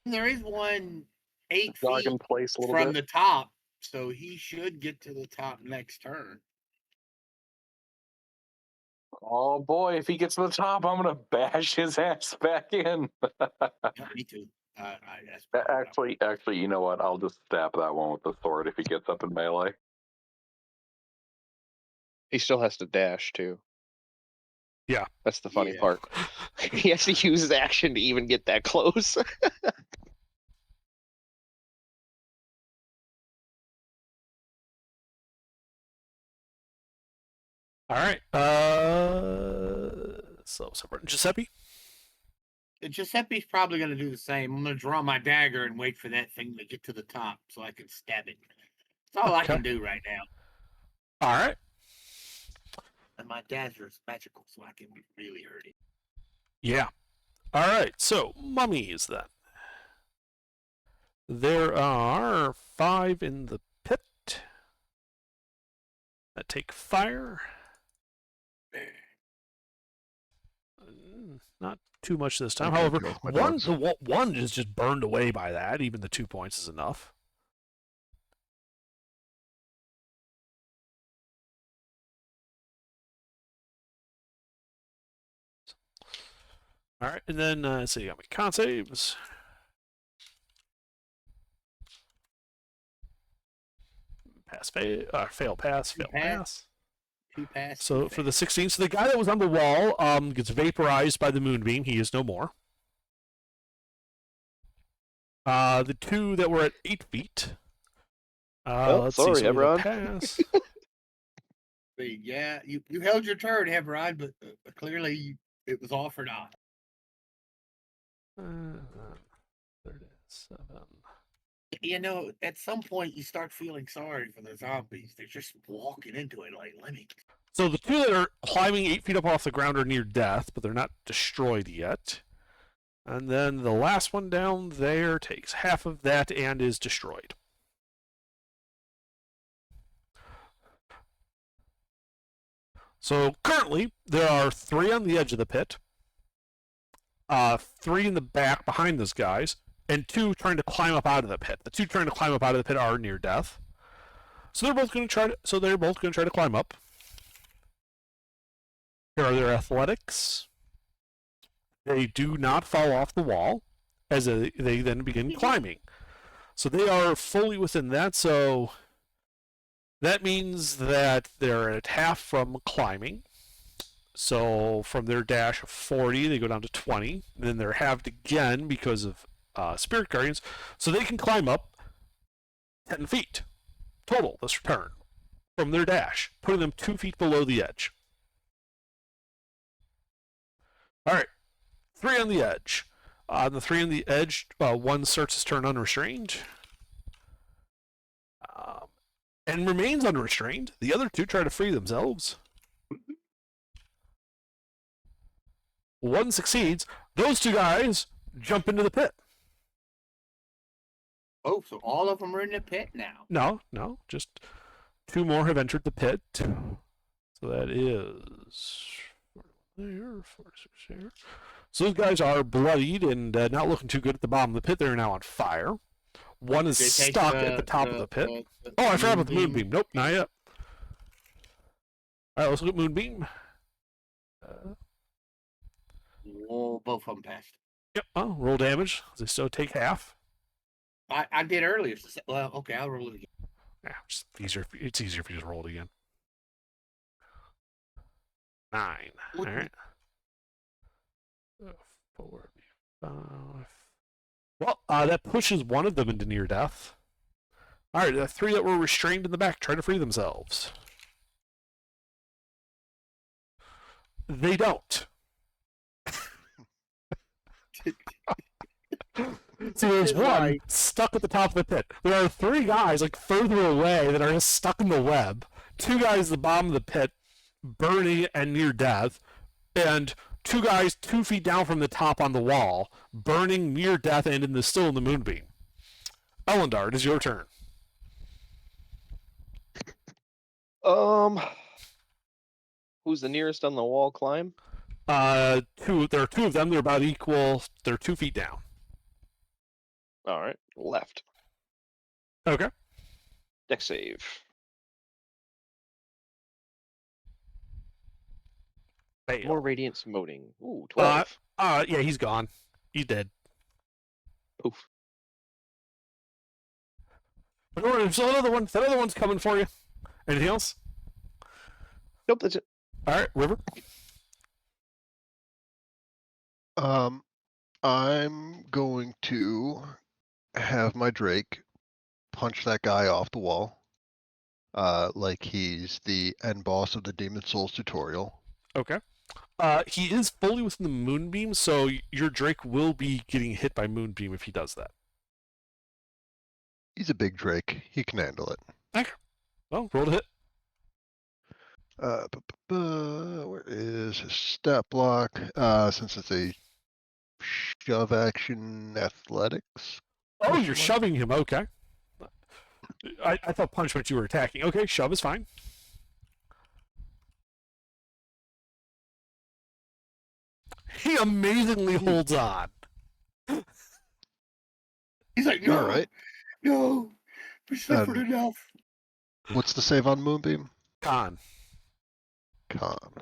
There is one 8 Jog feet in place a little from bit. the top, so he should get to the top next turn. Oh boy, if he gets to the top, I'm gonna bash his ass back in. Yeah, me too. That's probably Actually, you know what? I'll just stab that one with the sword if he gets up in melee. He still has to dash too. Yeah. That's the funny Yeah. part. He has to use his action to even get that close. All right. So Giuseppe. Giuseppe's probably going to do the same. I'm going to draw my dagger and wait for that thing to get to the top so I can stab it. That's all I Okay. can do right now. All right. And my dagger is magical, so I can really hurt it. Yeah. All right. So mummies then. There are 5 in the pit that take fire. Not too much this time. Okay, However, kill my one dogs. one is just burned away by that. Even the 2 points is enough. All right, and then let's see, you got my con saves. Pass, fail, fail, pass, fail, pass. 2 passes. So for the 16, so the guy that was on the wall gets vaporized by the moonbeam. He is no more. The 2 that were at 8 feet. Let's sorry, see, so we Hebron. got pass. Yeah, you held your turn, Hebron, but clearly it was all for naught. 37. You know, at some point you start feeling sorry for the zombies. They're just walking into it like lemmings. So the 2 that are climbing 8 feet up off the ground are near death, but they're not destroyed yet. And then the last one down there takes half of that and is destroyed. So currently, there are 3 on the edge of the pit, 3 in the back behind those guys, and 2 trying to climb up out of the pit. The 2 trying to climb up out of the pit are near death. So they're both going to try to. So they're both going to try to climb up. Here are their athletics. They do not fall off the wall, as they then begin climbing. So they are fully within that. So that means that they're at half from climbing. So from their dash of 40, they go down to 20. Then they're halved again because of Spirit Guardians. So they can climb up 10 feet total this turn from their dash, putting them 2 feet below the edge. All right. 3 on the edge. The 3 on the edge, one starts his turn unrestrained. And remains unrestrained. The other 2 try to free themselves. 1 succeeds. Those 2 guys jump into the pit. Oh, so all of them are in the pit now. No, just 2 more have entered the pit. So that is there, 46 here. So those guys are bloodied and not looking too good at the bottom of the pit. They're now on fire. One is They take stuck at the top of the pit. Oh, I forgot about the moonbeam. Nope, not yet. All right, let's look at moonbeam. Oh, both of them passed. Yep. Oh, roll damage. They still take half. I did earlier. Well, okay, I'll roll it again. Yeah, just easier. It's easier if you just roll it again. 9. All right. 4, 5. Well, that pushes one of them into near death. All right, the 3 that were restrained in the back try to free themselves. They don't. See, there's one stuck at the top of the pit. There are 3 guys like further away that are just stuck in the web. 2 guys at the bottom of the pit, burning and near death, and 2 guys 2 feet down from the top on the wall, burning near death and still in the moonbeam. Elendar, it is your turn. Who's the nearest on the wall climb? 2. There are 2 of them. They're about equal. They're 2 feet down. All right, left. Okay. Dex save. Fail. More radiant smoting. Ooh, 12. Yeah, he's gone. He's dead. Poof. But there's another one. That other one's coming for you. Anything else? Nope, that's it. All right, River. I'm going to have my Drake punch that guy off the wall, like he's the end boss of the Demon Souls tutorial. Okay. He is fully within the moonbeam, so your Drake will be getting hit by moonbeam if he does that. He's a big Drake. He can handle it. Okay. Well, roll to hit. Where is his stat block? Since it's a shove action athletics. Oh, you're shoving him. Okay. I thought punch meant you were attacking. Okay, shove is fine. He amazingly holds on. He's like, no, All right. no, we suffered enough. What's the save on Moonbeam? Con. Con.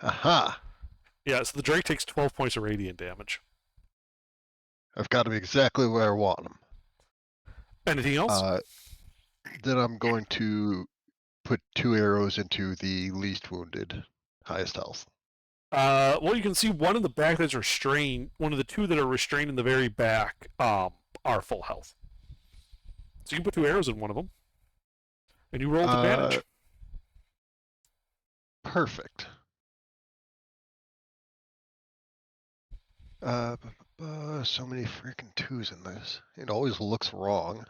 Aha! Yeah, so the Drake takes 12 points of radiant damage. I've got him exactly where I want him. Anything else? Then I'm going to put 2 arrows into the least wounded, highest health. Well, you can see one in the back that's restrained. One of the 2 that are restrained in the very back are full health. So you can put 2 arrows in one of them. And you roll with advantage. Perfect. So many freaking 2s in this. It always looks wrong.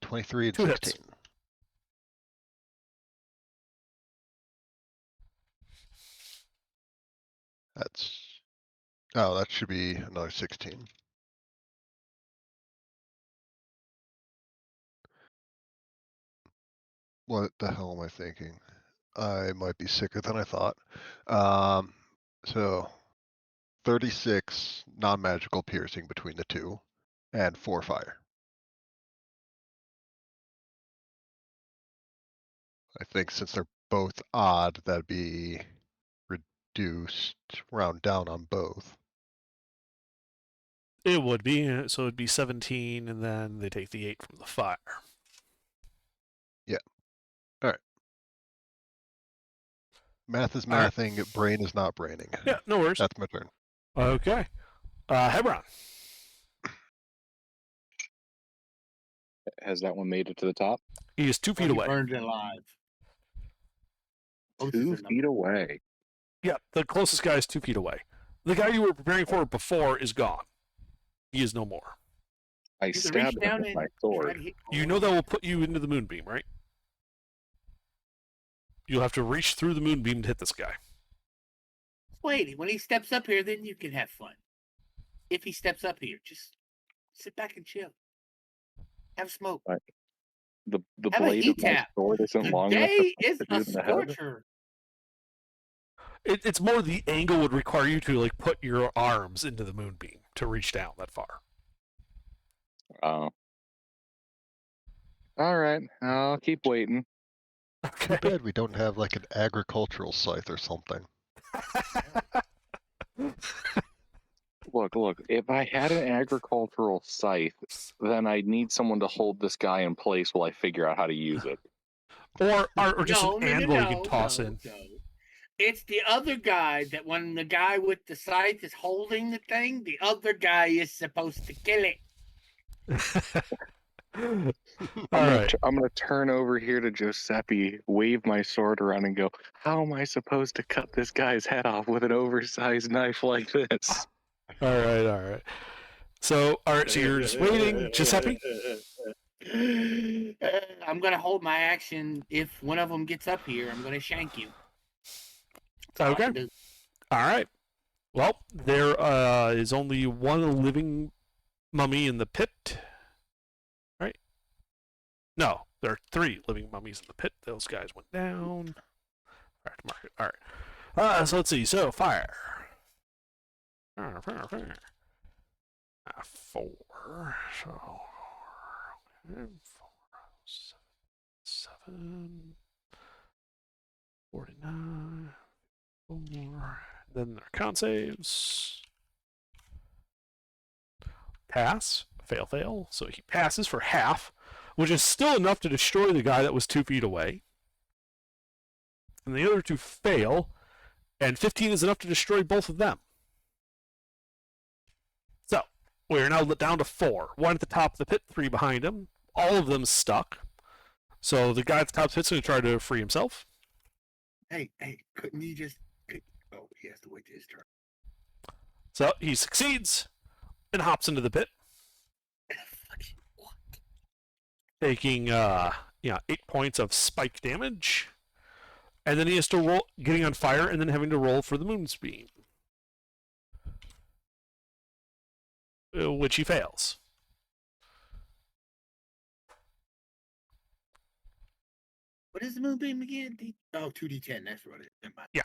23 and 2 16. hits. That should be another 16. What the hell am I thinking? I might be sicker than I thought. So 36 non-magical piercing between the 2 and 4 fire. I think since they're both odd, that'd be reduced, round down on both. It would be. So it would be 17, and then they take the 8 from the fire. Yeah. All right. Math is All right. mathing, brain is not braining. Yeah, no worries. That's my turn. Okay. Hebron. Has that one made it to the top? He is 2 feet He away. burned alive. Closest 2 or feet number? away. Yeah, the closest guy is 2 feet away. The guy you were preparing for before is gone. He is no more. I You can stab reach him down with and my try sword. to hit. You know that will put you into the moonbeam, right? You'll have to reach through the moonbeam to hit this guy. Wait, when he steps up here, then you can have fun. If he steps up here, just sit back and chill. Have a smoke. The Have a blade heat of my tap. sword isn't long enough to Today punch is the a dude in the head. scorcher. It's more the angle would require you to like put your arms into the moonbeam to reach down that far. Oh. All right, I'll keep waiting. Too bad we don't have like an agricultural scythe or something. Look, if I had an agricultural scythe, then I'd need someone to hold this guy in place while I figure out how to use it. Or just an anvil you can toss in. No. It's the other guy that when the guy with the scythe is holding the thing, the other guy is supposed to kill it. All right. I'm gonna turn over here to Giuseppe, wave my sword around, and go, "How am I supposed to cut this guy's head off with an oversized knife like this?" All right. So you're just waiting, Giuseppe? I'm gonna hold my action. If one of them gets up here, I'm gonna shank you. That's all I can Okay. do. All right. Well, there is only one living mummy in the pit. Right? No, there are 3 living mummies in the pit. Those guys went down. All right, mark it. All right. So let's see. So fire. 4. So 4, 7, 49. 4. Then their con saves. Pass. Fail. So he passes for half, which is still enough to destroy the guy that was 2 feet away. And the other 2 fail, and 15 is enough to destroy both of them. So, we are now down to 4. 1 at the top of the pit, 3 behind him. All of them stuck. So the guy at the top of the pit's going to try to free himself. Hey, couldn't he just? Oh, he has to wait his turn. So he succeeds and hops into the pit, What? taking 8 points of spike damage, and then he has to roll, getting on fire, and then having to roll for the moonbeam, which he fails. What is the moonbeam again? 2d10. That's what it is. Never mind. Yeah.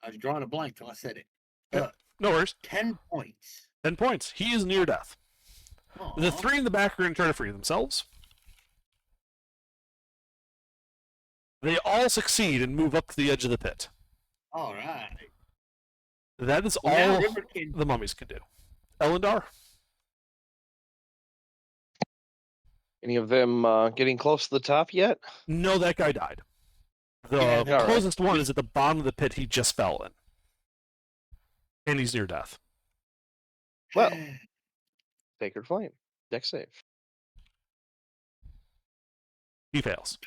I was drawing a blank till I said it. No worries. 10 points. 10 points. He is near death. Aw. The 3 in the back are going to try to free themselves. They all succeed and move up to the edge of the pit. All right. That is Now all River can. the mummies can do. Elendar? Any of them getting close to the top yet? No, that guy died. The Yeah, no. closest one is at the bottom of the pit he just fell in. And he's near death. Well, Sacred Flame. Dex save. He fails.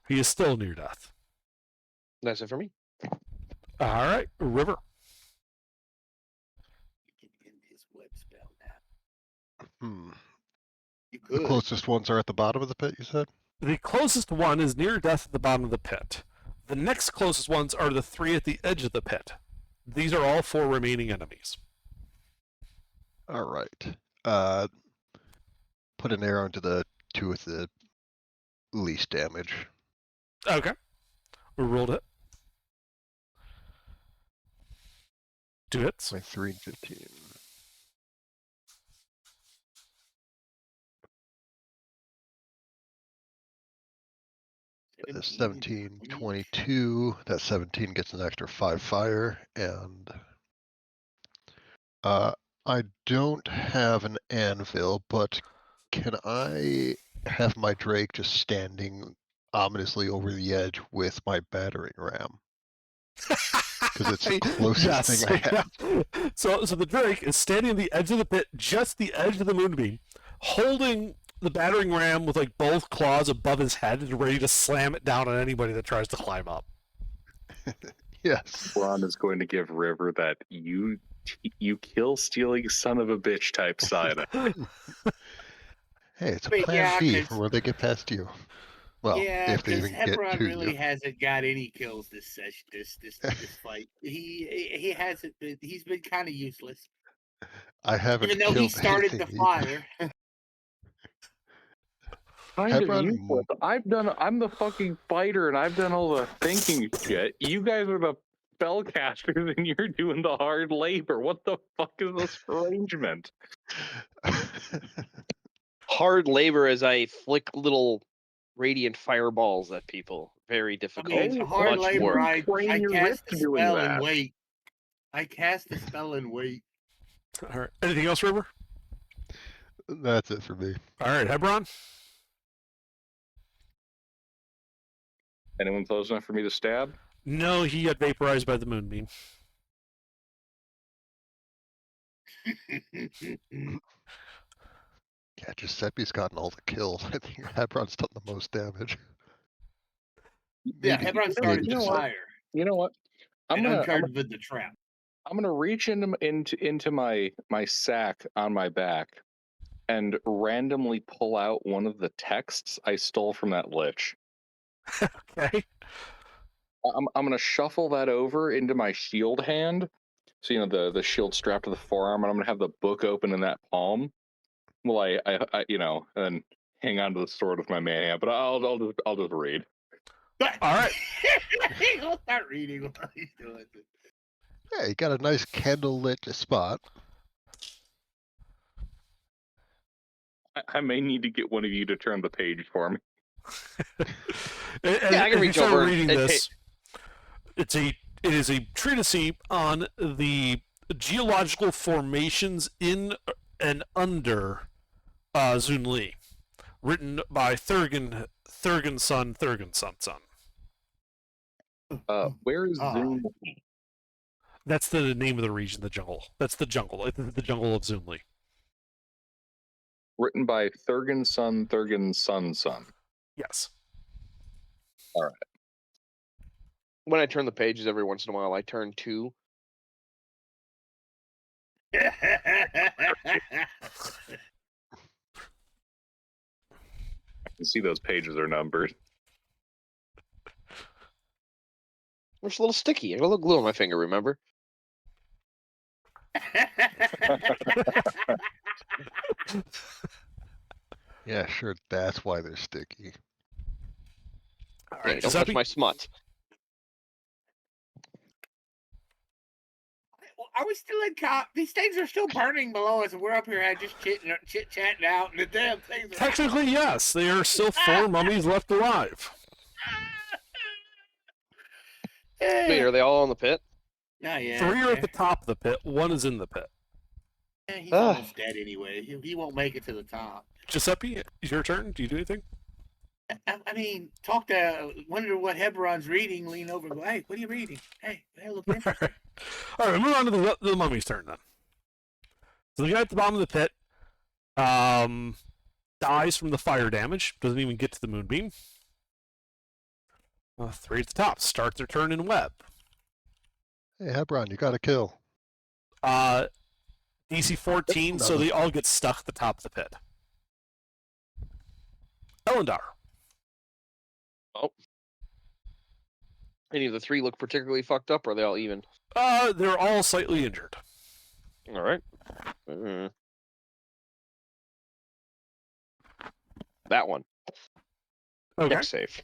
He is still near death. That's it for me. All right, River. You can end his web spell now. Hmm. You The could. closest ones are at the bottom of the pit, you said? The closest one is near death at the bottom of the pit. The next closest ones are the 3 at the edge of the pit. These are all 4 remaining enemies. All right. Put an arrow into the 2 with the least damage. Okay. We rolled it. 2 hits. My 3 and 15. 17, 22. That 17 gets an extra 5 fire, and I don't have an anvil, but can I have my Drake just standing ominously over the edge with my battering ram? because it's the closest thing I have. So the Drake is standing at the edge of the pit, just the edge of the moonbeam, holding the battering ram with like both claws above his head and ready to slam it down on anybody that tries to climb up. Yes. Ron is going to give River that you kill stealing son of a bitch type side. Hey, it's a Wait, plan yeah, B 'cause- for where they get past you. Well, yeah, if they because even get Hebron to really you. hasn't got any kills this session, this fight. He hasn't been. He's been kind of useless, I haven't even though he killed started the anything fire. Kind Hebron- of useless. I'm the fucking fighter, and I've done all the thinking shit. You guys are the spellcasters, and you're doing the hard labor. What the fuck is this arrangement? Hard labor as I flick little radiant fireballs at people. Very I difficult. mean, Oh, hard much labor. work. I Train your cast wrist the doing spell that. and wait. I cast the spell and wait. All right. Anything else, River? That's it for me. All right, Hebron. Anyone close enough for me to stab? No, he got vaporized by the moonbeam. Yeah, Giuseppe's gotten all the kills. I think Hebron's done the most damage. Yeah, Maybe- Hebron started you the know what? fire You know what? I'm and gonna uncovered the trap. reach into my sack on my back and randomly pull out one of the texts I stole from that lich. Okay. I'm gonna shuffle that over into my shield hand. So you know the shield strapped to the forearm, and I'm gonna have the book open in that palm. Well, I and then hang on to the sword with my man hand. But I'll just read. All right. He'll start reading while he's doing it. Yeah, you got a nice candle-lit spot. I may need to get one of you to turn the page for me. Yeah, I can reach start over reading and this. It is a treatise on the geological formations in and under Zunli, written by Thurgan son. Where is Zoom? That's the name of the region, the jungle. That's the jungle, the jungle of Zunli. Written by Thurgan son. Yes. When I turn the pages every once in a while, I turn 2. I can see those pages are numbered. They're just a little sticky. I got a little glue on my finger, remember? Yeah, sure, that's why they're sticky. All Hey, right, don't touch Giuseppe. my smut. Are we still in cop? These things are still burning below us, and we're up here just chit chatting out, and the damn things are. Technically, yes, they are still 4 mummies left alive. Wait, are they all in the pit? Oh, yeah. 3 are at the top of the pit. 1 is in the pit. He's almost dead anyway. He won't make it to the top. Giuseppe, it's your turn. Do you do anything? I mean, wonder what Hebron's reading, lean over and go, hey, what are you reading? Hey, look interesting. All right, move on to the mummy's turn then. So the guy at the bottom of the pit dies from the fire damage. Doesn't even get to the moonbeam. 3 at the top start their turn in web. Hey, Hebron, you got a kill. DC 14, so they all get stuck at the top of the pit. Elendar. Any of the 3 look particularly fucked up, or are they all even? They're all slightly injured. All right. That one. Okay. Dex save.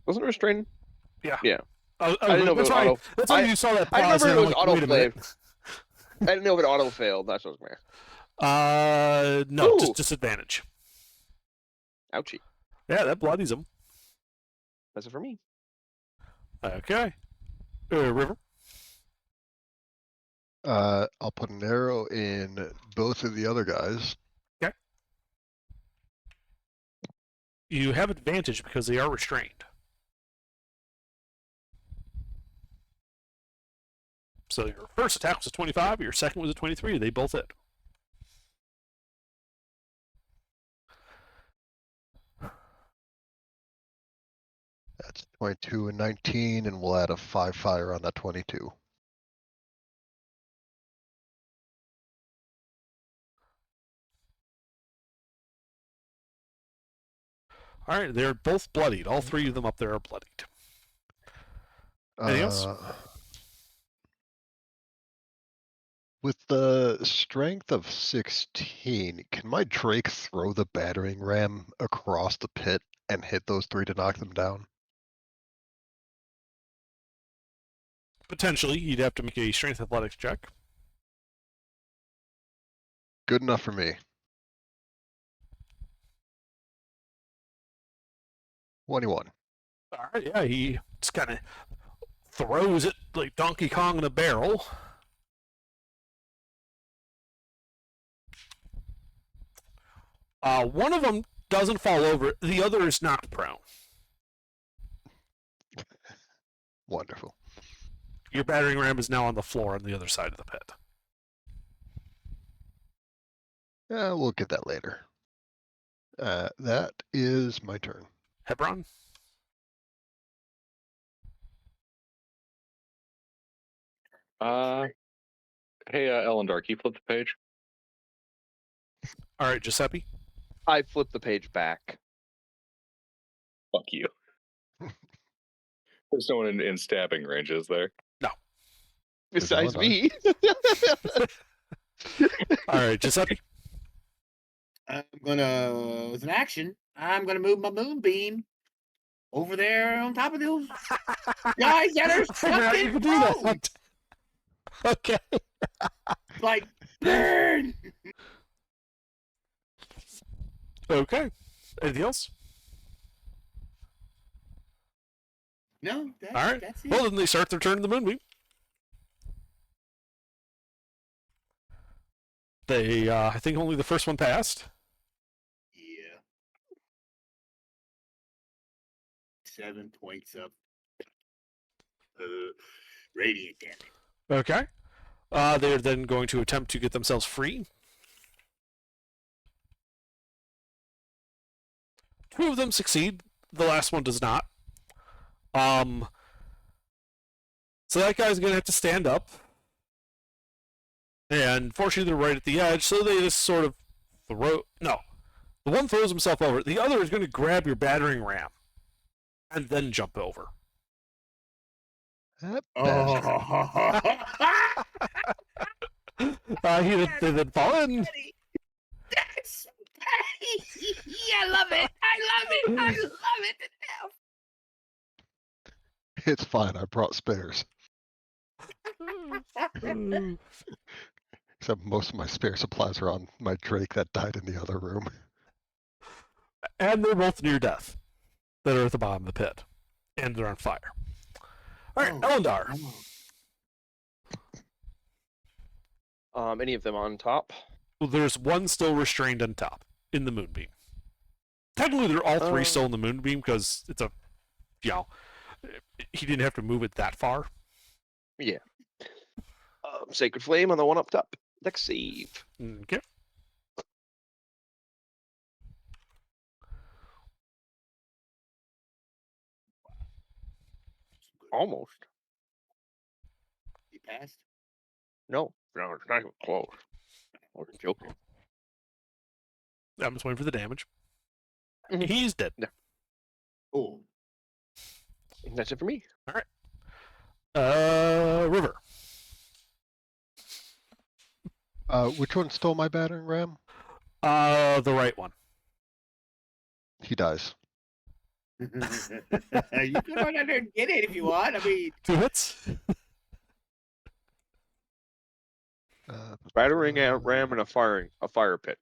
Wasn't it restrained? Yeah. Yeah. I didn't know if it was auto. That's why you saw that pause. I remember and it I'm was like, auto wait a minute. failed. I didn't know if it auto failed. That's what I was saying. No, Ooh. just disadvantage. Ouchie. Yeah, that bloodies him. That's it for me. Okay. River. I'll put an arrow in both of the other guys. Okay. you have advantage because they are restrained. So your first attack was a 25, your second was a 23. They both hit. That's 22 and 19, and we'll add a 5 fire on that 22. All right, they're both bloodied. All three of them up there are bloodied. Anything else? With the strength of 16, can my Drake throw the battering ram across the pit and hit those 3 to knock them down? Potentially, you'd have to make a strength athletics check. Good enough for me. 21. All right, yeah, he just kind of throws it like Donkey Kong in a barrel. One of them doesn't fall over. The other is knocked prone. Wonderful. Your battering ram is now on the floor on the other side of the pit. Yeah, we'll get that later. That is my turn. Hebron? Hey, Elendar, can you flip the page? All right, Giuseppe? I flip the page back. Fuck you. There's no one in stabbing range, is there? Besides Eldar. me. All right, Giuseppe? I'm gonna, as an action, I'm gonna move my moonbeam over there on top of those guys that are stuck You in can do road. that. Okay. Like, burn! Okay. Anything else? No, that's, All right. that's it. Well, then they start their turn in the moonbeam. They, I think only the first one passed. Yeah. 7 points of radiant damage. Okay. They're then going to attempt to get themselves free. 2 of them succeed. The last one does not. So that guy's going to have to stand up. And fortunately, they're right at the edge, so they just sort of throw... No. The one throws himself over. The other is going to grab your battering ram and then jump over. That bastard. They then fall in. That's I love it. I love it. I love it to death. It's fine. I brought spares. Except most of my spare supplies are on my Drake that died in the other room. And they're both near death. That are at the bottom of the pit. And they're on fire. All right, Oh, Elendar. Any of them on top? Well, there's one still restrained on top in the moonbeam. Technically, they're all 3 still in the moonbeam because it's a, he didn't have to move it that far. Yeah. Sacred Flame on the one up top. Dex save. Okay. Almost. He passed. No, it's not even close. I was joking. I'm just waiting for the damage. Mhm. He's dead. Oh. And that's it for me. River. Which one stole my battering ram? The right one. He dies. You can go down there and get it if you want. I mean, 2 hits. Battering ram and a fire pit.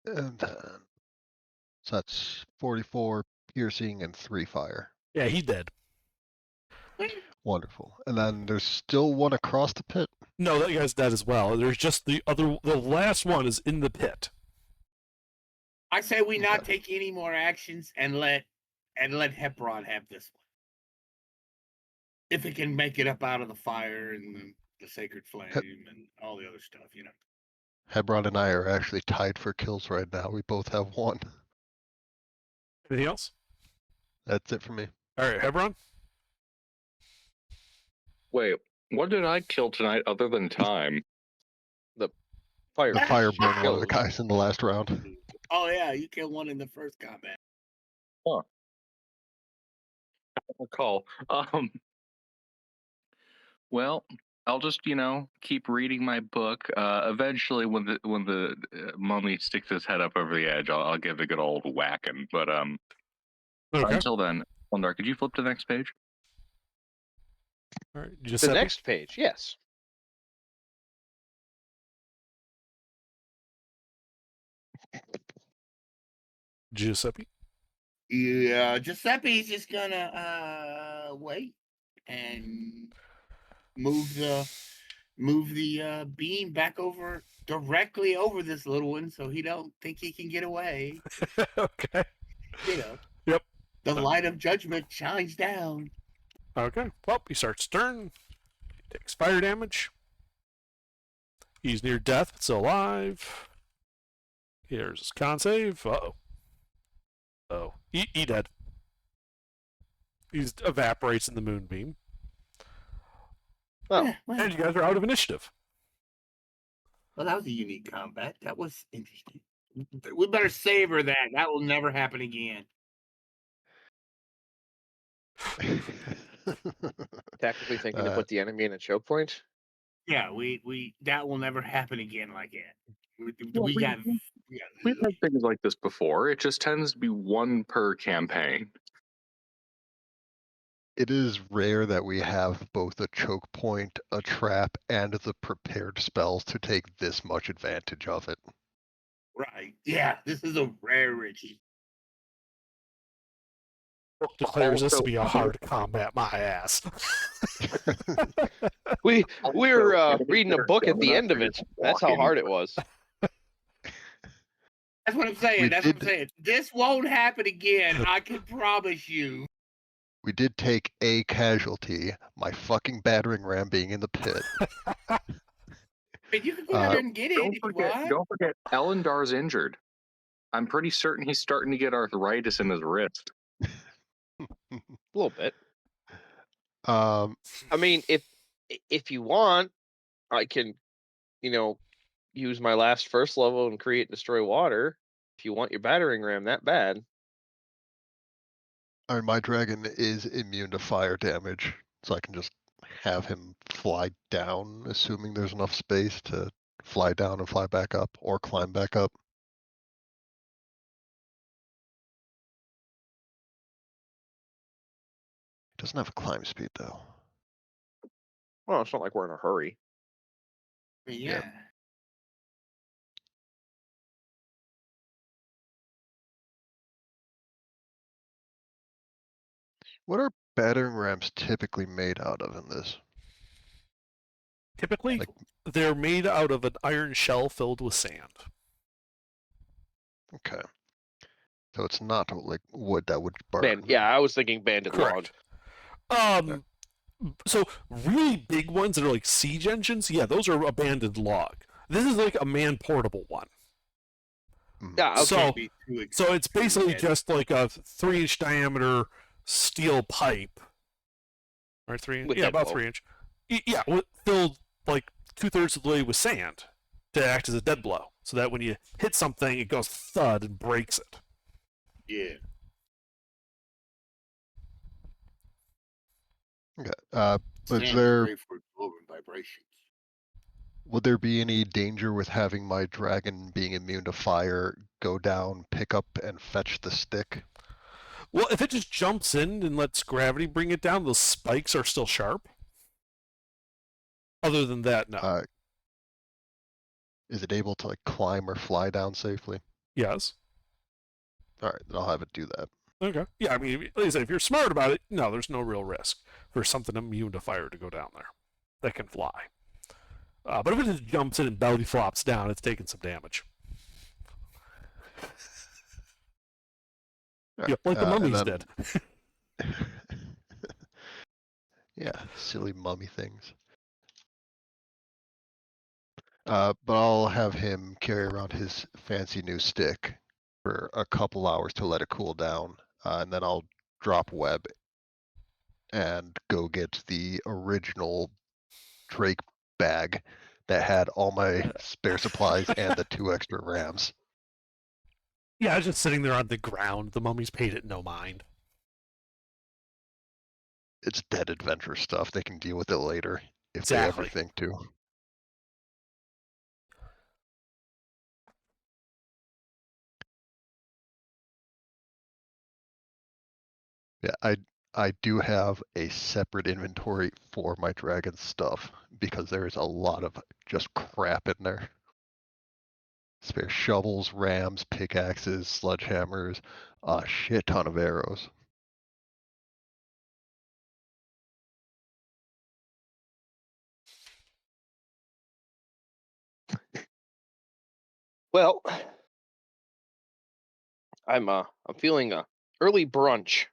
And then, so that's 44 piercing and 3 fire. Yeah, he's dead. Wonderful. And then there's still one across the pit. No, that guy's dead as well. There's just the last one is in the pit. I say we not take any more actions and let Hebron have this one. If it can make it up out of the fire and the sacred flame and all the other stuff, you know. Hebron and I are actually tied for kills right now. We both have 1. Anything else? That's it for me. All right, Hebron. Wait, what did I kill tonight other than time? Fire. The fire burned one of the Kills. guys in the last round. Oh yeah, you killed one in the first combat. Recall. Well, I'll just keep reading my book. Eventually, when the mummy sticks his head up over the edge, I'll give it a good old whacking. But Okay. until then, Wondar, could you flip to the next page? All right. The Giuseppe. next page, yes. Giuseppe. Yeah, Giuseppe's just gonna wait and move the beam back over directly over this little one, so he don't think he can get away. Okay. You know. Yep. The light of judgment shines down. Okay. Well, he starts turn. He takes fire damage. He's near death, but still alive. Here's his con save. Uh-oh. Oh. He dead. He evaporates in the moonbeam. Oh. Yeah, well, And you guys are out of initiative. well, that was a unique combat. That was interesting. We better savor that. That will never happen again. Tactically thinking to put the enemy in a choke point. Yeah, we that will never happen again like that. Well, We got We've had things like this before. It just tends to be one per campaign. It is rare that we have both a choke point, a trap, and the prepared spells to take this much advantage of it. right. Yeah, this is a rarity. Book declares this to Also- be a hard combat, my ass. We're reading a book at the end of it. That's how hard it was. That's what I'm saying. We That's what I'm did- saying. This won't happen again. I can promise you. We did take a casualty, my fucking battering ram being in the pit. But you can go out there and get it if you want. Don't forget, Elendar's injured. I'm pretty certain he's starting to get arthritis in his wrist. A little bit. Um, I mean, if you want, I can, use my last first level and create destroy water. If you want your battering ram that bad. I mean, my dragon is immune to fire damage, so I can just have him fly down, assuming there's enough space to fly down and fly back up, or climb back up. He doesn't have a climb speed, though. Well, it's not like we're in a hurry. Yeah. What are battering rams typically made out of in this? Typically, Like- they're made out of an iron shell filled with sand. Okay. So it's not like wood that would burn. Yeah, I was thinking banded log. Correct. So really big ones that are like siege engines, yeah, those are abandoned log. This is like a man portable one. Mhm. Yeah, okay. So- Be too So it's basically expensive. just like a 3-inch diameter steel pipe. Or 3 inch, With yeah, that about blow. 3 inch. Yeah, filled like 2/3 of the way with sand to act as a dead blow, so that when you hit something, it goes thud and breaks it. Yeah. Okay. Is Sand's there great for absorbing vibrations. would there be any danger with having my dragon being immune to fire go down, pick up, and fetch the stick? Well, if it just jumps in and lets gravity bring it down, those spikes are still sharp. Other than that, no. Is it able to like climb or fly down safely? Yes. All right, then I'll have it do that. Okay. Yeah, I mean, like I said, if you're smart about it, no, there's no real risk for something immune to fire to go down there that can fly. But if it just jumps in and belly flops down, it's taking some damage. Yeah, like the and mummies then- did. Yeah, silly mummy things. But I'll have him carry around his fancy new stick for a couple hours to let it cool down, and then I'll drop web and go get the original Drake bag that had all my spare supplies and the 2 extra rams. Yeah, it's just sitting there on the ground. The mummies paid it no mind. It's dead adventure stuff. They can deal with it later if Exactly. they ever think to. Yeah, I do have a separate inventory for my dragon stuff because there's a lot of just crap in there. Spare shovels, rams, pickaxes, sledgehammers, a shit ton of arrows. Well, I'm feeling a early brunch.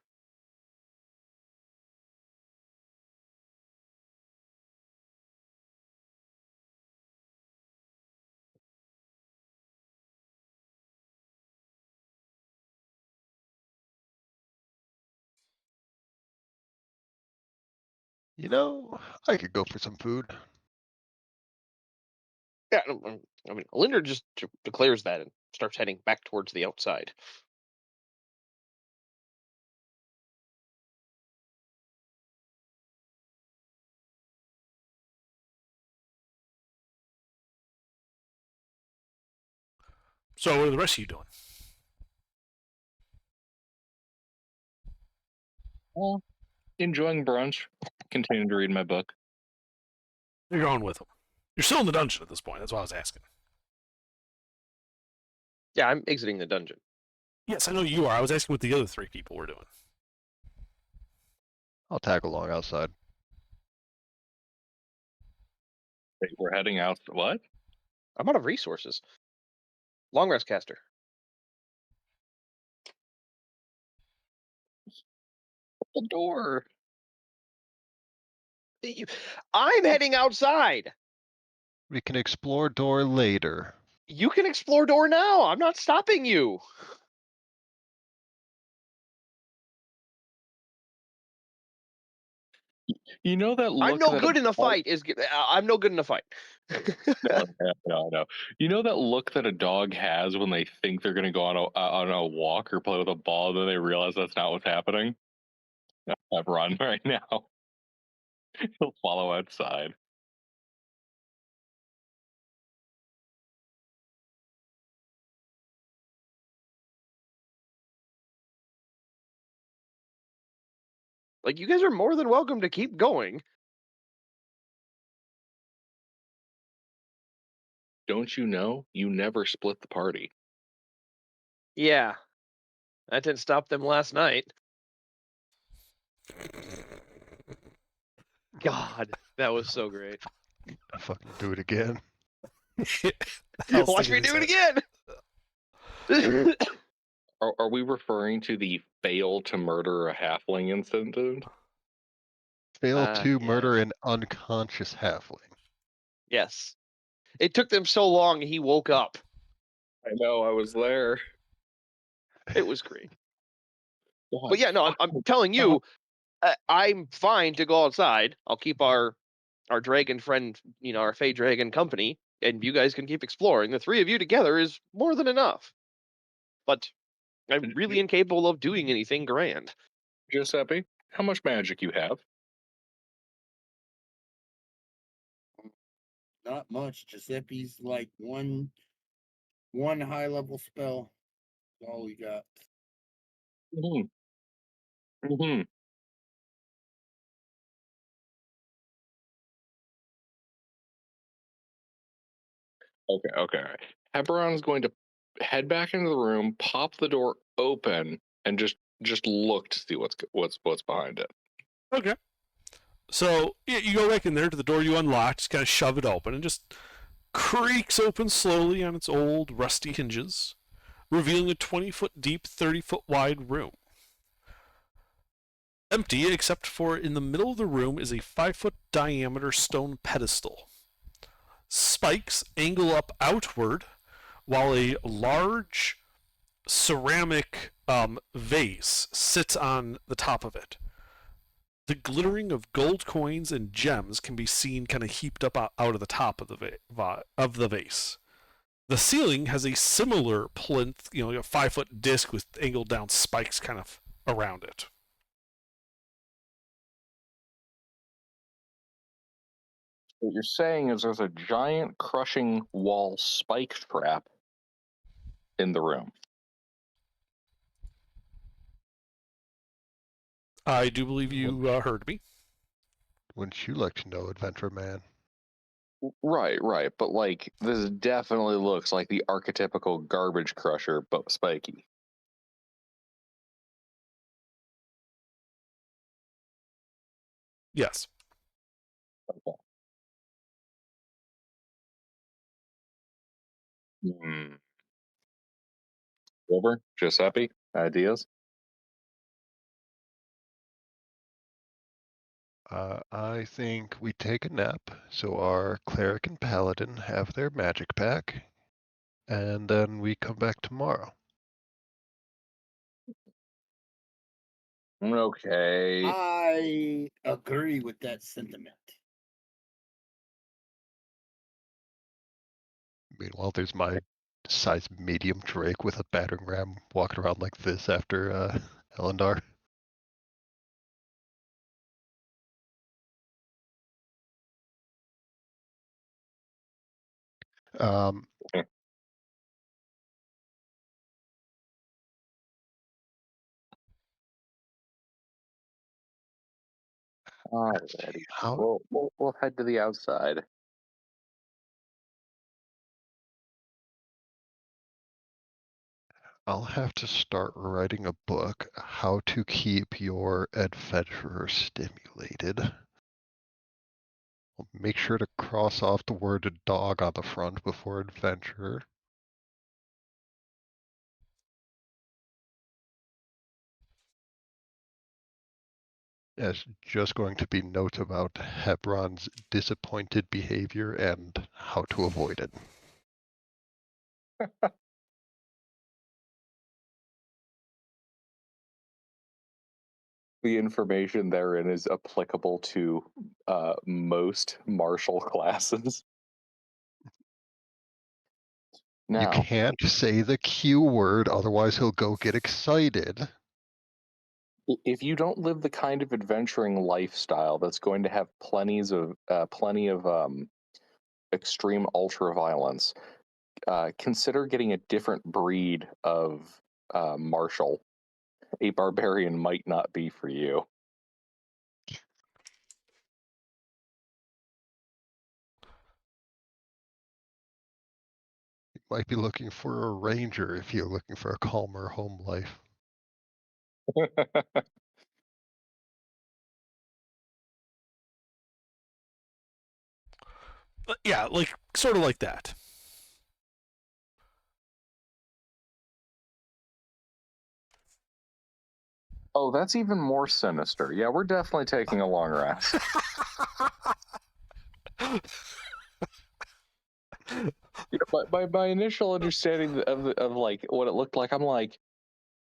You know, I could go for some food. Yeah, I mean, Linder just declares that and starts heading back towards the outside. So what are the rest of you doing? Well, enjoying brunch. Continuing to read my book. You're going with them. You're still in the dungeon at this point. That's why I was asking. Yeah, I'm exiting the dungeon. Yes, I know you are. I was asking what the other 3 people were doing. I'll tag along outside. Wait, we're heading out. What? I'm out of resources. Long rest caster. The door. I'm heading outside. We can explore door later. You can explore door now. I'm not stopping you. You know that look. I'm no that good in a dog- fight. I'm no good in a fight. No. You know that look that a dog has when they think they're going to go on a walk or play with a ball, and then they realize that's not what's happening. I've run right now. He'll follow outside. Like, you guys are more than welcome to keep going. Don't you know? You never split the party. Yeah, that didn't stop them last night. God, that was so great. Fucking do it again. Watch me do it again. Are we referring to the fail to murder a halfling incident? Fail to yeah. murder an unconscious halfling. Yes. It took them so long, he woke up. I know, I was there. It was great. God, But yeah, no, I'm telling you, I'm fine to go outside. I'll keep our dragon friend, our Fey dragon company, and you guys can keep exploring. The 3 of you together is more than enough. But I'm really incapable of doing anything grand. Giuseppe, how much magic you have? Not much. Giuseppe's like one high level spell. That's all we got. Mm-hmm. Okay. Heberon's going to head back into the room, pop the door open, and just look to see what's behind it. Okay. So you go back in there to the door you unlocked, just kind of shove it open, and just creaks open slowly on its old rusty hinges, revealing a 20-foot deep, 30-foot wide room. Empty, except for in the middle of the room is a 5-foot diameter stone pedestal. Spikes angle up outward, while a large ceramic vase sits on the top of it. The glittering of gold coins and gems can be seen kind of heaped up out of the top of the vase. The ceiling has a similar plinth, a 5-foot disc with angled down spikes kind of around it. What you're saying is there's a giant crushing wall spike trap in the room. I do believe you heard me. Wouldn't you like to know, Adventure Man? Right. But like, this definitely looks like the archetypical garbage crusher, but spiky. Yes. Okay. Wilbur, Giuseppe, ideas? I think we take a nap so our cleric and paladin have their magic pack, and then we come back tomorrow. Okay. I agree with that sentiment. Meanwhile, there's my size medium Drake with a battering ram walking around like this after Elendar. Alrighty. How We'll head to the outside. I'll have to start writing a book, How to Keep Your Adventurer Stimulated. I'll make sure to cross off the word dog on the front before adventurer. It's just going to be notes about Hebron's disappointed behavior and how to avoid it. The information therein is applicable to most martial classes. You Now, can't say the Q word, otherwise he'll go get excited. if you don't live the kind of adventuring lifestyle that's going to have plenty of extreme ultra violence, consider getting a different breed of martial. A barbarian might not be for you. You might be looking for a ranger if you're looking for a calmer home life. Yeah, sort of like that. Oh, that's even more sinister. Yeah, we're definitely taking a long rest. But my initial understanding of like what it looked like, I'm like,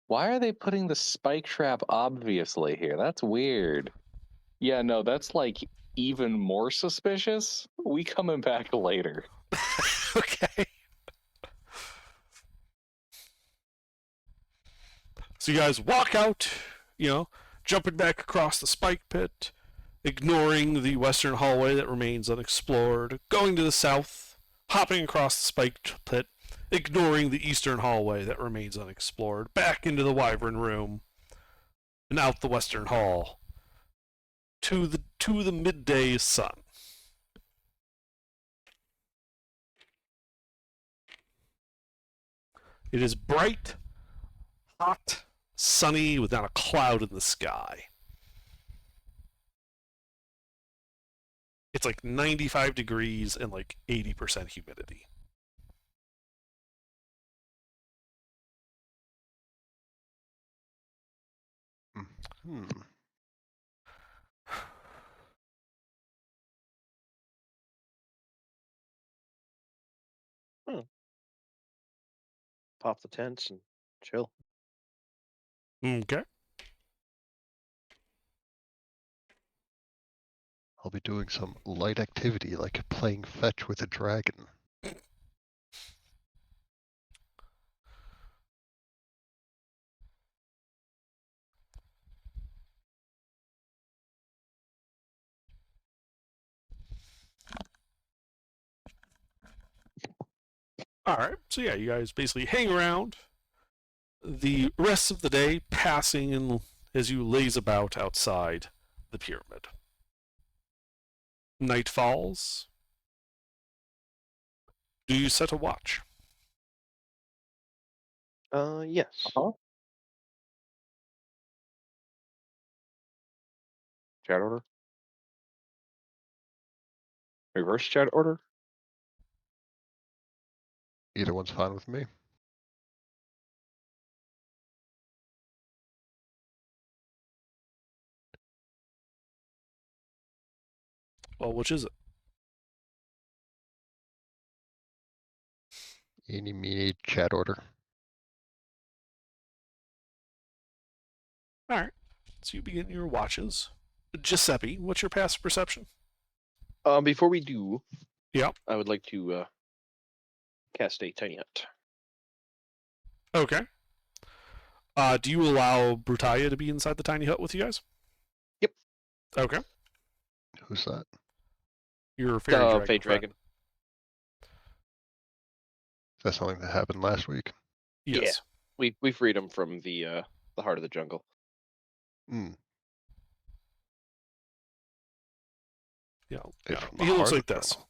why are they putting the spike trap obviously here? That's weird. Yeah, no, that's like even more suspicious. We coming back later. Okay. So you guys walk out, jumping back across the spike pit, ignoring the western hallway that remains unexplored, going to the south, hopping across the spike pit, ignoring the eastern hallway that remains unexplored, back into the wyvern room, and out the western hall to the midday sun. It is bright, hot, sunny, with not a cloud in the sky. It's like 95 degrees and like 80% humidity. Hmm. Pop the tents and chill. Okay. I'll be doing some light activity like playing fetch with a dragon. All right. So yeah, you guys basically hang around the rest of the day, passing and as you laze about outside the pyramid. Night falls. Do you set a watch? Yes. Uh-huh. Chat order. Reverse chat order. Either one's fine with me. Well, which is it? Eeny, meeny, chat order. All right. So you begin your watches. Giuseppe, what's your passive perception? Before we do, Yep. I would like to cast a tiny hut. Okay. Do you allow Brutalia to be inside the tiny hut with you guys? Yep. Okay. Who's that? Your fairy dragon. Fey friend. dragon. Is that something that happened last week? Yes. We freed him from the heart of the jungle. Hmm. Yeah. It's Yeah. from the He looks heart like of this. jungle.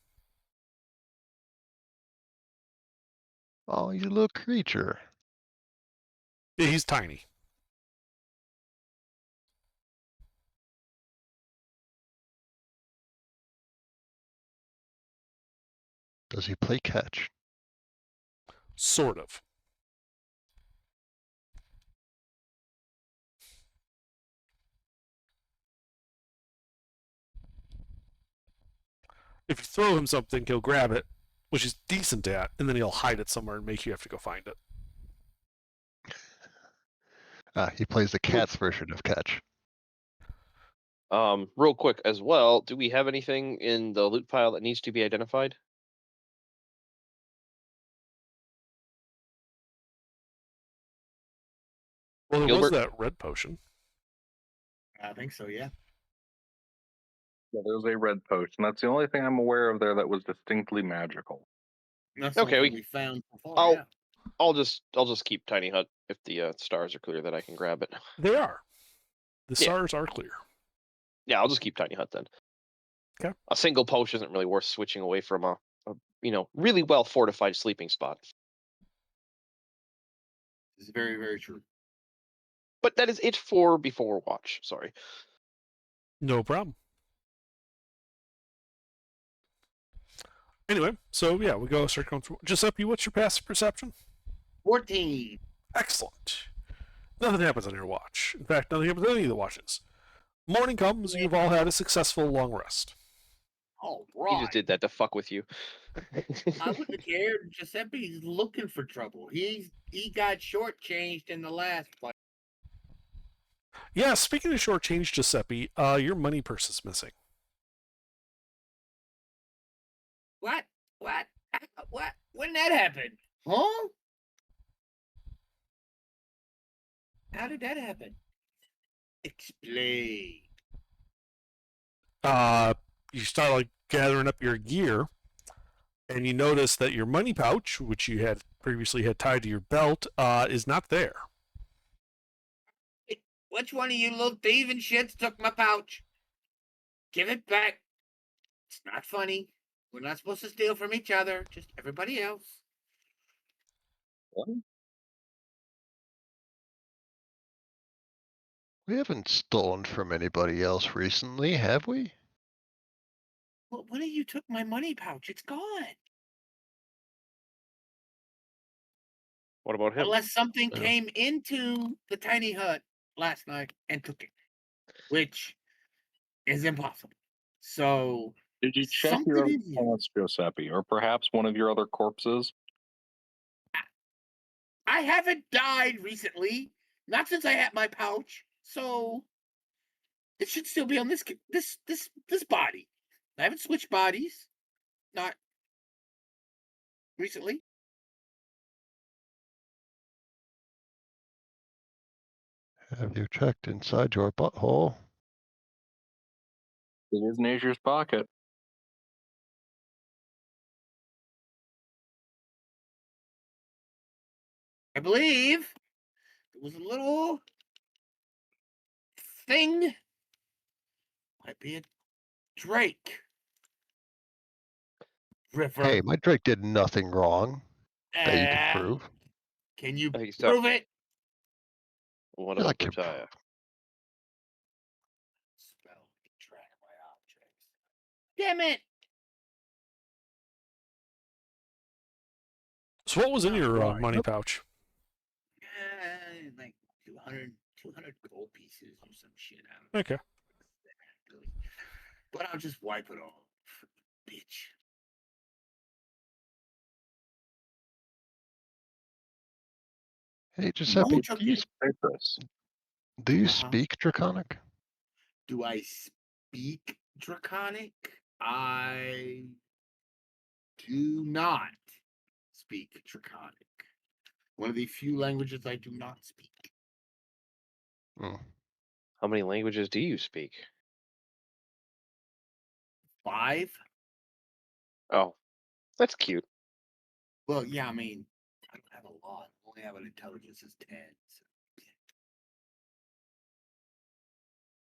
Oh, you little creature. Yeah, he's tiny. Does he play catch? Sort of. If you throw him something, he'll grab it, which he's decent at, and then he'll hide it somewhere and make you have to go find it. Ah, he plays the cat's version of catch. Real quick as well, do we have anything in the loot pile that needs to be identified? Well, there was Gilbert? that red potion. I think so. Yeah. Yeah, there's a red potion. That's the only thing I'm aware of there that was distinctly magical. That's Okay, something we- we found before. I'll- Yeah. I'll just keep tiny hut if the stars are clear that I can grab it. They are. The Yeah. stars are clear. Yeah, I'll just keep tiny hut then. Okay. A single potion isn't really worth switching away from a really well fortified sleeping spot. It's very, very true. But that is it for before watch. Sorry. No problem. Anyway, so yeah, we go start going through. Giuseppe, what's your passive perception? 14. Excellent. Nothing happens on your watch. In fact, nothing happens on any of the watches. Morning comes, you've all had a successful long rest. All He right. just did that to fuck with you. I wouldn't have cared. Giuseppe's looking for trouble. He got shortchanged in the last fight. Yeah, speaking of shortchange, Giuseppe, your money purse is missing. What? What? What? When that happened? Huh? How did that happen? Explain. You start like gathering up your gear, and you notice that your money pouch, which you had previously had tied to your belt, is not there. Which one of you little thieving shits took my pouch? Give it back. It's not funny. We're not supposed to steal from each other, just everybody else. We haven't stolen from anybody else recently, have we? Well, one of you took my money pouch. It's gone. What about him? Unless something Yeah. came into the tiny hut last night and took it, which is impossible. So Did you check something your other in here. pants, Giuseppe, or perhaps one of your other corpses? I haven't died recently, not since I had my pouch. So it should still be on this body. I haven't switched bodies, not recently. Have you checked inside your butthole? It is Nature's pocket. I believe there was a little thing. Might be a Drake. River. Hey, my Drake did nothing wrong that you can prove. Can you I think he's prove it? What Yeah, I about can Bertaya? prove. Spell track my objects. Damn it! So what was in your Right. money pouch? Like 200 gold pieces or some shit. I don't know. Okay. But I'll just wipe it off. Bitch. Hey, Giuseppe, Who took it? Papyrus. do you Uh-huh. speak Draconic? Do I speak Draconic? I do not speak Draconic. One of the few languages I do not speak. Hmm. How many languages do you speak? 5? Oh, that's cute. Well, yeah, I mean, I don't have a lot. I only have an intelligence is 10. So.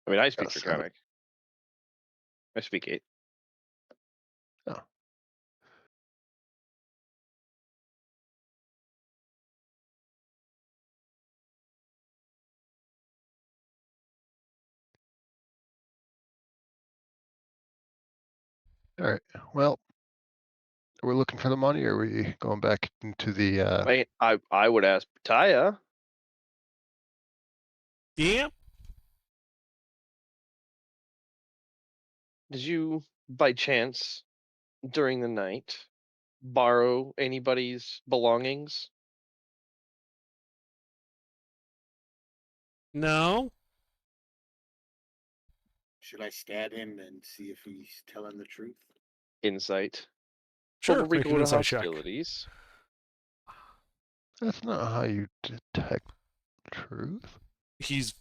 I mean, I speak Got a 7. Draconic. I speak 8. Oh. All right. Well, we're looking for the money, or are we going back into the? I would ask Bertaya. Yeah. Did you, by chance, during the night, borrow anybody's belongings? No. Should I stab him and see if he's telling the truth? Insight. Sure. Before we Make go an to insight check. hostilities. That's not how you detect truth. He's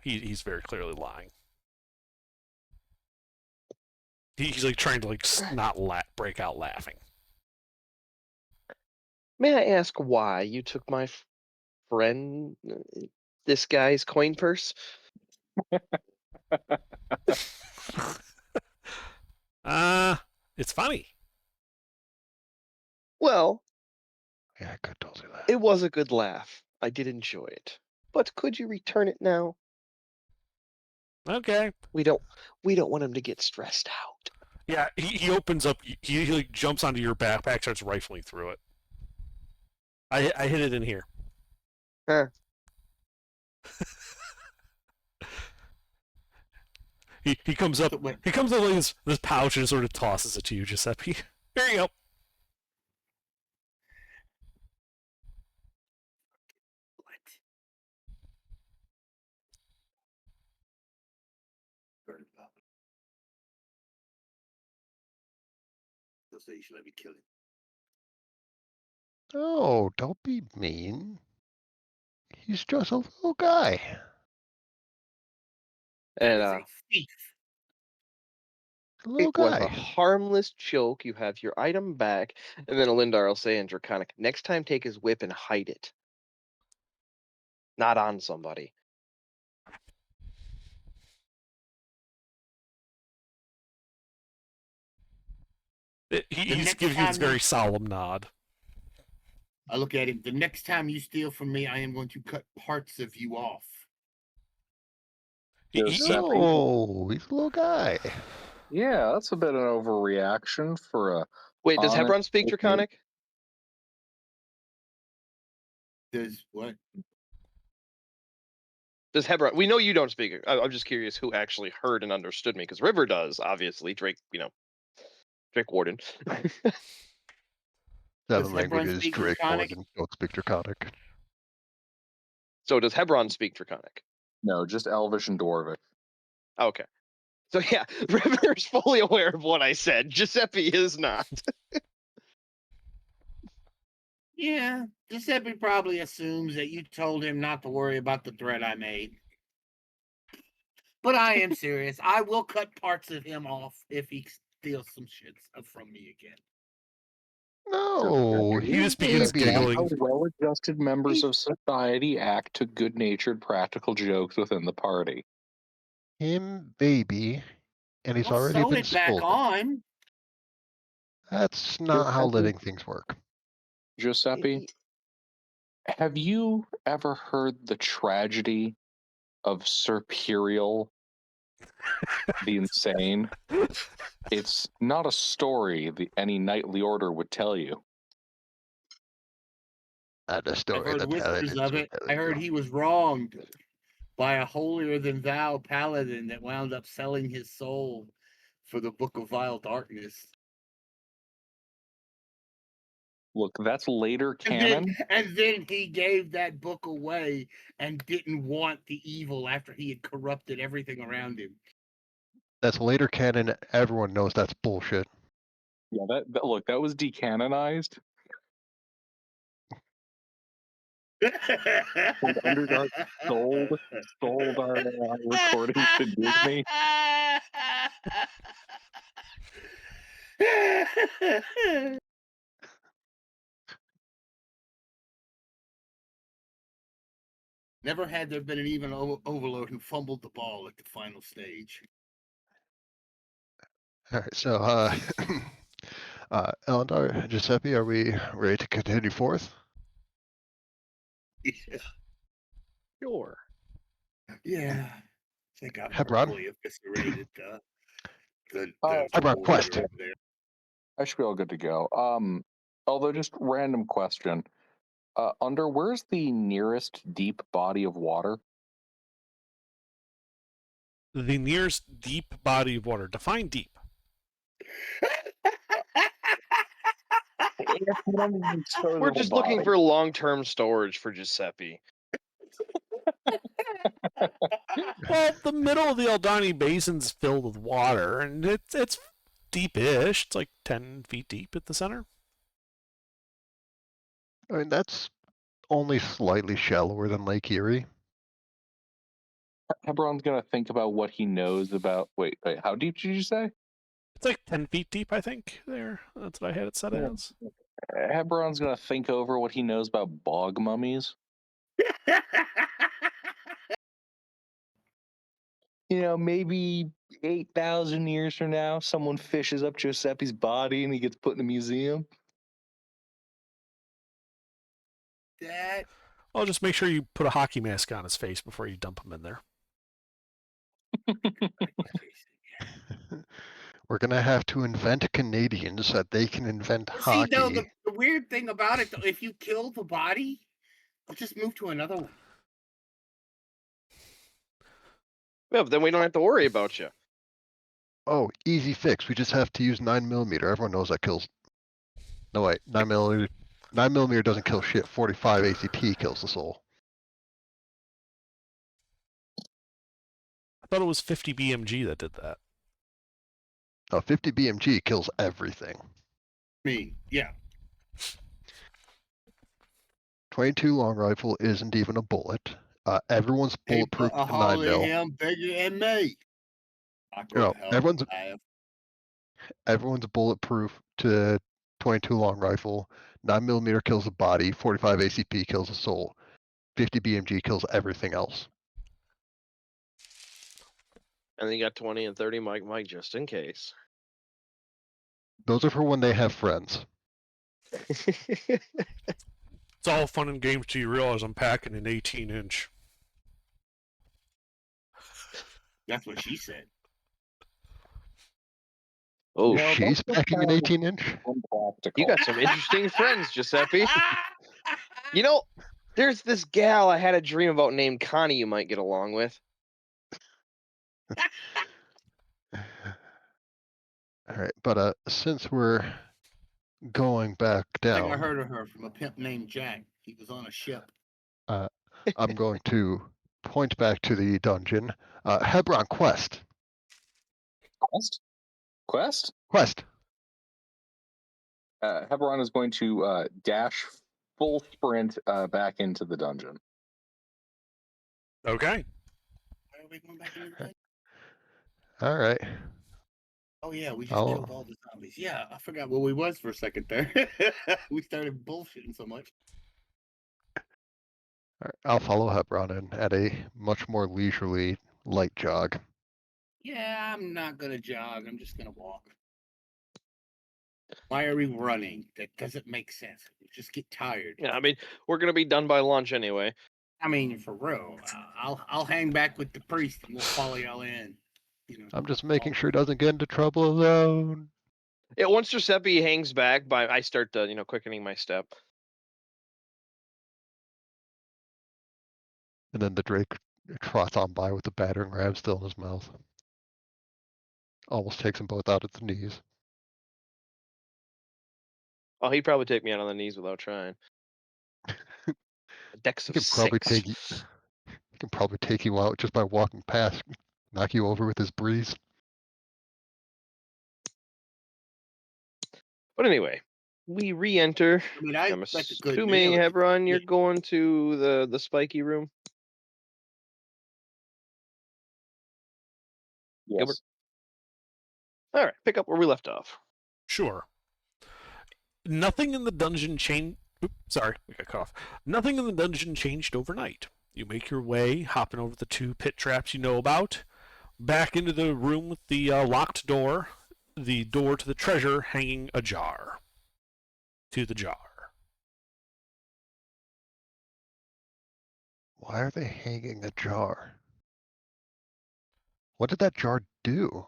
he's very clearly lying. He's like trying to like not break out laughing. May I ask why you took my friend, this guy's coin purse? It's funny. Well, Yeah, I could have told you that. it was a good laugh. I did enjoy it. But could you return it now? Okay. We don't want him to get stressed out. Yeah, he opens up. He like jumps onto your backpack, starts rifling through it. I hid it in here. Huh. He comes up. So wait, He comes up with this pouch and sort of tosses it to you, Giuseppe. Here you go. what? Heard about it. They'll say you should let me kill him. Oh, don't be mean. He's just a little guy. And He's a thief. A little it was a guy. harmless joke. You have your item back. And then Alindar will say in Draconic, next time take his whip and hide it. Not on somebody. He next gives you this time very solemn nod. I look at him. The next time you steal from me, I am going to cut parts of you off. He- Yes. No, he's a little guy. Yeah, that's a bit of an overreaction for a. Wait, does Honest Hebron speak opinion. Draconic? Does what? Does Hebron? We know you don't speak it. I'm just curious who actually heard and understood me, because River does, obviously. Drake, Drake Warden. Seven Hebron languages, speak Drake Draconic? Warden, don't speak Draconic. So does Hebron speak Draconic? No, just Elvish and Dwarvish. Okay. So yeah, River is fully aware of what I said. Giuseppe is not. Yeah, Giuseppe probably assumes that you told him not to worry about the threat I made. But I am serious. I will cut parts of him off if he steals some shit from me again. No, He his just begins baby. How giggling. well-adjusted members of society act to good-natured practical jokes within the party. Him baby, and he's I'll already sew been it back scolded. on. That's not how living things work. Giuseppe, have you ever heard the tragedy of Sir Puriel the Insane? It's not a story that any knightly order would tell you. Not a I've story heard that whispers of it. I heard he was wronged by a holier-than-thou paladin that wound up selling his soul for the Book of Vile Darkness. Look, that's later canon. And then he gave that book away and didn't want the evil after he had corrupted everything around him. That's later canon. Everyone knows that's bullshit. Yeah, look, that was decanonized. Underdark sold our recordings to Disney. Never had there been an even overlord who fumbled the ball at the final stage. All right, so Elendar, Giuseppe, are we ready to continue forth? Yeah. Sure. Yeah. I think I've Hebron? verbally eviscerated the Hebron warrior quest. over there. I should be all good to go. Although just random question. Where's the nearest deep body of water? The nearest deep body of water. Define deep. We're just looking for long-term storage for Giuseppe. Well, the middle of the Aldani Basin's filled with water, and it's deep-ish. It's like 10 feet deep at the center. I mean, that's only slightly shallower than Lake Erie. Hebron's gonna think about what he knows about. Wait, how deep did you say? It's like 10 feet deep, I think. There, that's what I had it set as. Hebron's gonna think over what he knows about bog mummies. Maybe 8,000 years from now, someone fishes up Giuseppe's body and he gets put in a museum. That Well, just make sure you put a hockey mask on his face before you dump him in there. We're gonna have to invent Canadians so that they can invent See, hockey. no, the weird thing about it, though, if you kill the body, I'll just move to another one. Yeah, but then we don't have to worry about you. Oh, easy fix. We just have to use 9mm. Everyone knows that kills. No wait, 9mm. 9mm doesn't kill shit. 45 ACP kills the soul. I thought it was 50 BMG that did that. No, 50 BMG kills everything. Yeah. 22 long rifle isn't even a bullet. Everyone's bulletproof to A hole in 9mm. him bigger than me. Everyone's bulletproof to 22 long rifle. 9mm kills the body. 45 ACP kills the soul. 50 BMG kills everything else. And then you got 20 and 30 Mike just in case. Those are for when they have friends. It's all fun and games till you realize I'm packing an 18-inch. That's what she said. Oh, No, She's that's packing an kind of 18-inch. unpractical. you got some interesting friends, Giuseppe. You know, there's this gal I had a dream about named Connie you might get along with. All right, but since we're going back I think I down, heard of her from a pimp named Jack. He was on a ship. I'm going to point back to the dungeon. Hebron, quest. Quest? Quest. Hebron is going to dash full sprint back into the dungeon. Okay. Why are we going back into that? All right. Oh yeah, we just I'll- killed all the zombies. Yeah, I forgot where we was for a second there. We started bullshitting so much. All right, I'll follow Hebron in at a much more leisurely, light jog. Yeah, I'm not gonna jog. I'm just gonna walk. Why are we running? That doesn't make sense. We just get tired. Yeah, I mean, we're gonna be done by lunch anyway. I mean, for real. I'll hang back with the priest and we'll follow y'all in. You know. I'm just making sure he doesn't get into trouble alone. Yeah, once Giuseppe hangs back, I start quickening my step. And then the Drake trots on by with the battering ram still in his mouth. Almost takes them both out at the knees. Oh, he'd probably take me out on the knees without trying. A dex He of can probably 6. take you. He can probably take you out just by walking past, knock you over with his breeze. But anyway, we re-enter. I mean, I I'm expect a good assuming, meal. Hebron, you're Yeah. going to the spiky room. Yes. All right, pick up where we left off. Sure. Nothing in the dungeon changed. Sorry, we got cut off. Nothing in the dungeon changed overnight. You make your way, hopping over the 2 pit traps you know about, back into the room with the locked door, the door to the treasure hanging ajar. To the jar. Why are they hanging a jar? What did that jar do?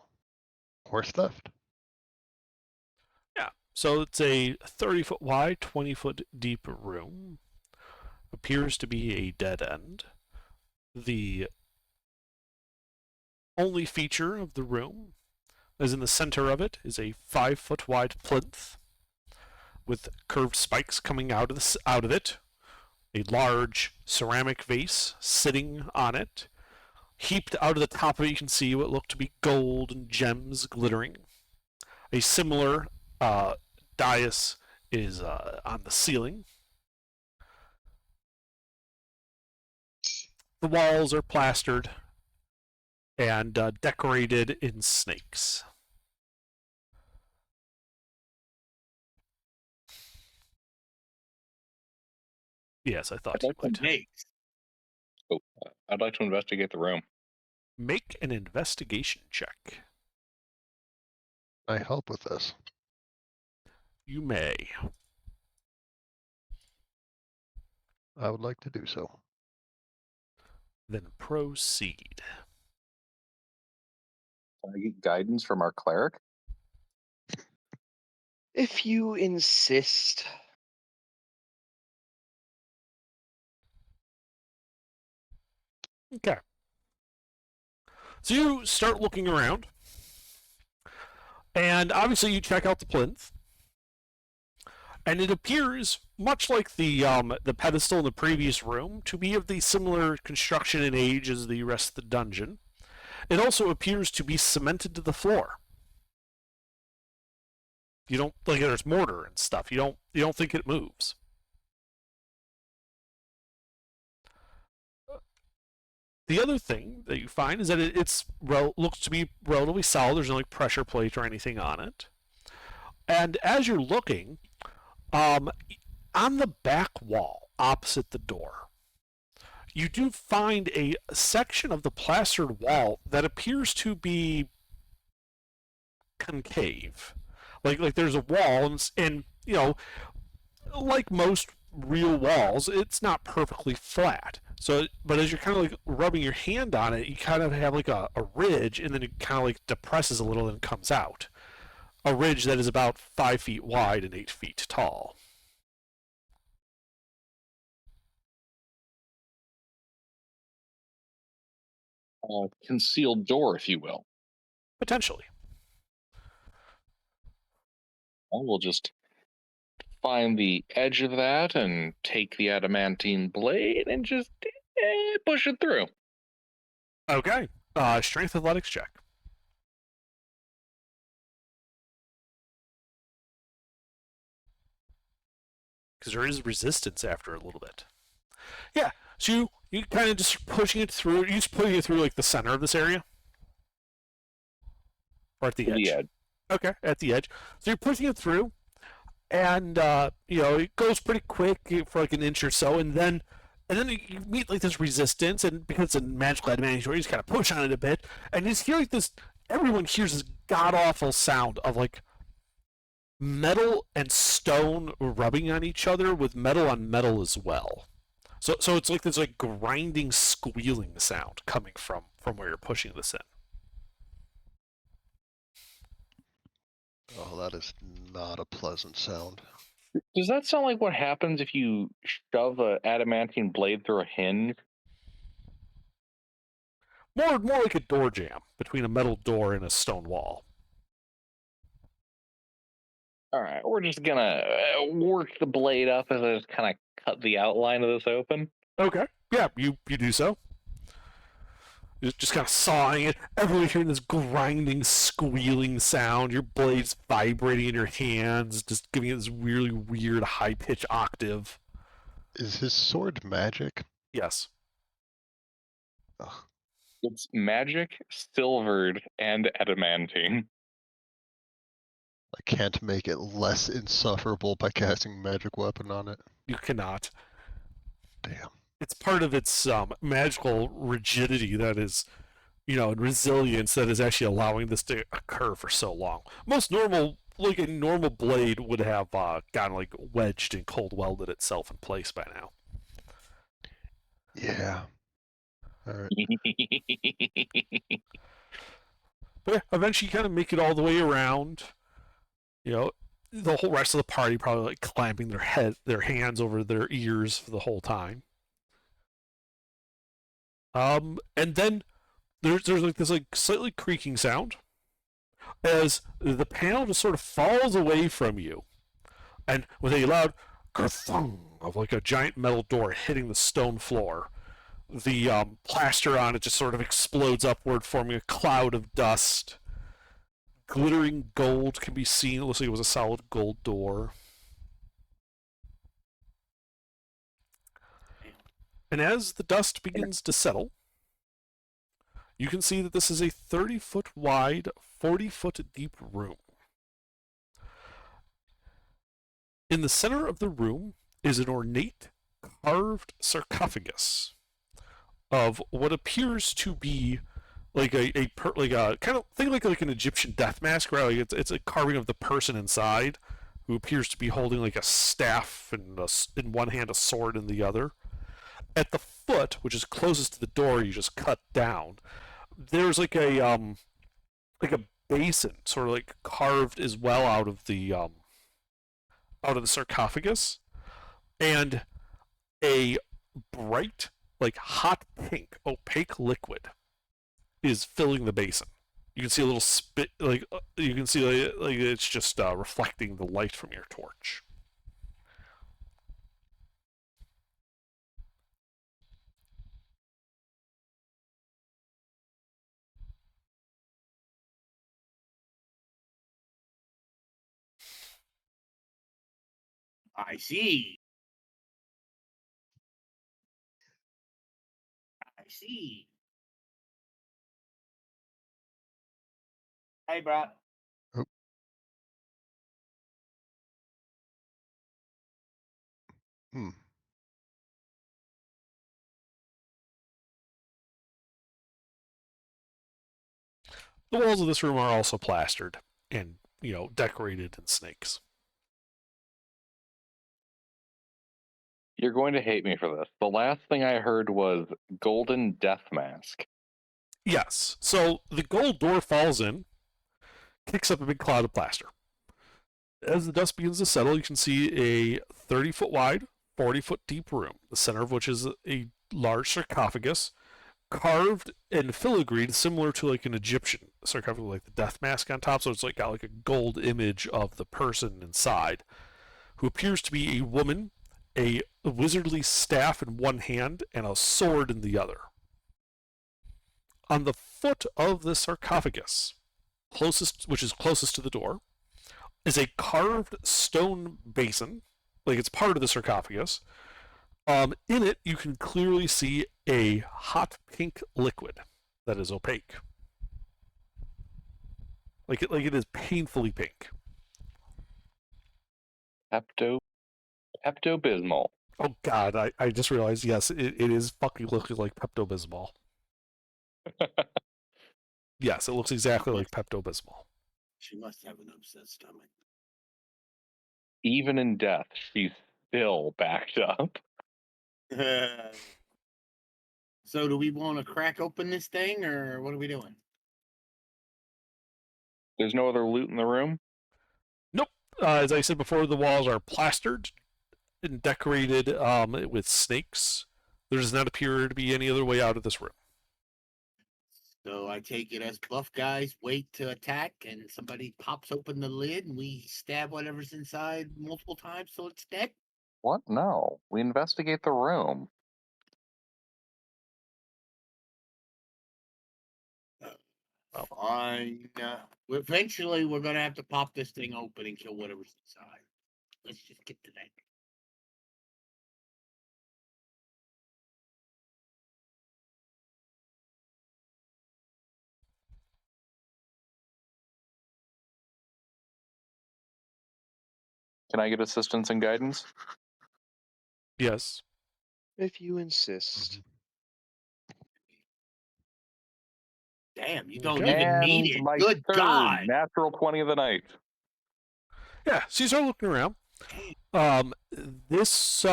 Horse theft? Yeah, so it's a 30-foot wide, 20-foot deep room. Appears to be a dead end. The only feature of the room is in the center of it is a 5-foot wide plinth with curved spikes coming out of it. A large ceramic vase sitting on it. Heaped out of the top of it, you can see what look to be gold and gems glittering. A similar dais is on the ceiling. The walls are plastered and decorated in snakes. Yes, I thought you would. Snakes. Oh, I'd like to investigate the room. Make an investigation check. I help with this. You may. I would like to do so. Then proceed. Can I get guidance from our cleric? If you insist. Okay. So you start looking around, and obviously you check out the plinth, and it appears, much like the pedestal in the previous room, to be of the similar construction and age as the rest of the dungeon. It also appears to be cemented to the floor. You don't like there's mortar and stuff. You don't think it moves. The other thing that you find is that it's looks to be relatively solid. There's no like pressure plate or anything on it. And as you're looking, on the back wall opposite the door, you do find a section of the plastered wall that appears to be concave. Like there's a wall, and you know, like most real walls, it's not perfectly flat. So, but as you're kind of like rubbing your hand on it, you kind of have like a ridge, and then it kind of like depresses a little and comes out. a ridge that is about 5 feet wide and 8 feet tall. Concealed door, if you will. Potentially. Well, we'll just find the edge of that and take the adamantine blade and just push it through. Okay. Strength athletics check. Because there is resistance after a little bit. Yeah, so you kind of just pushing it through. You're just putting it through like the center of this area, or at the edge. The edge. Okay, at the edge. So you're pushing it through, and it goes pretty quick for like an inch or so, and then you meet like this resistance, and because it's a magical advantage, you just kind of push on it a bit, and you just hear like this. Everyone hears this god awful sound of like metal and stone rubbing on each other with metal on metal as well. So it's like this like grinding, squealing sound coming from where you're pushing this in. Oh, that is not a pleasant sound. Does that sound like what happens if you shove an adamantine blade through a hinge? More like a door jam between a metal door and a stone wall. All right, we're just gonna work the blade up as I just kind of cut the outline of this open. Okay. Yeah, you do so. You're just kind of sawing it. Everyone hearing this grinding, squealing sound. Your blade's vibrating in your hands, just giving it this really weird, high-pitched octave. Is his sword magic? Yes. Ugh. It's magic, silvered, and adamantine. I can't make it less insufferable by casting magic weapon on it. You cannot. Damn. It's part of its magical rigidity that is, and resilience that is actually allowing this to occur for so long. A normal blade would have gotten like wedged and cold welded itself in place by now. Yeah. Alright. But yeah, eventually you kind of make it all the way around. The whole rest of the party probably like clamping their hands over their ears for the whole time. And then there's like this like slightly creaking sound as the panel just sort of falls away from you, and with a loud kerthung of like a giant metal door hitting the stone floor, the plaster on it just sort of explodes upward, forming a cloud of dust. Glittering gold can be seen. It looks like it was a solid gold door. And as the dust begins to settle, you can see that this is a 30-foot wide, 40-foot deep room. In the center of the room is an ornate, carved sarcophagus of what appears to be like a kind of think like an Egyptian death mask, right? Like it's a carving of the person inside, who appears to be holding like a staff and in one hand a sword in the other. At the foot, which is closest to the door you just cut down, there's like a basin, sort of like carved as well out of the sarcophagus, and a bright, like hot pink, opaque liquid is filling the basin. You can see a little spit, like you can see like it's just reflecting the light from your torch. I see. I see. Hey, bro. Oh. Hmm. The walls of this room are also plastered and, decorated in snakes. You're going to hate me for this. The last thing I heard was golden death mask. Yes. So the gold door falls in. kicks up a big cloud of plaster. As the dust begins to settle, you can see a 30-foot wide, 40-foot deep room, the center of which is a large sarcophagus, carved and filigreed, similar to like an Egyptian sarcophagus, like the death mask on top. So it's like got like a gold image of the person inside, who appears to be a woman, a wizardly staff in one hand and a sword in the other. On the foot of the sarcophagus, which is closest to the door, is a carved stone basin, like it's part of the sarcophagus. In it, you can clearly see a hot pink liquid that is opaque. Like it is painfully pink. Pepto-Bismol. Oh God, I just realized, yes, it is fucking looking like Pepto-Bismol. Yes, it looks exactly like Pepto-Bismol. She must have an upset stomach. Even in death, she's still backed up. So do we want to crack open this thing, or what are we doing? There's no other loot in the room. Nope. As I said before, the walls are plastered and decorated with snakes. There does not appear to be any other way out of this room. So I take it as buff guys wait to attack, and somebody pops open the lid, and we stab whatever's inside multiple times so it's dead. What? No. We investigate the room. Fine. Eventually, we're gonna have to pop this thing open and kill whatever's inside. Let's just get to that. Can I get assistance and guidance? Yes. If you insist. Damn, you don't Okay. even need And it. my Good third God. natural 20 of the night. Yeah, so you start looking around. This,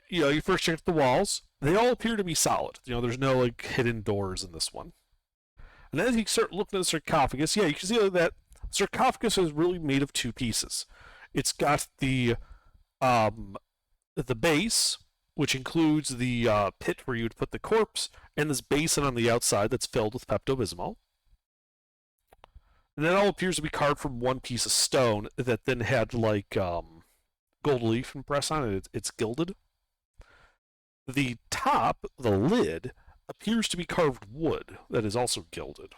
you first check the walls. They all appear to be solid. There's no, like, hidden doors in this one. And as you start looking at the sarcophagus, yeah, you can see that sarcophagus is really made of two pieces. It's got the base, which includes the pit where you would put the corpse, and this basin on the outside that's filled with Pepto-Bismol. And that all appears to be carved from one piece of stone that then had like gold leaf impressed on it. It's gilded. The top, the lid, appears to be carved wood that is also gilded.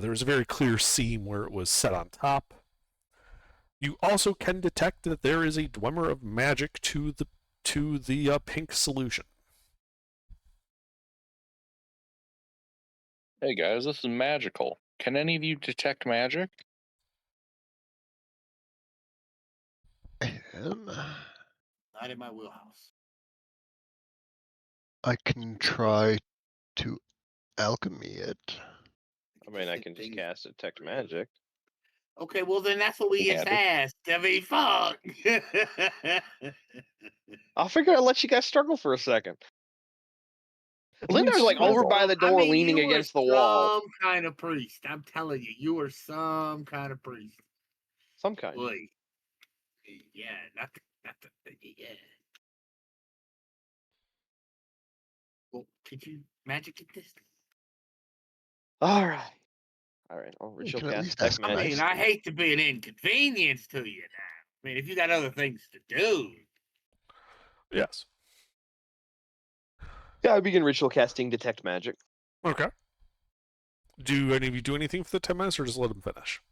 There is a very clear seam where it was set on top. You also can detect that there is a glimmer of magic to the pink solution. Hey guys, this is magical. Can any of you detect magic? Not in my wheelhouse. I can try to alchemy it. I mean, I can just cast Detect Magic. Okay, well then that's what we Yeah, just but- asked. I mean, fuck. I'll figure I'll let you guys struggle for a second. Lindar's like struggle? over by the door, I mean, leaning you were against the wall. Some kind of priest. I'm telling you, you were some kind of priest. Some kind. Boy. Yeah, not the yeah. Well, could you magic at this? All right. I'll You ritual can at cast least Detect ask I Magic. mean, I hate to be an inconvenience to you now. I mean, if you got other things to do. Yes. Yeah, I begin ritual casting Detect Magic. Okay. Do any of you do anything for the 10 minutes, or just let them finish?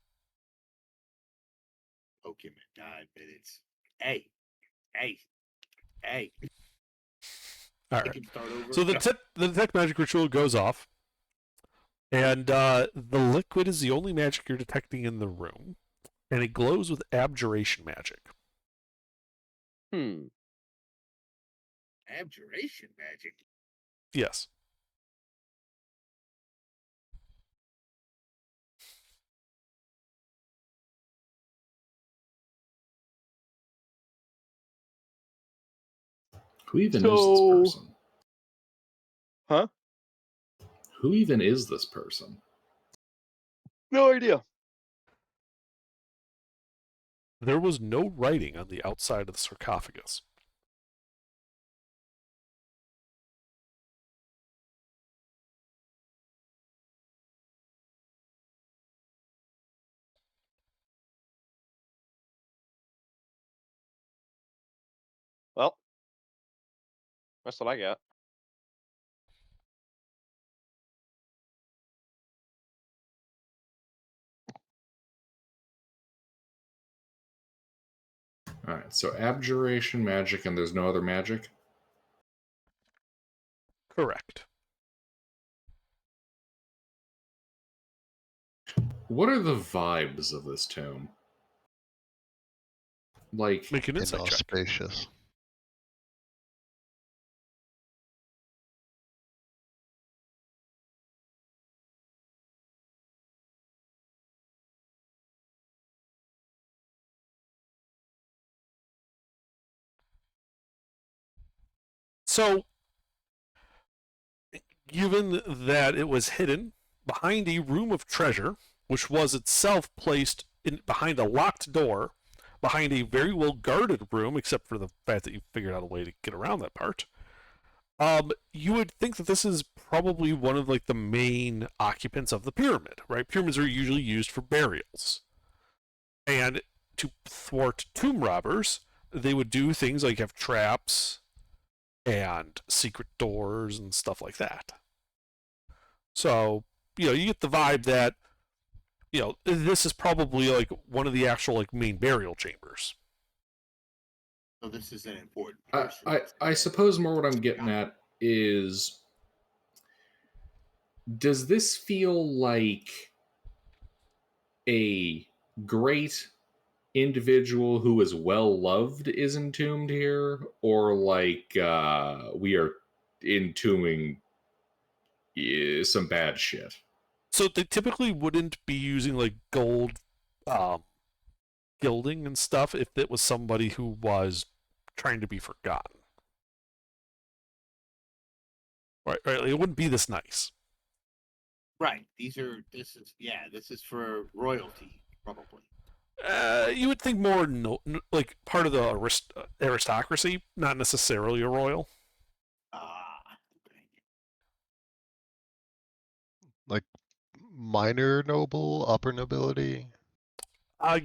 Okay, man, 9 minutes. Hey. All I right. can start over. So the detect magic ritual goes off, and the liquid is the only magic you're detecting in the room, and it glows with abjuration magic. Abjuration magic. Yes. Who even is this person? Huh? Who even is this person? No idea. There was no writing on the outside of the sarcophagus. Well, that's what I got. All right, so abjuration magic, and there's no other magic. Correct. What are the vibes of this tomb? Like, Make an insight check. Inauspicious. So, given that it was hidden behind a room of treasure, which was itself placed behind a locked door, behind a very well guarded room, except for the fact that you figured out a way to get around that part, you would think that this is probably one of like the main occupants of the pyramid, right? Pyramids are usually used for burials, and to thwart tomb robbers, they would do things like have traps and secret doors and stuff like that. So, you get the vibe that, this is probably like one of the actual like main burial chambers. So this is an important I, person. I suppose more what I'm getting at is, does this feel like a great individual who is well loved is entombed here, or like we are entombing some bad shit? So they typically wouldn't be using like gold gilding and stuff if it was somebody who was trying to be forgotten. Right, it wouldn't be this nice. Right. This is for royalty, probably. You would think more like part of the aristocracy, not necessarily a royal. Okay. Like minor noble, upper nobility.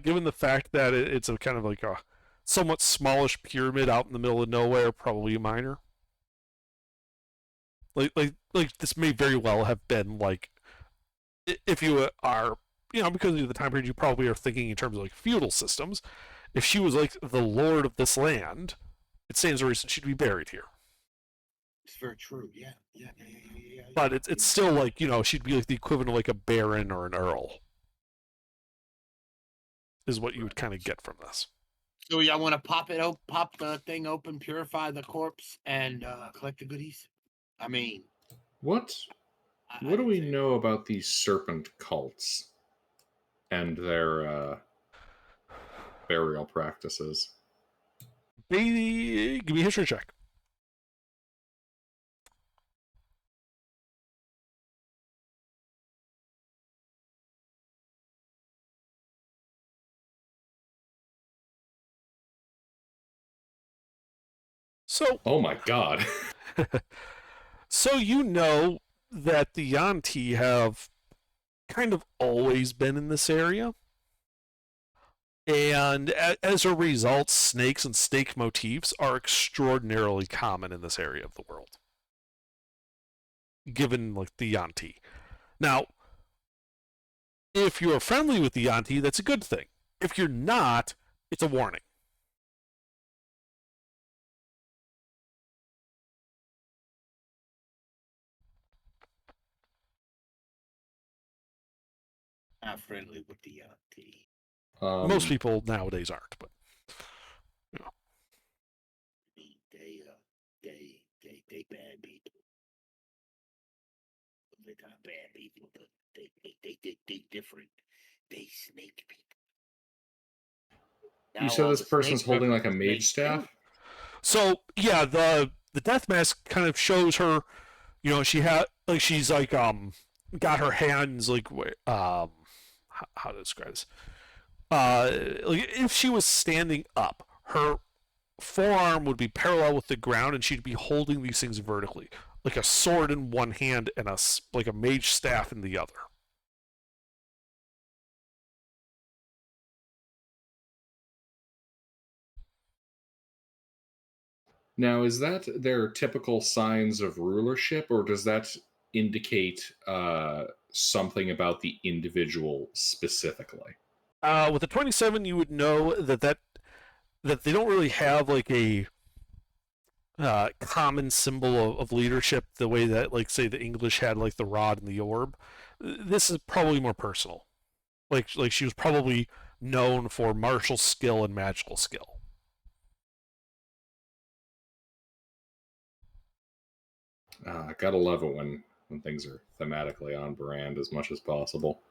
Given the fact that it's a kind of like a somewhat smallish pyramid out in the middle of nowhere, probably minor. Like this may very well have been like, if you are, because of the time period, you probably are thinking in terms of like feudal systems. If she was like the lord of this land, it stands to reason she'd be buried here. It's very true. Yeah. But it's still like, she'd be like the equivalent of like a baron or an earl, is what you would kind of get from this. So y'all want to pop the thing open, purify the corpse, and collect the goodies? I mean, What do we know about these serpent cults and their burial practices? Give me a history check. So, oh my god. So you know that the Yuan-ti have kind of always been in this area. And as a result, snakes and snake motifs are extraordinarily common in this area of the world, given like the Yuan-ti. Now, if you're friendly with the Yuan-ti, that's a good thing. If you're not, it's a warning. Not friendly with the Yuan-ti. Most people nowadays aren't, but they bad people. They're not bad people. They different. They snake people. You said this person's holding like a mage staff? So yeah, the death mask kind of shows her, she like she's like got her hands like how to describe this? Like if she was standing up, her forearm would be parallel with the ground, and she'd be holding these things vertically, like a sword in one hand and like a mage staff in the other. Now, is that their typical signs of rulership, or does that indicate something about the individual specifically? With the 27, you would know that they don't really have like a common symbol of leadership the way that, like, say, the English had like the rod and the orb. This is probably more personal. Like she was probably known for martial skill and magical skill. Gotta love it when things are thematically on brand as much as possible.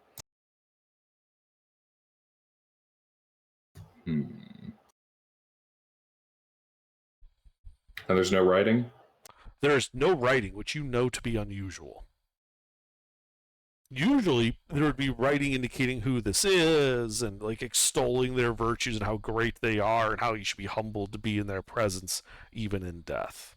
And there's no writing? There is no writing, which you know to be unusual. Usually, there would be writing indicating who this is and like extolling their virtues and how great they are and how you should be humbled to be in their presence, even in death.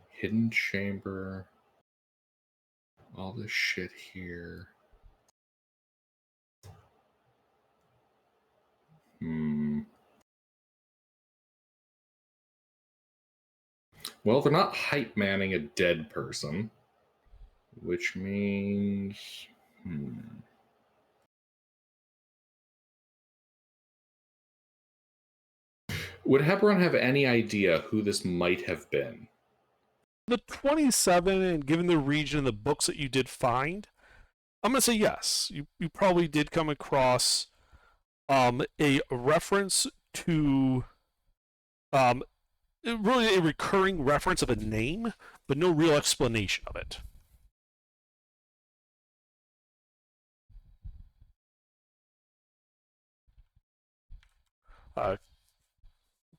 Hidden chamber. All this shit here. Well, they're not hype manning a dead person, which means. Would Heberon have any idea who this might have been? The 27, and given the region and the books that you did find, I'm going to say yes. You probably did come across a reference to really a recurring reference of a name, but no real explanation of it.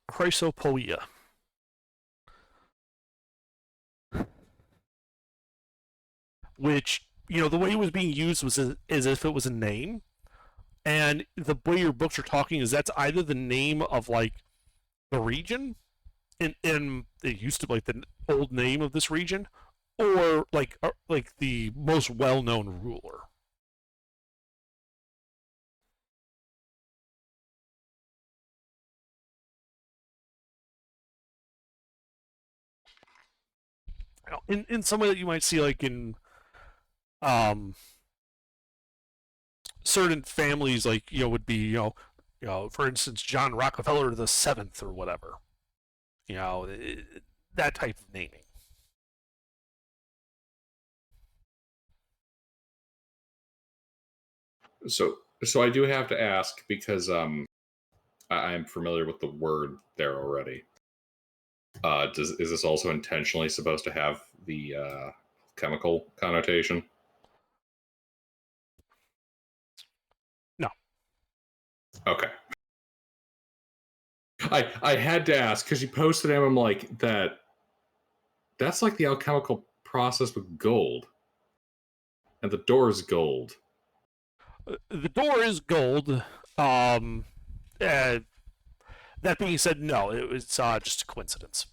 Chrysopoeia. Which, the way it was being used was as if it was a name. And the way your books are talking is that's either the name of like the region, and it used to be like the old name of this region, or like the most well-known ruler. In some way that you might see like in certain families, like would be for instance John Rockefeller the Seventh or whatever, that type of naming. So I do have to ask because I'm familiar with the word there already. Is this also intentionally supposed to have the chemical connotation? No. Okay. I had to ask because you posted him. I'm like that's like the alchemical process with gold, and the door is gold. The door is gold. That being said, no, it was just a coincidence.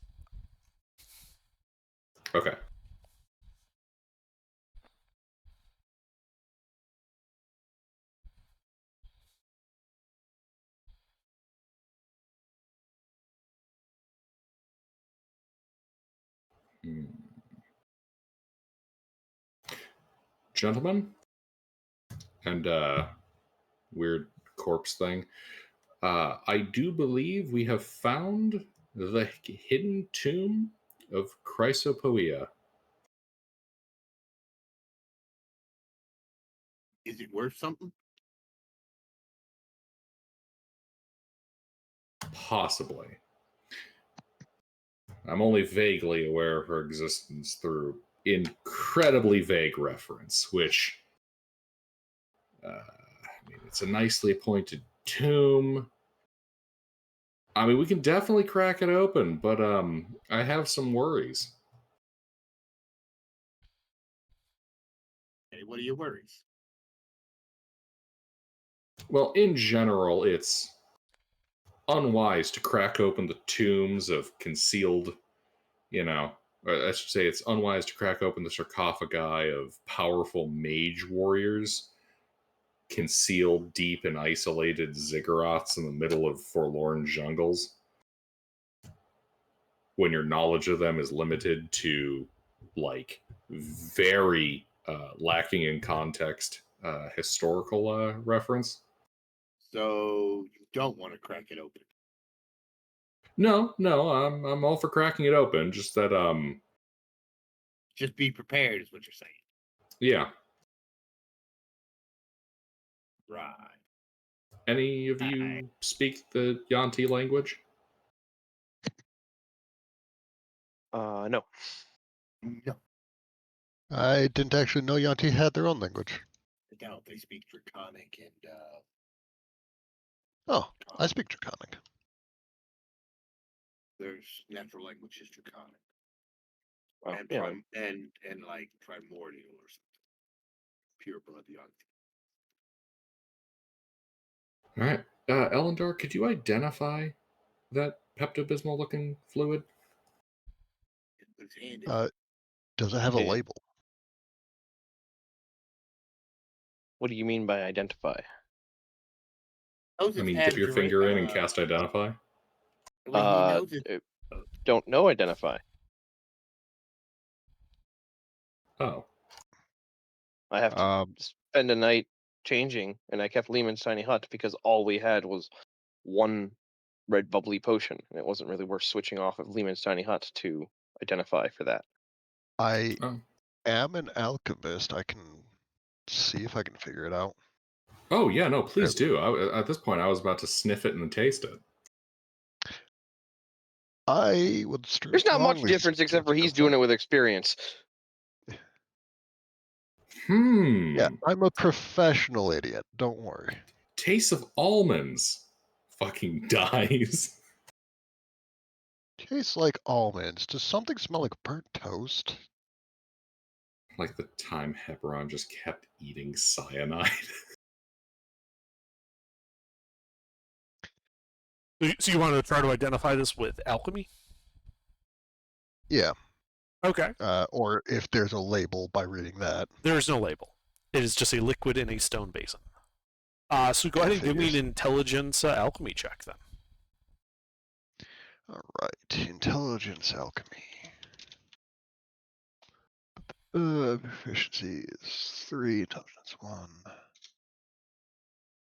Okay. Gentlemen, and weird corpse thing. I do believe we have found the hidden tomb of Chrysopoeia. Is it worth something? Possibly. I'm only vaguely aware of her existence through incredibly vague reference, which mean, it's a nicely appointed tomb. I mean, we can definitely crack it open, but I have some worries. Hey, what are your worries? Well, in general, it's unwise to crack open the tombs of concealed, or I should say it's unwise to crack open the sarcophagi of powerful mage warriors concealed deep in isolated ziggurats in the middle of forlorn jungles when your knowledge of them is limited to, like, very lacking in context historical reference. So you don't want to crack it open. No, I'm all for cracking it open. Just that, Just be prepared, is what you're saying. yeah. Right. Any of you speak the Yanti language? No. No, I didn't actually know Yanti had their own language. they don't. They speak Draconic and Oh, I speak Draconic. there's natural language is Draconic. Well, And you know, and like primordial or something. Pure blood Yanti. All right. Elendar, could you identify that Pepto-Bismol looking fluid? It's handy. Does it have a Yeah. label? what do you mean by identify? Knows I it's mean, had dip your dra- finger in and cast identify. Well, he knows it. Don't know identify. Oh. I have to spend a night changing, and I kept Lehman's Tiny Hut because all we had was one red bubbly potion, and it wasn't really worth switching off of Lehman's Tiny Hut to identify for that. I Oh. am an alchemist. I can see if I can figure it out. Oh, yeah, no, please do. At this point, I was about to sniff it and taste it. I would There's not much strongly difference except for he's doing it with experience. Yeah, I'm a professional idiot. Don't worry. Taste of almonds. Fucking dies. Tastes like almonds. Does something smell like burnt toast? Like the time Heberon just kept eating cyanide. So you want to try to identify this with alchemy? Yeah. Okay. Or if there's a label by reading that. There is no label. It is just a liquid in a stone basin. So go ahead and give me an intelligence alchemy check then. All right, intelligence alchemy. Proficiency is 3, intelligence 1.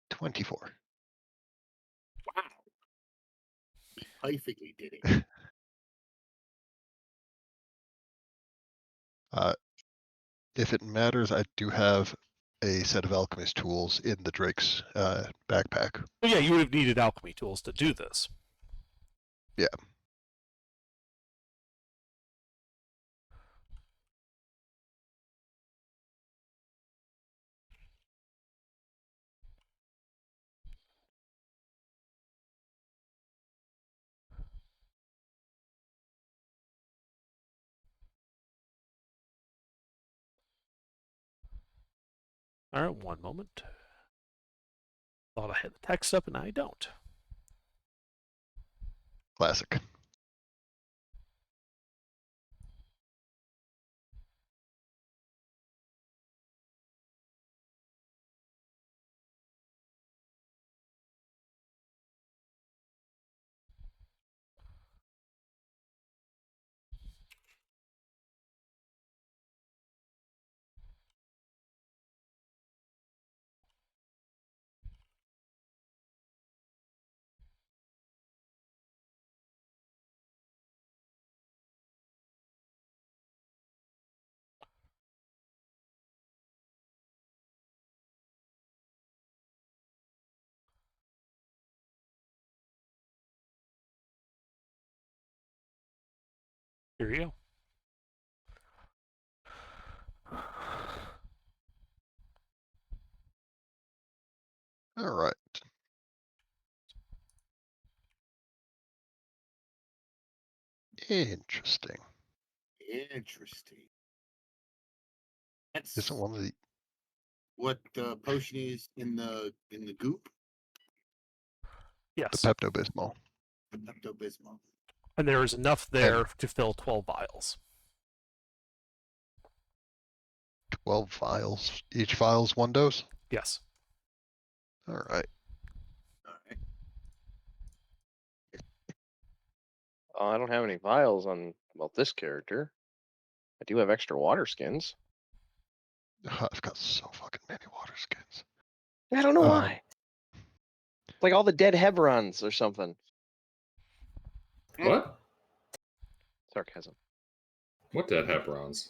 24. Wow. He perfectly did it. If it matters, I do have a set of alchemist tools in the Drake's backpack. Well, yeah, you would have needed alchemy tools to do this. Yeah. All right, one moment. Thought I had the text up, and I don't. Classic. Here you go. All right. Interesting. Interesting. That's Isn't one of the what the potion is in the goop. Yes. Pepto Bismol? The Pepto Bismol. And there is enough there to fill 12 vials. 12 vials. Each vial's 1 dose? Yes. All right. All right. I don't have any vials on, well, this character. I do have extra water skins. I've got so fucking many water skins. I don't know why. Like all the dead Hebrons or something. What? Sarcasm. What dead Hebrons?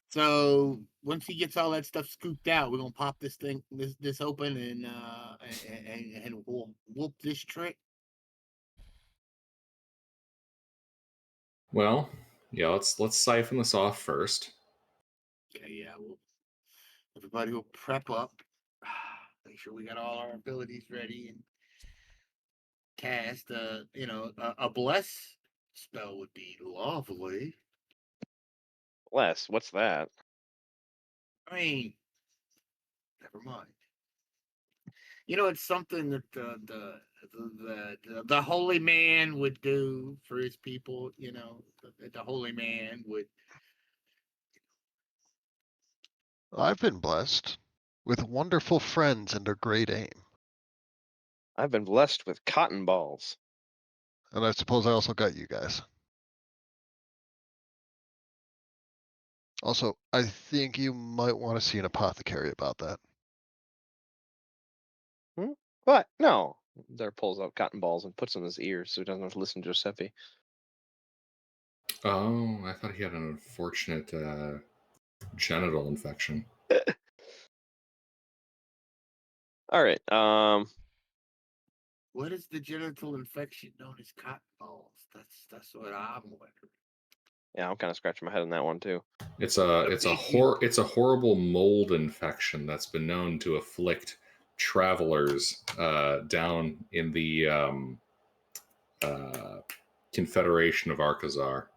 So once he gets all that stuff scooped out, we're gonna pop this thing, this open, and we'll whoop this trick. Well, yeah, let's siphon this off first. Okay, yeah, everybody will prep up. Make sure we got all our abilities ready and cast. A bless spell would be lovely. Bless, what's that? I mean, never mind. You know, it's something that the holy man would do for his people. You know, the holy man would. I've been blessed with wonderful friends and a great aim. I've been blessed with cotton balls. And I suppose I also got you guys. Also, I think you might want to see an apothecary about that. What? No. There pulls out cotton balls and puts them in his ears so he doesn't have to listen to Giuseppe. Oh, I thought he had an unfortunate genital infection. All right. What is the genital infection known as cotton balls? That's what I'm wondering. Yeah, I'm kind of scratching my head on that one too. It's a horrible mold infection that's been known to afflict travelers down in the Confederation of Arkazar.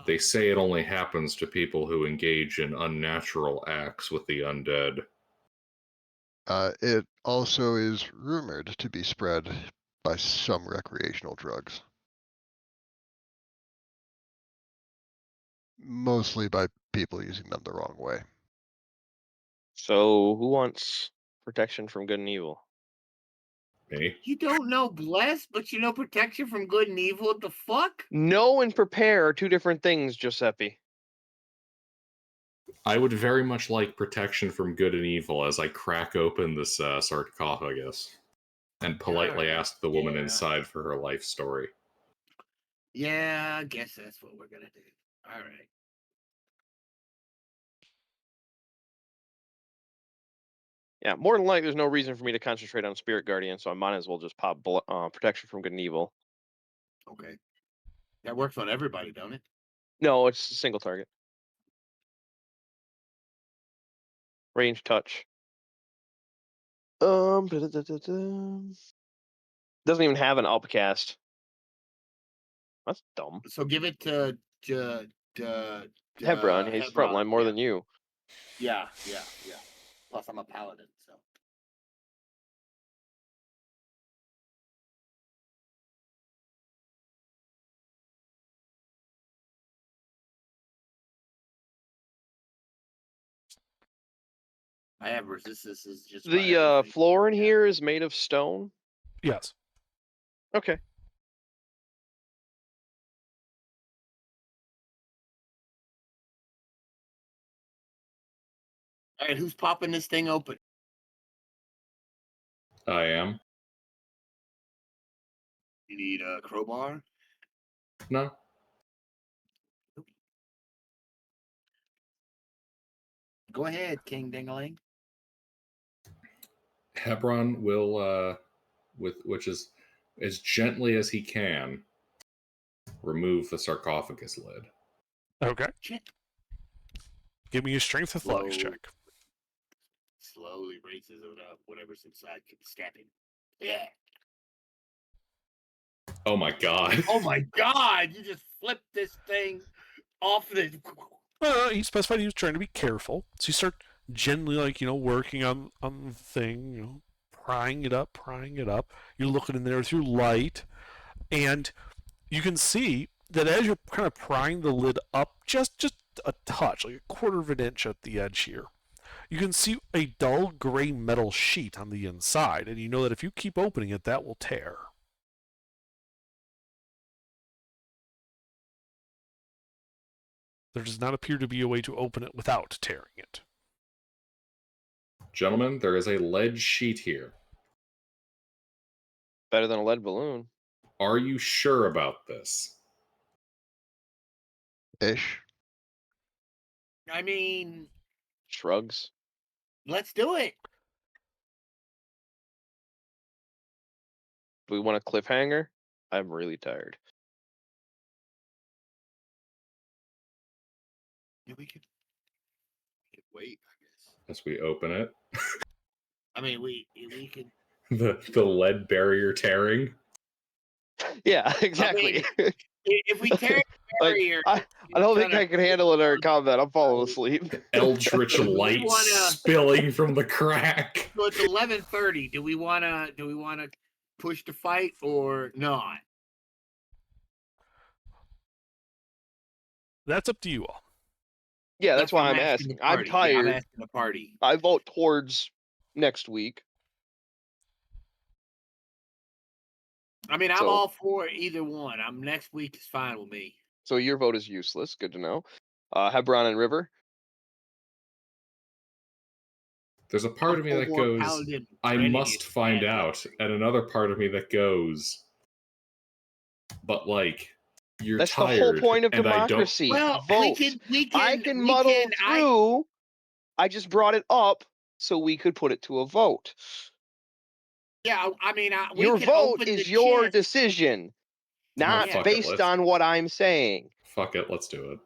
They say it only happens to people who engage in unnatural acts with the undead. It also is rumored to be spread by some recreational drugs. Mostly by people using them the wrong way. So who wants protection from good and evil? Me? You don't know bless, but you know protection from good and evil. What the fuck? Know and prepare are two different things, Giuseppe. I would very much like protection from good and evil as I crack open this sarcophagus and politely Alright, ask the woman yeah. inside for her life story. Yeah, I guess that's what we're gonna do. All right. Yeah, more than likely, there's no reason for me to concentrate on Spirit Guardian, so I might as well just pop protection from good and evil. Okay. That works on everybody, don't it? No, it's a single target. Range touch. Doesn't even have an upcast. That's dumb. So give it to Hebron, he's frontline more than you. Yeah. Plus, I'm a paladin, so. I have resistance is just The floor in here is made of stone. Yes. Okay. All right, who's popping this thing open? I am. You need a crowbar? No. Go ahead, King Dingaling. Hebron will, which is as gently as he can, remove the sarcophagus lid. Okay. Shit. Give me a strength athletics Slow. check. slowly raises it up. Whatever's inside can stab him. Yeah. Oh my god. Oh my god! You just flipped this thing off the. He specified he was trying to be careful, so you start gently, like, working on the thing, prying it up. You're looking in there with your light, and you can see that as you're kind of prying the lid up, just a touch, like a quarter of an inch at the edge here, you can see a dull gray metal sheet on the inside, and you know that if you keep opening it, that will tear. There does not appear to be a way to open it without tearing it. Gentlemen, there is a lead sheet here. Better than a lead balloon. Are you sure about this? Ish. I mean, Shrugs. let's do it. Do we want a cliffhanger? I'm really tired. Yeah, we could wait, I guess. As we open it, I mean, we could. the lead barrier tearing. Yeah, exactly. If we tear the Like, barrier, I don't think I can handle it in combat. I'm falling asleep. Eldritch Do we light wanna- spilling from the crack. so it's 11:30. Do we wanna push the fight or not? That's up to you all. Yeah, that's why I'm the asking. party. I'm Yeah, tired. I'm asking the party. I vote towards next week. I mean, I'm So- all for either one. Next week is fine with me. So your vote is useless. Good to know. Hebron and River. There's a part of me that goes, I must find out, and another part of me that goes, but like, you're That's tired. the whole point of and democracy. Well, Vote. we I can muddle through. I just brought it up so we could put it to a vote. Yeah, I mean, we Your can vote open is the your chest. decision, not fuck it, based let's- on what I'm saying. Fuck it, let's do it.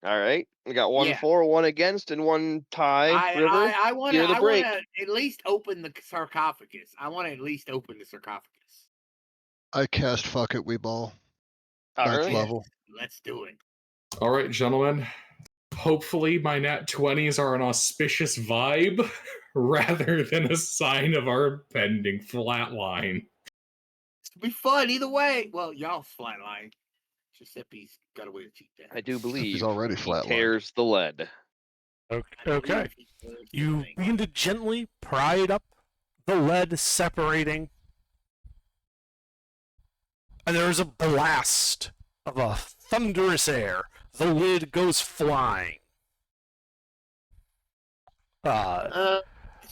All right, we got one Yeah. for, one against, and one tie. River, I want hear the break. to at least open the sarcophagus. I want to at least open the sarcophagus. I cast fuck it, we ball. All Max right. level. Let's do it. All right, gentlemen. Hopefully, my nat 20s are an auspicious vibe rather than a sign of our pending flatline. It'll be fun either way. Well, y'all's flatline. Giuseppe's got a way to cheat that. I do believe He's already he flatlined. tears the lead. Okay. You begin to gently pry it up, the lead separating, and there is a blast of a thunderous air. The lid goes flying.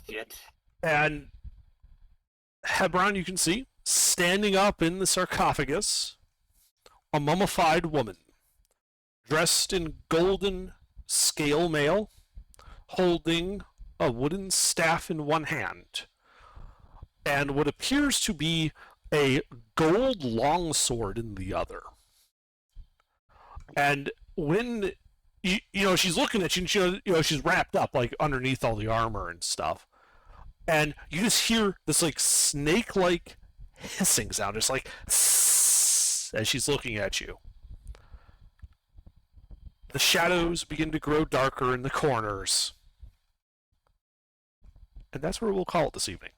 Shit. And Hebron, you can see, standing up in the sarcophagus, a mummified woman, dressed in golden scale mail, holding a wooden staff in one hand, and what appears to be a gold longsword in the other. And when she's looking at you, and she's wrapped up like underneath all the armor and stuff, and you just hear this like snake-like hissing sound, just like as she's looking at you. The shadows begin to grow darker in the corners, and that's where we'll call it this evening.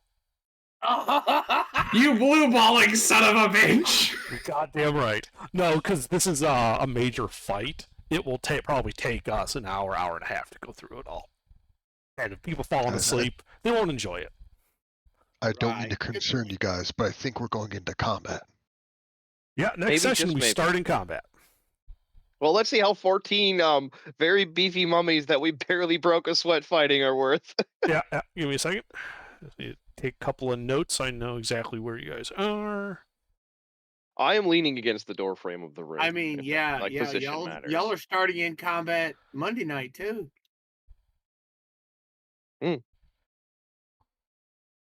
You blue balling son of a bitch! You're goddamn right. No, because this is a major fight. It will probably take us an hour and a half to go through it all. And if people falling asleep, they won't enjoy it. I don't mean to Right. concern you guys, but I think we're going into combat. Yeah, next Maybe, session just we maybe. start in combat. Well, let's see how 14 very beefy mummies that we barely broke a sweat fighting are worth. Yeah, give me a second. Just need to take a couple of notes. I know exactly where you guys are. I am leaning against the door frame of the room. I mean, if yeah, my yeah. position Y'all matters. are starting in combat Monday night too.